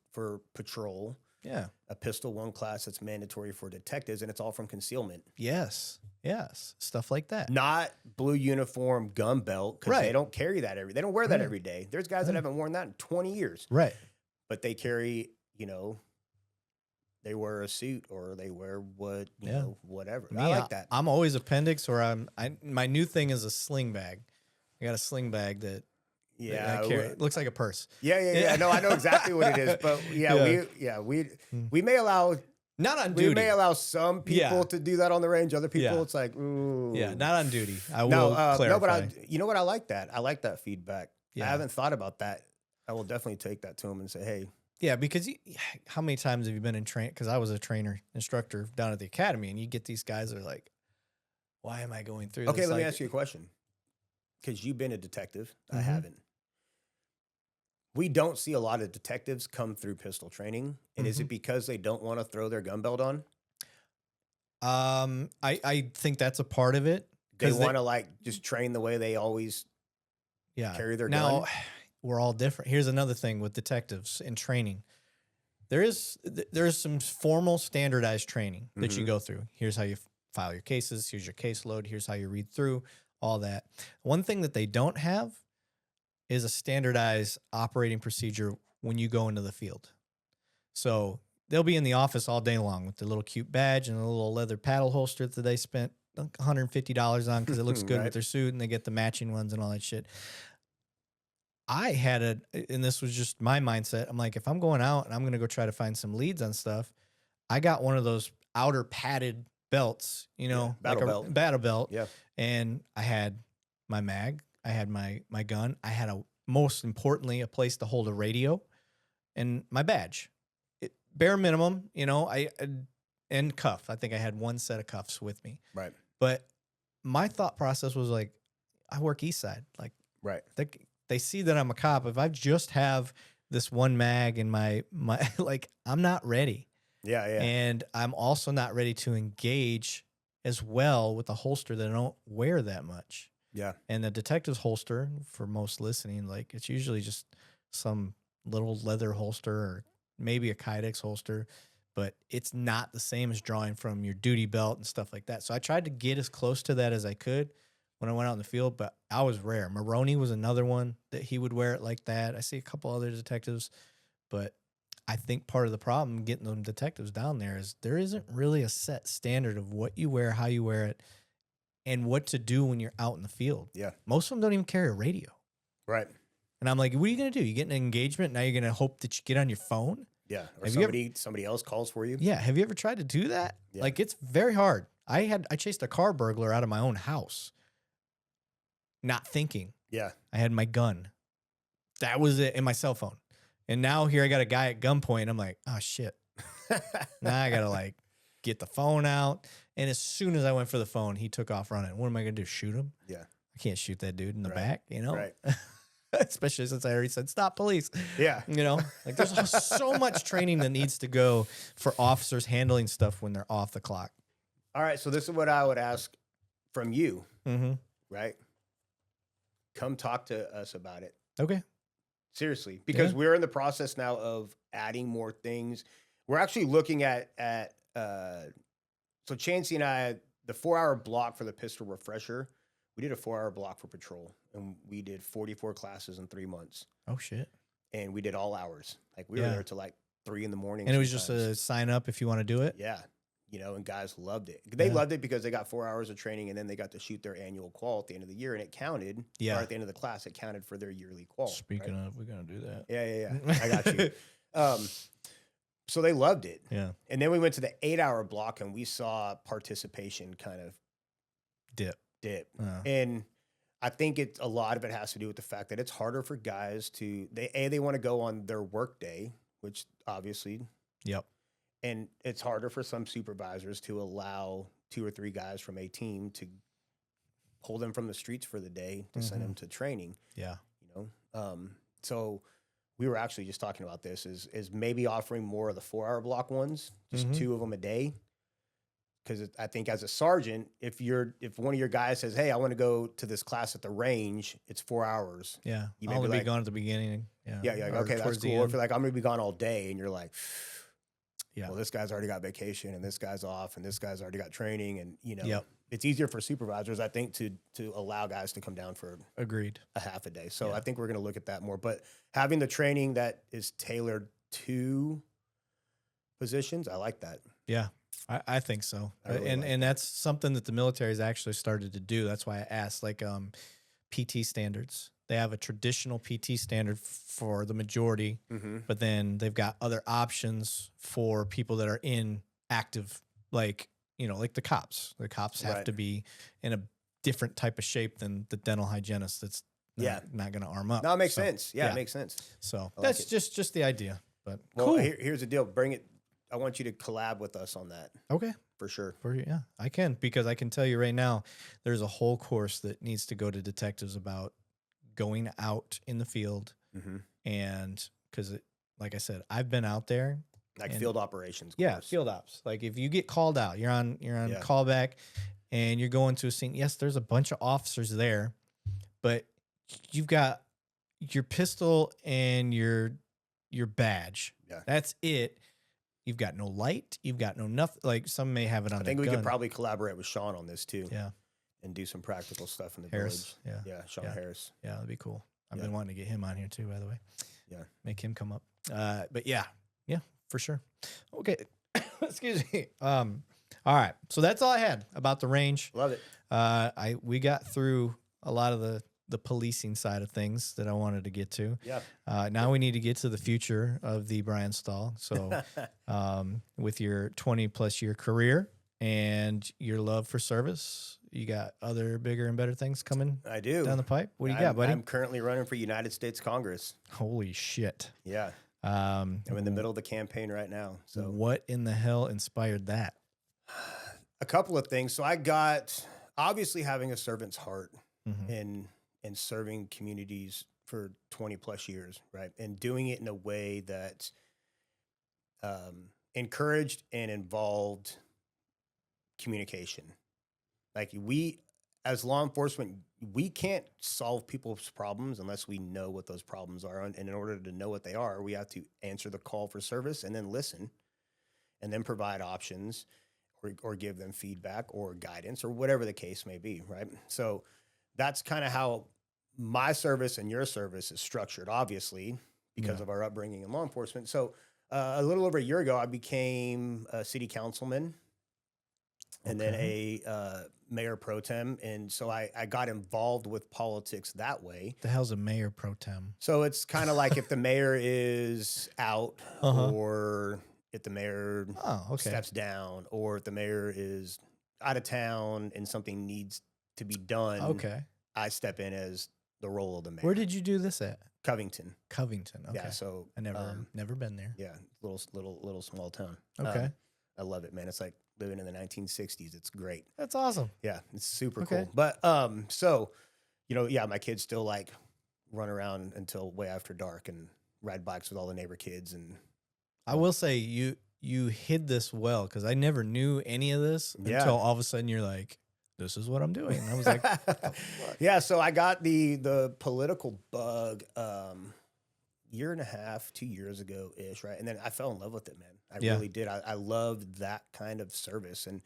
patrol. Yeah. A Pistol 1 class that's mandatory for detectives, and it's all from concealment. Yes. Stuff like that. Not blue uniform, gun belt, because they don't carry that they don't wear that every day. There's guys that haven't worn that in 20 years. Right. but they carry, they wear a suit or they wear whatever. I like that. I'm always appendix, or my new thing is a sling bag. I got a sling bag that I carry. It looks like a purse. Yeah. No, I know exactly what it is, but we may allow. Not on duty. We may allow some people to do that on the range. Other people, it's like, ooh. Yeah, not on duty. I will clarify. No, but you know what? I like that. I like that feedback. Yeah. I haven't thought about that. I will definitely take that to him and say, hey. Yeah, because how many times have you been in train? Because I was a instructor down at the academy, and you get these guys that are like, why am I going through this? Okay, let me ask you a question. Because you've been a detective. I haven't. We don't see a lot of detectives come through pistol training. And is it because they don't want to throw their gun belt on? I think that's a part of it. They want to just train the way they always carry their gun. Now, we're all different. Here's another thing with detectives in training. There is some formal standardized training that you go through. Here's how you file your cases. Here's your caseload. Here's how you read through all that. One thing that they don't have is a standardized operating procedure when you go into the field. So they'll be in the office all day long with the little cute badge and a little leather paddle holster that they spent $150 on because it looks good with their suit, and they get the matching ones and all that shit. I had and this was just my mindset. I'm like, if I'm going out and I'm going to go try to find some leads on stuff, I got one of those outer padded belts, battle belt. Yeah. And I had my mag, I had my gun, I had most importantly, a place to hold a radio and my badge. Bare minimum, and cuff. I think I had one set of cuffs with me. Right. But my thought process was like, I work East Side. Like, right. They see that I'm a cop. If I just have this one mag and my I'm not ready. Yeah. And I'm also not ready to engage as well with a holster that I don't wear that much. Yeah. And the detective's holster, for most listening, it's usually just some little leather holster or maybe a Kydex holster, but it's not the same as drawing from your duty belt and stuff like that. So I tried to get as close to that as I could when I went out in the field, but I was rare. Maroney was another one that he would wear it like that. I see a couple other detectives, but I think part of the problem getting them detectives down there is there isn't really a set standard of what you wear, how you wear it, and what to do when you're out in the field. Yeah. Most of them don't even carry a radio. Right. And I'm like, what are you going to do? You get an engagement, now you're going to hope that you get on your phone? Yeah. Or somebody else calls for you. Yeah. Have you ever tried to do that? Yeah. It's very hard. I chased a car burglar out of my own house. Not thinking. Yeah. I had my gun. That was it, and my cell phone. And now here I got a guy at gunpoint. I'm like, oh shit. Now I gotta get the phone out. And as soon as I went for the phone, he took off running. What am I gonna do? Shoot him? Yeah. I can't shoot that dude in the back, Right. Especially since I already said stop police. Yeah. There's so much training that needs to go for officers handling stuff when they're off the clock. All right. So this is what I would ask from you. Mm-hmm. Right. Come talk to us about it. Okay. Seriously, because we're in the process now of adding more things. We're actually looking at so Chancey and I, the 4-hour block for the pistol refresher, we did a 4-hour block for patrol, and we did 44 classes in 3 months. Oh shit. And we did all hours. We were there till 3 a.m. And it was just a sign up if you want to do it? Yeah. And guys loved it. They loved it because they got 4 hours of training, and then they got to shoot their annual qual at the end of the year, and it counted. Yeah. Or at the end of the class, it counted for their yearly qual. Speaking of, we're going to do that. Yeah. I got you. So they loved it. Yeah. And then we went to the 8-hour block, and we saw participation kind of dip. And I think a lot of it has to do with the fact that it's harder for guys they want to go on their work day, which obviously. Yep. And it's harder for some supervisors to allow 2 or 3 guys from a team to pull them from the streets for the day to send them to training. Yeah. So we were actually just talking about this is maybe offering more of the 4-hour block ones, just 2 of them a day. Because I think as a sergeant, if one of your guys says, hey, I want to go to this class at the range, it's 4 hours. Yeah. I'll only be gone at the beginning. Yeah. Okay, that's cool. If you're like, I'm going to be gone all day, and you're like, yeah. Well, this guy's already got vacation, and this guy's off, and this guy's already got training, and Yep. it's easier for supervisors, I think, to allow guys to come down for Agreed. a half a day. So Yeah. I think we're going to look at that more. But having the training that is tailored to positions, I like that. Yeah, I think so. I really and like and that. that's something that the military has actually started to do. That's why I asked, like, PT standards. They have a traditional PT standard for the majority, Mm-hmm. but then they've got other options for people that are in active, like, like the cops. The cops have Right. to be in a different type of shape than the dental hygienist that's Yeah. not going to arm up. No, it makes So, sense. Yeah, it makes sense. So I like that's it. just the idea. But Well, cool. here's the deal. Bring it. I want you to collab with us on that Okay. for sure. Yeah, I can, because I can tell you right now, there's a whole course that needs to go to detectives about going out in the field, Mm-hmm. and because, like I said, I've been out there. Like And- field operations. Yeah, course. field ops. Like if you get called out, you're on Yeah. callback, and you're going to a scene. Yes, there's a bunch of officers there, but you've got your pistol and your badge. Yeah. That's it. You've got no light. You've got no nothing. Like some may have it on I their think we gun. could probably collaborate with Sean on this too. Yeah. And do some practical stuff in the Harris. village. Yeah. Yeah, Sean Yeah. Harris. Yeah, that'd be cool. I've Yeah. been wanting to get him on here too, by the way. Yeah. Make him come up. But yeah, for sure. Okay. Excuse me. All right. So that's all I had about the range. Love it. We got through a lot of the policing side of things that I wanted to get to. Yeah. Now we need to get to the future of the Brian Stahl. So with your 20 plus year career and your love for service, you got other bigger and better things coming I do. down the pipe. What do you got, buddy? I'm currently running for United States Congress. Holy shit. Yeah. I'm in the middle of the campaign right now. So what in the hell inspired that? a couple of things. So I got, obviously, having a servant's heart Mhm. in serving communities for 20 plus years, right? And doing it in a way that encouraged and involved communication. Like we, as law enforcement, we can't solve people's problems unless we know what those problems are. And in order to know what they are, we have to answer the call for service and then listen and then provide options or give them feedback or guidance or whatever the case may be, right? So that's kind of how my service and your service is structured, obviously, because of our upbringing in law enforcement. So a little over a year ago, I became a city councilman and then a mayor pro tem. And so I got involved with politics that way. The hell's a mayor pro tem? So it's kind of like if the mayor is out or if the mayor steps down or if the mayor is out of town and something needs to be done. Okay. I step in as the role of the mayor. Where did you do this at? Covington. Covington. Okay. Yeah. So I never been there. yeah, little small town. Okay. I love it, man. It's like living in the 1960s. It's great. That's awesome. Yeah, it's super Okay. cool. But so, my kids still like run around until way after dark and ride bikes with all the neighbor kids. And I will say you hid this well, because I never knew any of this until all of a sudden you're like, this is what I'm doing. And I was like, what the fuck? Yeah, so I got the political bug year and a half, 2 years ago ish, right? And then I fell in love with it, man. I really did. I loved that kind of service, and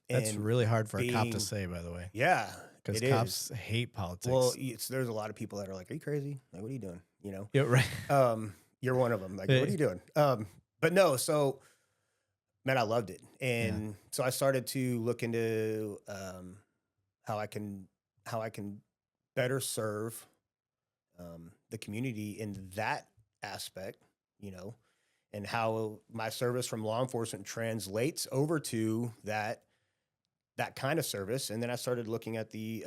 that's really hard for a cop to being- say, by the way. yeah, Because it cops is. hate politics. Well, there's a lot of people that are like, "Are you crazy? Like, what are you doing?" yeah, right. You're one of them. Like, what are you doing? But no, so man, I loved it, and so I started to look into how I can better serve the community in that aspect, and how my service from law enforcement translates over to that kind of service. And then I started looking at the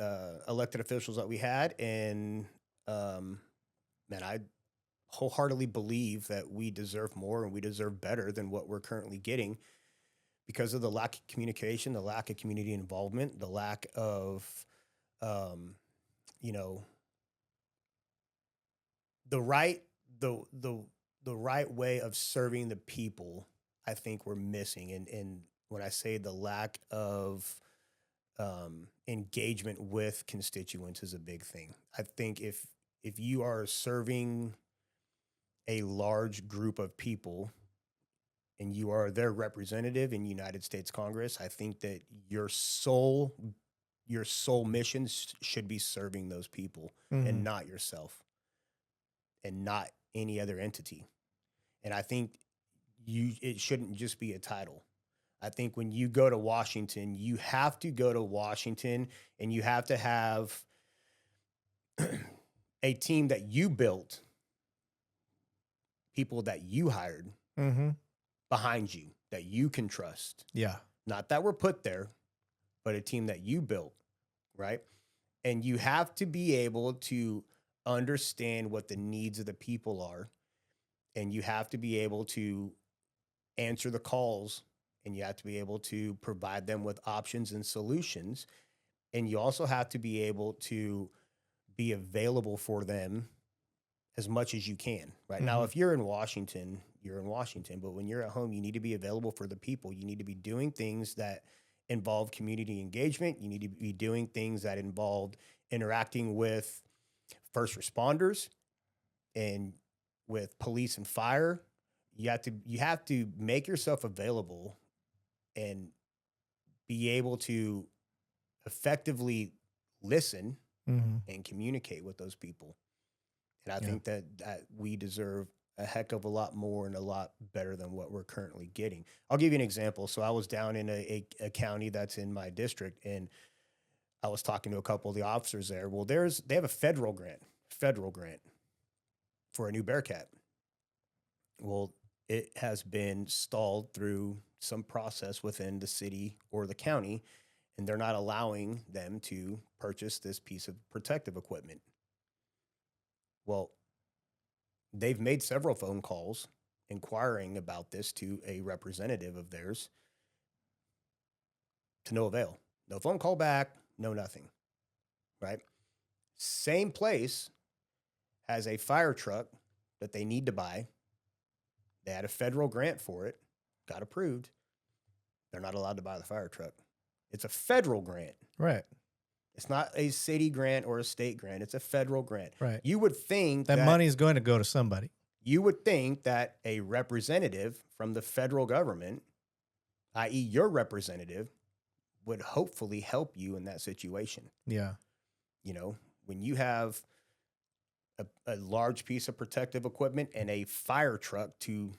elected officials that we had, and man, I wholeheartedly believe that we deserve more and we deserve better than what we're currently getting because of the lack of communication, the lack of community involvement, the lack of, the right way of serving the people. I think we're missing. And when I say the lack of engagement with constituents is a big thing. I think if you are serving a large group of people, and you are their representative in United States Congress, I think that your sole mission should be serving those people and not yourself and not any other entity. And I think it shouldn't just be a title. I think when you go to Washington, you have to go to Washington and you have to have a team that you built, people that you hired behind you that you can trust. Yeah. Not that we're put there, but a team that you built, right? And you have to be able to understand what the needs of the people are. And you have to be able to answer the calls, and you have to be able to provide them with options and solutions. And you also have to be able to be available for them as much as you can. Right now, if you're in Washington, you're in Washington. But when you're at home, you need to be available for the people. You need to be doing things that involve community engagement. You need to be doing things that involve interacting with first responders and with police and fire. You have to make yourself available and be able to effectively listen and communicate with those people. And I think that we deserve a heck of a lot more and a lot better than what we're currently getting. I'll give you an example. So I was down in a county that's in my district, and I was talking to a couple of the officers there. Well, they have a federal grant for a new Bearcat. Well, it has been stalled through some process within the city or the county, and they're not allowing them to purchase this piece of protective equipment. Well, they've made several phone calls inquiring about this to a representative of theirs, to no avail. No phone call back, no nothing, right? Same place has a fire truck that they need to buy. They had a federal grant for it, got approved. They're not allowed to buy the fire truck. It's a federal grant. Right. It's not a city grant or a state grant. It's a federal grant. Right. You would think that money is going to go to somebody. You would think that a representative from the federal government, i.e. your representative, would hopefully help you in that situation. Yeah. You know, when you have a large piece of protective equipment and a fire truck to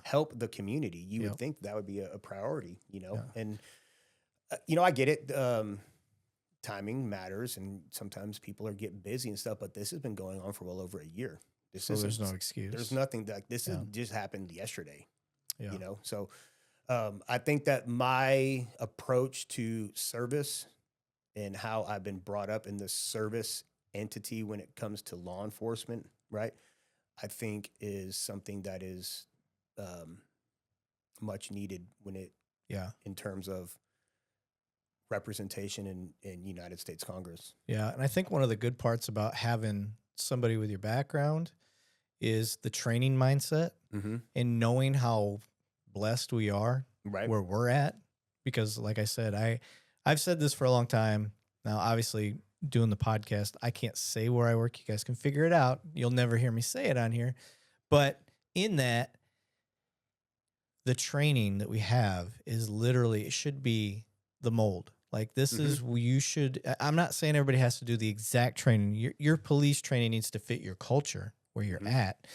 help the community, you would think that would be a priority, you know? Yeah. And, I get it. Timing matters, and sometimes people are getting busy and stuff, but this has been going on for well over a year. So there's no excuse. There's nothing that this just happened yesterday, So I think that my approach to service and how I've been brought up in the service entity when it comes to law enforcement, right, I think is something that is much needed when it, in terms of representation in United States Congress. Yeah, and I think one of the good parts about having somebody with your background is the training mindset and knowing how blessed we are where we're at. Because like I said, I've said this for a long time. Now, obviously, doing the podcast, I can't say where I work. You guys can figure it out. You'll never hear me say it on here. But in that, the training that we have is literally, it should be the mold. Like this is, I'm not saying everybody has to do the exact training. Your police training needs to fit your culture where you're at.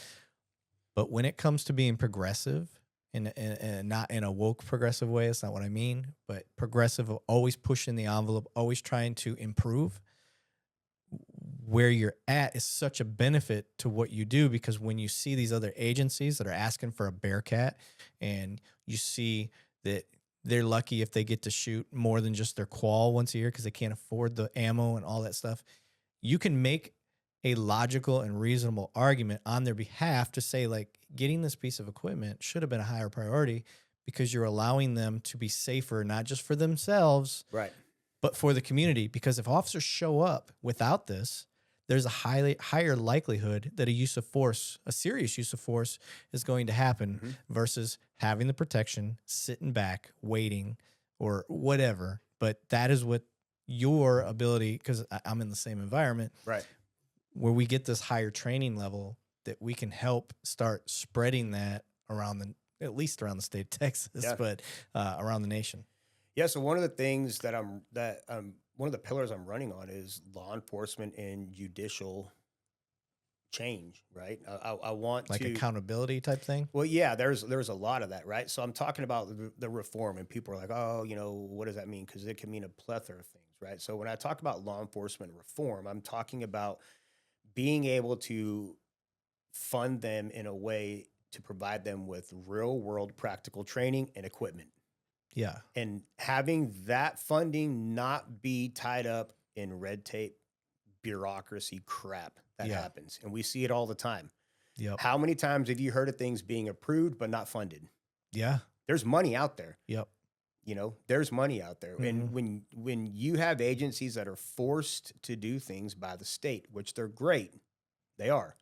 But when it comes to being progressive and not in a woke progressive way, that's not what I mean, but progressive, always pushing the envelope, always trying to improve, where you're at is such a benefit to what you do, because when you see these other agencies that are asking for a Bearcat and you see that they're lucky if they get to shoot more than just their qual once a year because they can't afford the ammo and all that stuff, you can make a logical and reasonable argument on their behalf to say, like, getting this piece of equipment should have been a higher priority because you're allowing them to be safer, not just for themselves, but for the community. Because if officers show up without this, there's a higher likelihood that a serious use of force is going to happen versus having the protection, sitting back, waiting, or whatever. But that is what your ability, because I'm in the same environment, where we get this higher training level, that we can help start spreading that at least around the state of Texas, Yeah. but around the nation. Yeah. So one of the things that one of the pillars I'm running on is law enforcement and judicial change, right? I want Like to accountability type thing. Well, yeah, there's a lot of that, right? So I'm talking about the reform, and people are like, oh, what does that mean? Because it can mean a plethora of things, right? So when I talk about law enforcement reform, I'm talking about being able to fund them in a way to provide them with real world practical training and equipment, Yeah. and having that funding not be tied up in red tape, bureaucracy crap that Yeah. happens. And we see it all the time. Yep. How many times have you heard of things being approved but not funded? Yeah. There's money out there. Yep. There's money out there. And Mhm. when you have agencies that are forced to do things by the state, which they're great, they are.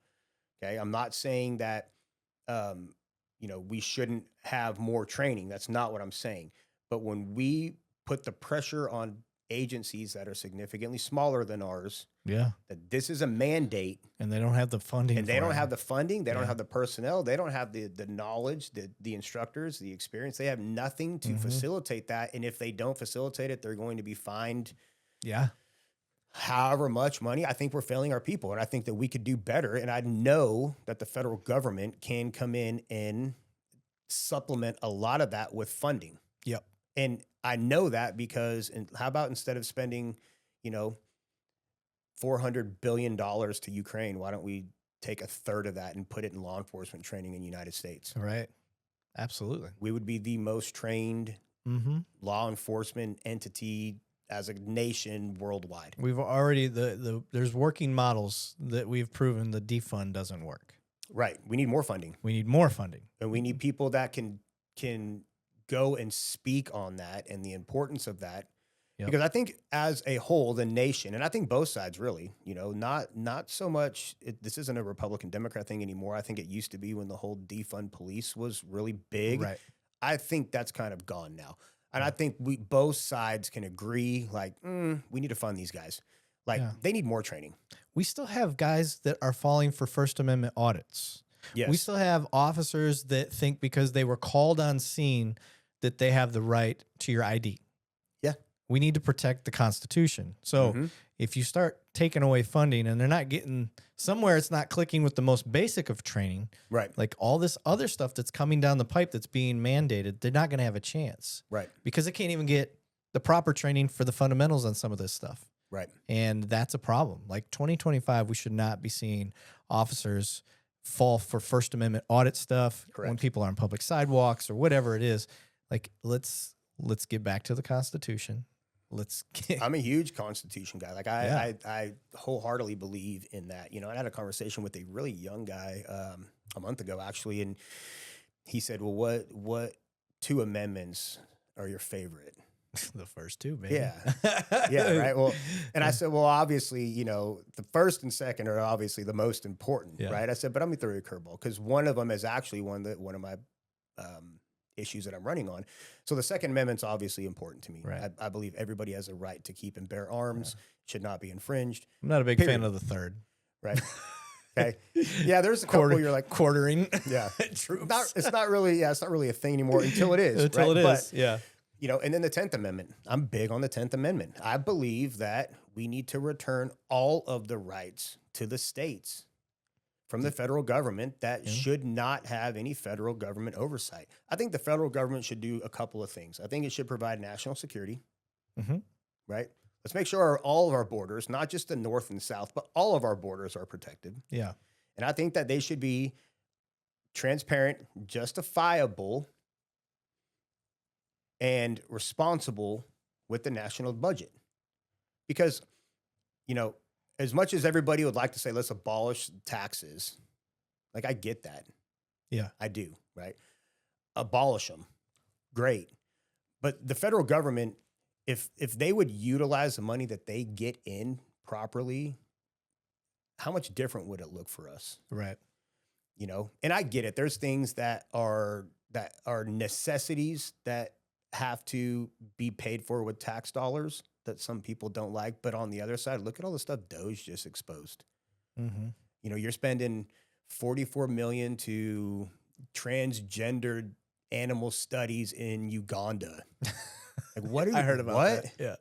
Okay. I'm not saying that we shouldn't have more training. That's not what I'm saying. But when we put the pressure on agencies that are significantly smaller than ours, Yeah. that this is a mandate, And they don't have the funding. and they don't have the funding, they don't Yeah. have the personnel, they don't have the knowledge, the instructors, the experience. They have nothing to Mhm. facilitate that. And if they don't facilitate it, they're going to be fined Yeah. however much money. I think we're failing our people, and I think that we could do better. And I know that the federal government can come in and supplement a lot of that with funding. Yep. And I know that because, and how about instead of spending, $400 billion to Ukraine, why don't we take a third of that and put it in law enforcement training in the United States? Right. Absolutely. We would be the most trained Mm-hmm. law enforcement entity as a nation worldwide. We've already there's working models that we've proven the defund doesn't work. Right. We need more funding. We need more funding. And we need people that can go and speak on that and the importance of that. Yep. Because I think as a whole, the nation, and I think both sides really, not so much, this isn't a Republican Democrat thing anymore. I think it used to be when the whole defund police was really big. Right. I think that's kind of gone now. And I think both sides can agree, like, we need to fund these guys. Like, they need more training. We still have guys that are falling for First Amendment audits. Yes. We still have officers that think because they were called on scene that they have the right to your ID. Yeah. We need to protect the Constitution. So if you start taking away funding and they're not getting somewhere, it's not clicking with the most basic of training. Right. Like all this other stuff that's coming down the pipe that's being mandated, they're not going to have a chance. Right. Because they can't even get the proper training for the fundamentals on some of this stuff. Right. And that's a problem. Like 2025, we should not be seeing officers fall for First Amendment audit stuff. Correct. When people are on public sidewalks or whatever it is. Like let's get back to the Constitution. I'm a huge Constitution guy. Like I wholeheartedly believe in that. I had a conversation with a really young guy a month ago, actually, and he said, "Well, what two amendments are your favorite?" The first two, maybe. Yeah, yeah, right. Well, and I said, "Well, obviously, the first and second are obviously the most important, right?" I said, "But I'm gonna throw you a curveball because one of them is actually one of my issues that I'm running on. So the Second Amendment's obviously important to me. Right. I believe everybody has a right to keep and bear arms, should not be infringed. I'm not a big fan of the third. Right. Okay. Yeah, there's a couple you're like quartering. Yeah. Troops. It's not really a thing anymore until it is. Until right? it is. But, yeah. And then the 10th Amendment. I'm big on the 10th Amendment. I believe that we need to return all of the rights to the states from the federal government that should not have any federal government oversight. I think the federal government should do a couple of things. I think it should provide national security, right? Let's make sure all of our borders, not just the north and south, but all of our borders are protected. Yeah. And I think that they should be transparent, justifiable, and responsible with the national budget. Because, as much as everybody would like to say, let's abolish taxes, like I get that. Yeah. I do, right? Abolish them. Great. But the federal government, if they would utilize the money that they get in properly, how much different would it look for us? Right. And I get it. There's things that are necessities that have to be paid for with tax dollars that some people don't like. But on the other side, look at all the stuff Doge just exposed. You're spending $44 million to transgendered animal studies in Uganda. Like, what are we, I heard about what? that. Yeah.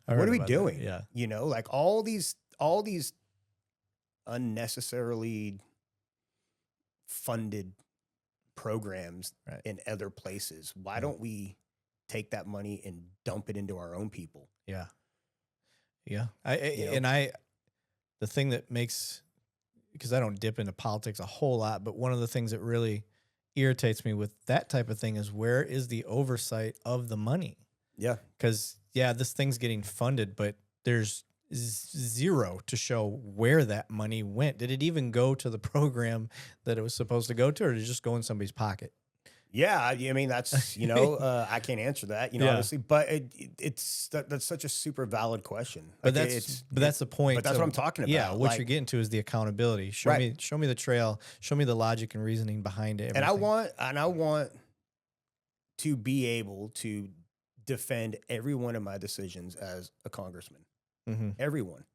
What are we doing? Yeah. You know, like all these unnecessarily funded programs Right. in other places. Why Yeah. don't we take that money and dump it into our own people? Yeah. Yeah. You know? The thing that makes, because I don't dip into politics a whole lot, but one of the things that really irritates me with that type of thing is where is the oversight of the money? Yeah. Because, yeah, this thing's getting funded, but there's zero to show where that money went. Did it even go to the program that it was supposed to go to, or did it just go in somebody's pocket? Yeah, I mean that's I can't answer that, Yeah. obviously, but that's such a super valid question. But Like, that's the point. But that's what I'm talking about. Yeah, what like, you're getting to is the accountability. Show Right. me the trail. Show me the logic and reasoning behind it. and I want to be able to defend every one of my decisions as a congressman. Mm-hmm. Everyone,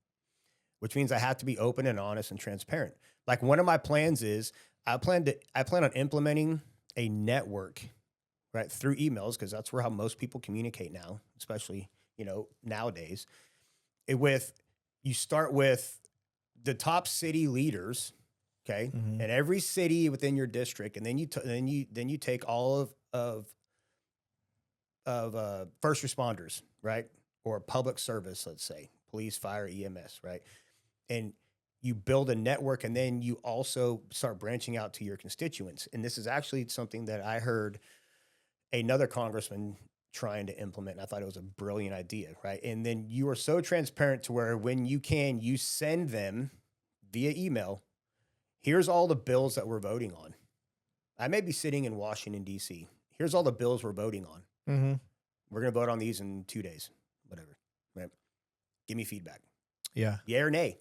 which means I have to be open and honest and transparent. Like one of my plans is I plan on implementing a network, right, through emails, because that's where how most people communicate now, especially, nowadays. You start with the top city leaders, okay, Mhm. and every city within your district, and then you take all of first responders, right, or public service, let's say police, fire, EMS, right, and you build a network, and then you also start branching out to your constituents. And this is actually something that I heard another congressman trying to implement, and I thought it was a brilliant idea, right? And then you are so transparent to where when you send them via email, here's all the bills that we're voting on. I may be sitting in Washington, D.C. Here's all the bills we're voting on. Mm-hmm. We're going to vote on these in 2 days, whatever, right? Give me feedback. Yeah. Yay or nay.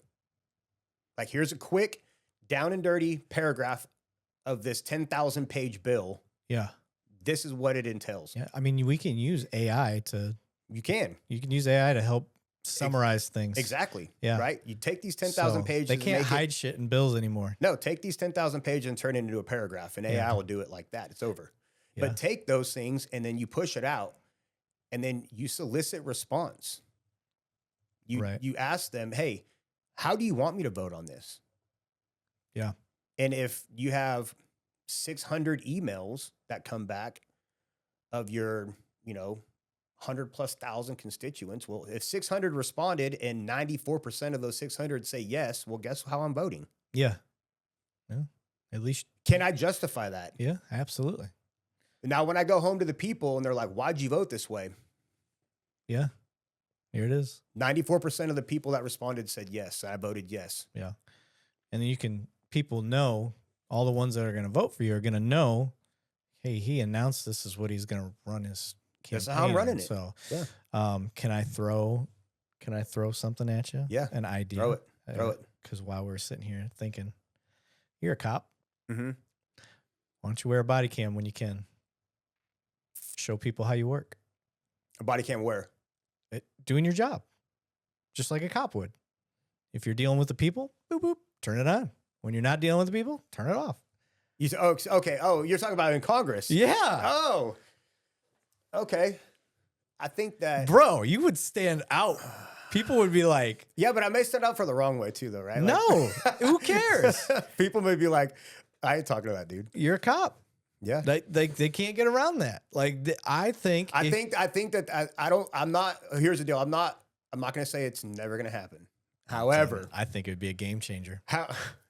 Like, here's a quick down and dirty paragraph of this 10,000 page bill. Yeah. This is what it entails. Yeah. I mean, we can use AI to. You can use AI to help summarize things. Exactly. Yeah. Right. You take these 10,000 pages. They can't hide shit in bills anymore. No, take these 10,000 pages and turn it into a paragraph, and AI will do it like that. It's over. Yeah. But take those things and then you push it out, and then you solicit response. You ask them, hey, how do you want me to vote on this? Yeah. And if you have 600 emails that come back of your, 100,000+ constituents, well, if 600 responded and 94% of those 600 say yes, well, guess how I'm voting? Yeah. Yeah. At least. Can I justify that? Yeah, absolutely. Now, when I go home to the people and they're like, why'd you vote this way? Yeah. Here it is. 94% of the people that responded said yes. I voted yes. Yeah. And then people know, all the ones that are going to vote for you are going to know, hey, he announced this is what he's going to run his campaign. That's how I'm running it. So, yeah. Can I throw something at you? Yeah. An idea. Throw it. Because while we're sitting here thinking, you're a cop. Mm-hmm. Why don't you wear a body cam when you can? Show people how you work. A body cam where? Doing your job, just like a cop would. If you're dealing with the people, boop, boop, turn it on. When you're not dealing with the people, turn it off. Okay. Oh, you're talking about in Congress. Yeah. Oh, okay. I think that. Bro, you would stand out. People would be like. Yeah, but I may stand out for the wrong way too, though, right? No. Who cares? People may be like, I ain't talking to that dude. You're a cop. Yeah. They can't get around that. Like, I think that I'm not, here's the deal. I'm not going to say it's never going to happen. However, I think it would be a game changer.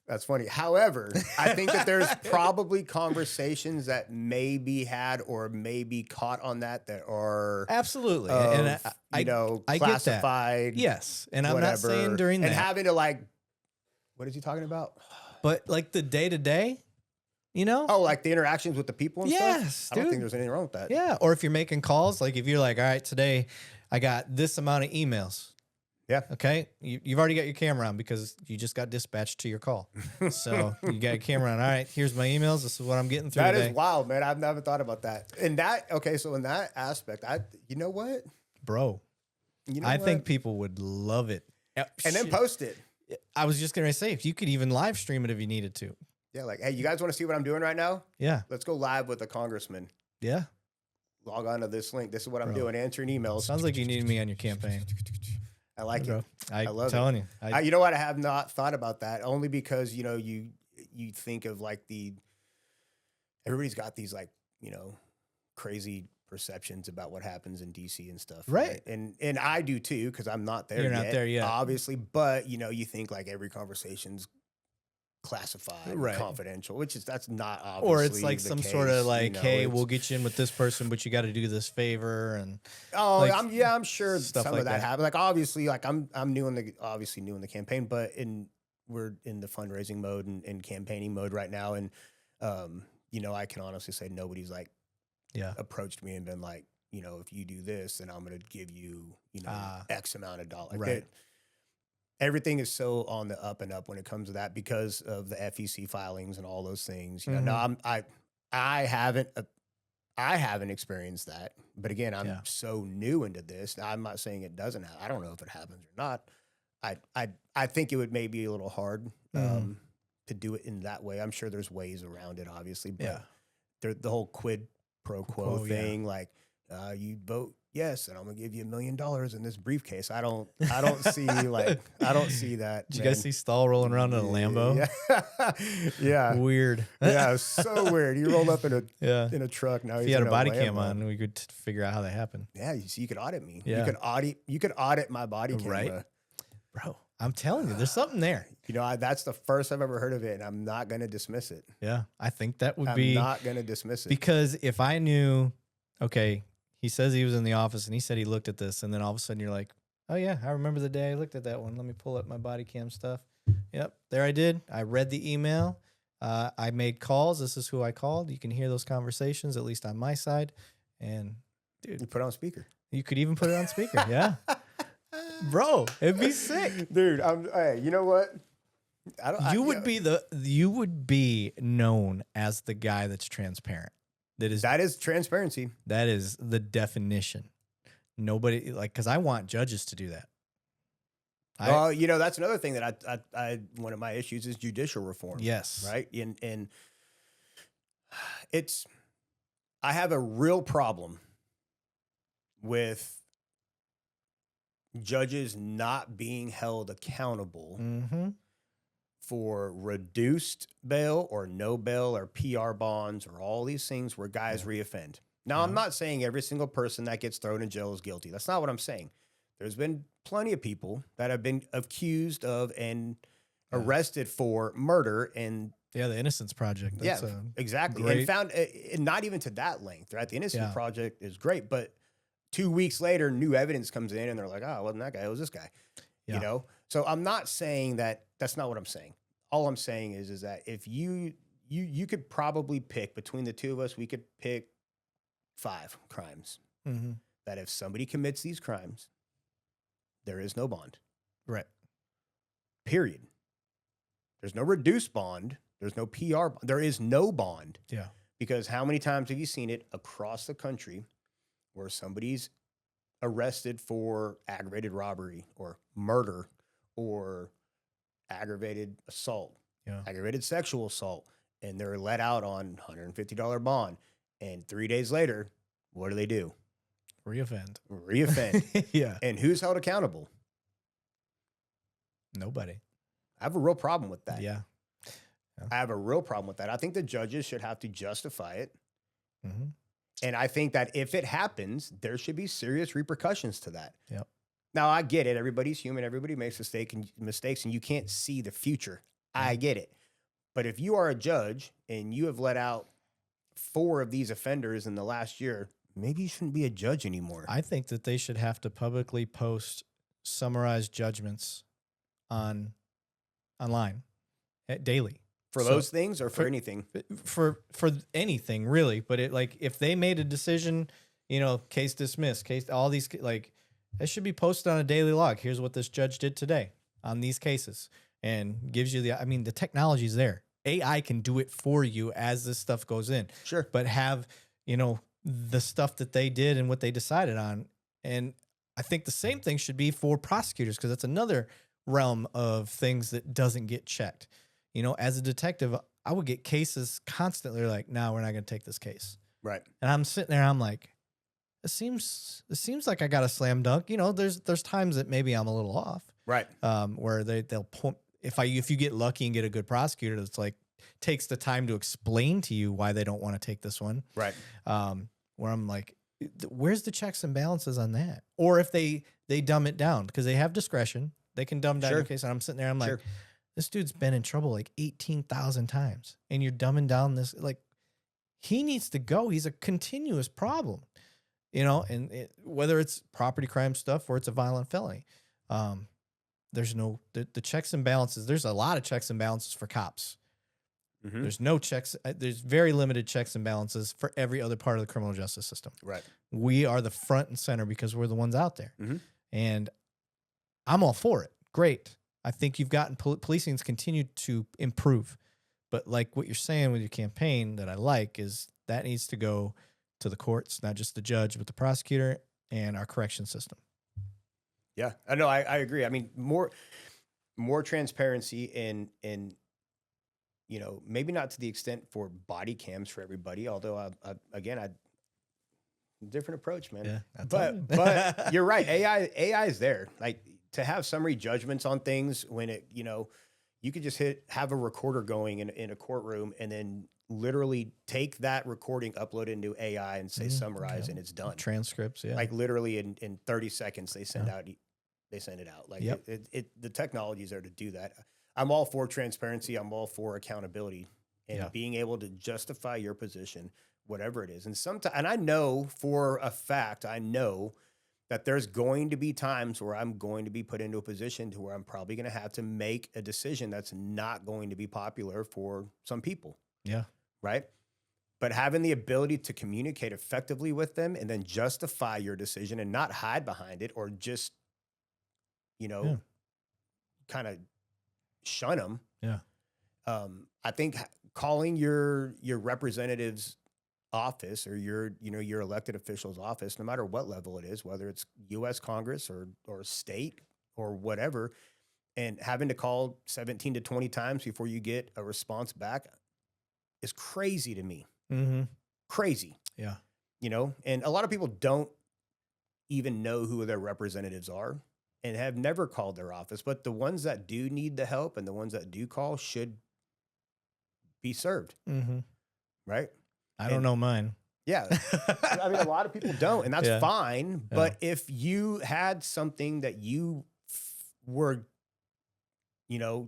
That's funny. However, I think that there's probably conversations that may be had or may be caught on that are absolutely, and I classified. Get that. Yes, and whatever, I'm not saying during that, and having to what is he talking about? But like the day to day, Oh, like the interactions with the people and stuff? Yes, I don't think there's anything wrong with that. Yeah, or if you're making calls, like if you're like, all right, today I got this amount of emails. Yeah. Okay. You've already got your camera on because you just got dispatched to your call. So you got your camera on. All right, here's my emails. This is what I'm getting through today. That is wild, man. I've never thought about that. So in that aspect, you know what? Bro, I think people would love it. And then post it. I was just going to say, if you could even live stream it if you needed to. Yeah, like, hey, you guys want to see what I'm doing right now? Yeah. Let's go live with a congressman. Yeah. Log on to this link. This is what I'm Bro. doing. Answering emails. Sounds like you needed me on your campaign. I like Bro, it. I love telling it. you. You know what? I have not thought about that only because, you know, you think of like everybody's got these like, you know, crazy perceptions about what happens in DC and stuff. Right. And I do too, because I'm not there You're yet. not there yet. Obviously. But, you know, you think like every conversation's classified, Right. confidential, that's not obviously Or it's like the some case, sort of like, you know, hey, we'll get you in with this person, but you got to do this favor. And like, I'm sure stuff some like of that that. happened. Like obviously, like I'm new in the campaign, but we're in the fundraising mode and campaigning mode right now. And you know, I can honestly say nobody's like approached me and been like, you know, if you do this, then I'm gonna give you, you know, X amount of dollars. Right. Everything is so on the up and up when it comes to that because of the FEC filings and all those things. You know, no, I haven't experienced that, but again, I'm so new into this. I'm not saying it doesn't happen. I don't know if it happens or not. I think it would maybe be a little hard to do it in that way. I'm sure there's ways around it, obviously, but the whole quid pro quo thing, like you vote yes, and I'm gonna give you $1 million in this briefcase. I don't see I don't see that. Did you guys see Stahl rolling around in a Lambo? Yeah. Weird. Yeah, so weird. He rolled up in a truck. Now if he's he had in a body Lambo. cam on, we could figure out how that happened. Yeah, you could audit me. Yeah. You could audit my body camera. Right. Bro, I'm telling you, there's something there. You know, that's the first I've ever heard of it, and I'm not going to dismiss it. Yeah, I think that would I'm be... not going to dismiss it. Because if I knew, okay, he says he was in the office, and he said he looked at this, and then all of a sudden you're like, oh, yeah, I remember the day I looked at that one. Let me pull up my body cam stuff. Yep, there I did. I read the email. I made calls. This is who I called. You can hear those conversations, at least on my side. And, dude... You put it on speaker. You could even put it on speaker, yeah. Bro, it'd be sick. Dude, hey, you know what? You would be known as the guy that's transparent. That is transparency. That is the definition. Nobody because I want judges to do that. Well, you know, that's another thing that I one of my issues is judicial reform. Yes. Right. And I have a real problem with judges not being held accountable for reduced bail or no bail or PR bonds or all these things where guys reoffend. Now, I'm not saying every single person that gets thrown in jail is guilty. That's not what I'm saying. There's been plenty of people that have been accused of and arrested for murder and the Innocence Project. That's exactly. Great. And found not even to that length, right? The Innocence Project is great, but 2 weeks later, new evidence comes in and they're like, oh, it wasn't that guy. It was this guy, you know? So I'm not saying that. That's not what I'm saying. All I'm saying is that if you could probably pick between the two of us, we could pick 5 crimes that if somebody commits these crimes, there is no bond. Right. Period. There's no reduced bond. There's no PR bond. There is no bond. Yeah. Because how many times have you seen it across the country where somebody's arrested for aggravated robbery or murder or aggravated assault, aggravated sexual assault, and they're let out on $150 bond. And 3 days later, what do? Reoffend. Yeah. And who's held accountable? Nobody. I have a real problem with that. Yeah. I have a real problem with that. I think the judges should have to justify it. And I think that if it happens, there should be serious repercussions to that. Yep. Now, I get it. Everybody's human. Everybody makes mistakes, and you can't see the future. I get it. But if you are a judge and you have let out 4 of these offenders in the last year, maybe you shouldn't be a judge anymore. I think that they should have to publicly post summarized judgments online daily. For those things or for anything? For anything, really. But if they made a decision, case dismissed, all these, that should be posted on a daily log. Here's what this judge did today on these cases, and gives you the technology's there. AI can do it for you as this stuff goes in. Sure. But have, the stuff that they did and what they decided on. And I think the same thing should be for prosecutors, because that's another realm of things that doesn't get checked. as a detective, I would get cases constantly like, no, we're not going to take this case. Right. And I'm sitting there, I'm like, it seems like I got a slam dunk. There's times that maybe I'm a little off. Right. Where they'll point, if you get lucky and get a good prosecutor that's like takes the time to explain to you why they don't want to take this one. Right. Where I'm like, where's the checks and balances on that? Or if they dumb it down because they have discretion, they can dumb down Sure. your case. And I'm sitting there, I'm like, Sure. this dude's been in trouble like 18,000 times, and you're dumbing down this. Like, he needs to go. He's a continuous problem, and whether it's property crime stuff or it's a violent felony. There's no the checks and balances. There's a lot of checks and balances for cops. Mm-hmm. There's no checks. There's very limited checks and balances for every other part of the criminal justice system. Right. We are the front and center because we're the ones out there. Mm-hmm. And I'm all for it. Great. I think you've gotten policing's continued to improve. But like what you're saying with your campaign that I like is that needs to go to the courts, not just the judge, but the prosecutor and our correction system. Yeah, I know. I agree. I mean, more transparency and maybe not to the extent for body cams for everybody. Although I different approach, man. Yeah, but you're right. AI is there. Like to have summary judgments on things when you could just have a recorder going in a courtroom and then literally take that recording, upload it into AI and say summarize, and it's done. Transcripts, yeah. Like literally in 30 seconds they send it out. Like the technology is there to do that. I'm all for transparency. I'm all for accountability and being able to justify your position, whatever it is. And I know for a fact, that there's going to be times where I'm going to be put into a position to where I'm probably going to have to make a decision that's not going to be popular for some people. Yeah. Right. But having the ability to communicate effectively with them and then justify your decision and not hide behind it or just, kind of shun them. Yeah. I think calling your representative's office or your elected official's office, no matter what level it is, whether it's U.S. Congress or state or whatever, and having to call 17 to 20 times before you get a response back is crazy to me. Mm-hmm. Crazy. Yeah. And a lot of people don't even know who their representatives are and have never called their office, but the ones that do need the help and the ones that do call should be served. Mm-hmm. Right. I don't know mine. Yeah. I mean, a lot of people don't, and that's fine. But if you had something that you were,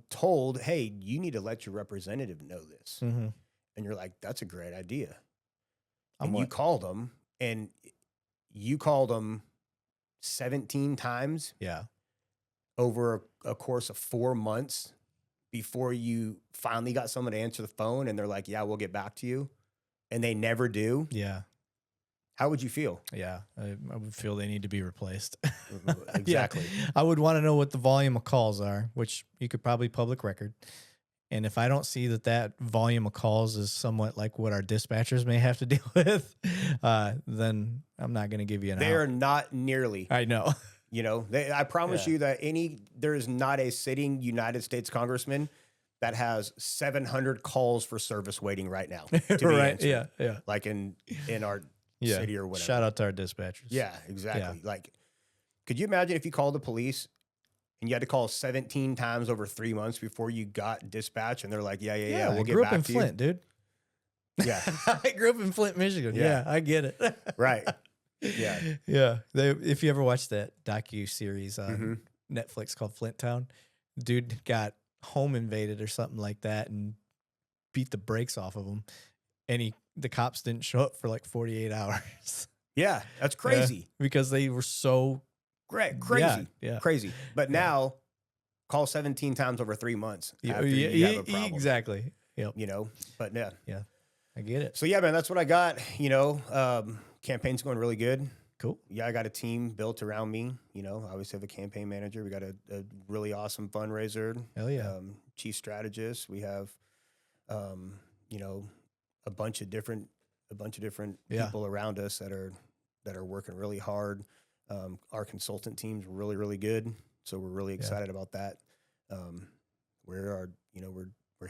told, hey, you need to let your representative know this. Mm-hmm. And you're like, that's a great idea. And you called them 17 times. Yeah. Over a course of 4 months before you finally got someone to answer the phone and they're like, yeah, we'll get back to you. And they never do. Yeah. How would you feel? Yeah. I would feel they need to be replaced. Exactly. Yeah. I would want to know what the volume of calls are, which you could probably public record. And if I don't see that volume of calls is somewhat like what our dispatchers may have to deal with, then I'm not going to give you an They are not nearly. I know. I promise you that there is not a sitting United States congressman that has 700 calls for service waiting right now to be right. answered. Yeah. Like in our city or whatever. Shout out to our dispatchers. Yeah, exactly. Yeah. Like, could you imagine if you called the police and you had to call 17 times over 3 months before you got dispatch and they're like, yeah, we'll get back to you. I grew up in Flint, dude. Yeah. I grew up in Flint, Michigan. Yeah, I get it. Right. Yeah. Yeah. If you ever watched that docu-series on Netflix called Flint Town, dude got home invaded or something like that and beat the brakes off of him. And the cops didn't show up for like 48 hours. Yeah. That's crazy. Because they were so crazy. Yeah. Crazy. But now call 17 times over 3 months after you have a problem. Exactly. Yep. But yeah. Yeah. I get it. So yeah, man, that's what I got. Campaign's going really good. Cool. Yeah, I got a team built around me. I always have a campaign manager. We got a really awesome fundraiser. Hell yeah. Chief strategist. We have, a bunch of different people around us that are working really hard. Our consultant team's really, really good. So we're really excited about that. We're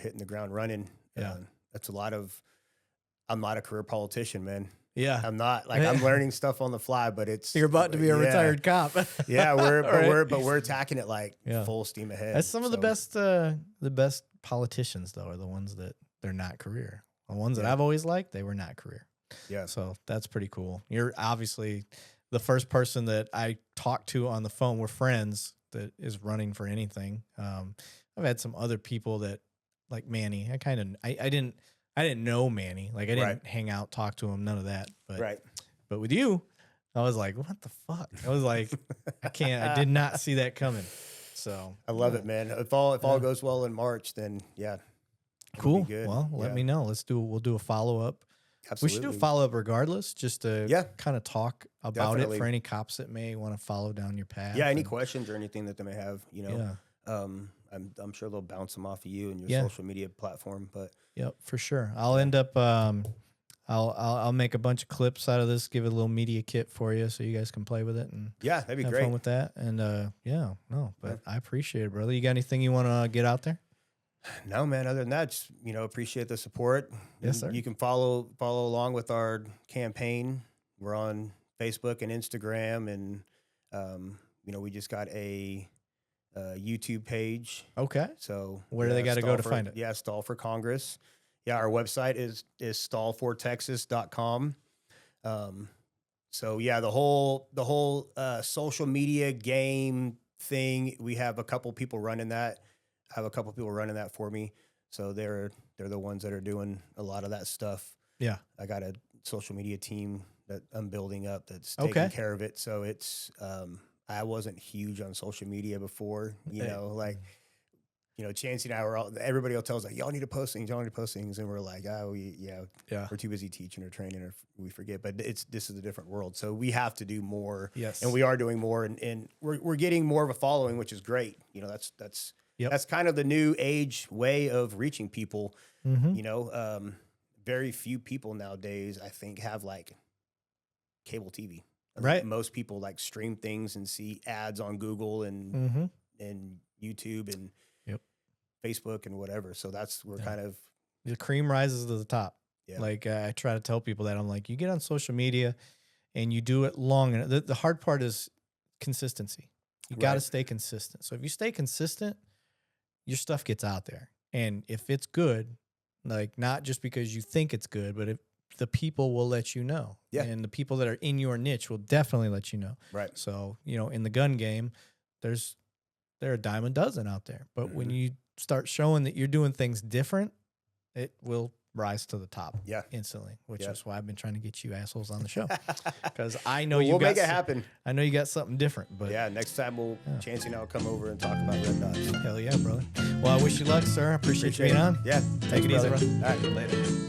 hitting the ground running. Yeah. That's a lot of, I'm not a career politician, man. Yeah. I'm not, like, I'm learning stuff on the fly, but it's, You're about to be a retired cop. Yeah, we're Right. we're attacking it like full steam ahead. That's some of the best politicians though, are the ones that they're not career. The ones that I've always liked, they were not career. Yeah. So that's pretty cool. You're obviously the first person that I talked to on the phone. We're friends that is running for anything. I've had some other people that, like Manny. I didn't know Manny. Like, I didn't hang out, talk to him, none of that. But with you, I was like, what the fuck? I was like, I did not see that coming. So I love it, man. If all goes well in March, then cool. Good. Well, let me know. We'll do a follow-up. Absolutely. We should do a follow-up regardless, just to kind of talk about Definitely. it for any cops that may want to follow down your path. Yeah, any questions or anything that they may have, Yeah. I'm sure they'll bounce them off of you and your social media platform. But yep, for sure. I'll end up I'll make a bunch of clips out of this, give it a little media kit for you so you guys can play with it and that'd be have great. fun with that. And I appreciate it, brother. You got anything you want to get out there? No, man. Other than that, just, appreciate the support. Yes, sir. You can follow along with our campaign. We're on Facebook and Instagram, and we just got a YouTube page. Okay. So where do they got to go to find it? Yeah, Stahl for Congress. Yeah, our website is stahlfortexas.com. So yeah, the whole social media game thing. We have a couple people running that. I have a couple people running that for me. So they're the ones that are doing a lot of that stuff. Yeah. I got a social media team that I'm building up that's taking care of it. So it's I wasn't huge on social media before, Chancey and I were everybody will tell us like, y'all need to post things. And we're like, we're too busy teaching or training or we forget, but this is a different world. So we have to do more. Yes. And we are doing more and we're getting more of a following, which is great. That's kind of the new age way of reaching people. Mm-hmm. Very few people nowadays, I think, have like cable TV. Right. Most people like stream things and see ads on Google and YouTube and Facebook and whatever. So we're kind of, the cream rises to the top. Yeah. Like I try to tell people that I'm like, you get on social media and you do it long. And the hard part is consistency. You got to stay consistent. So if you stay consistent, your stuff gets out there. And if it's good, like not just because you think it's good, but if the people will let you know. Yeah. And the people that are in your niche will definitely let you know. Right. So, in the gun game, there are a dime a dozen out there. But when you start showing that you're doing things different, it will rise to the top instantly, which is why I've been trying to get you assholes on the show. Because I know we'll make it happen. I know you got something different. But next time Chancey and I will come over and talk about red dots. Hell yeah, brother. Well, I wish you luck, sir. I appreciate you being on. Yeah. Take it easy, brother. All right. Later.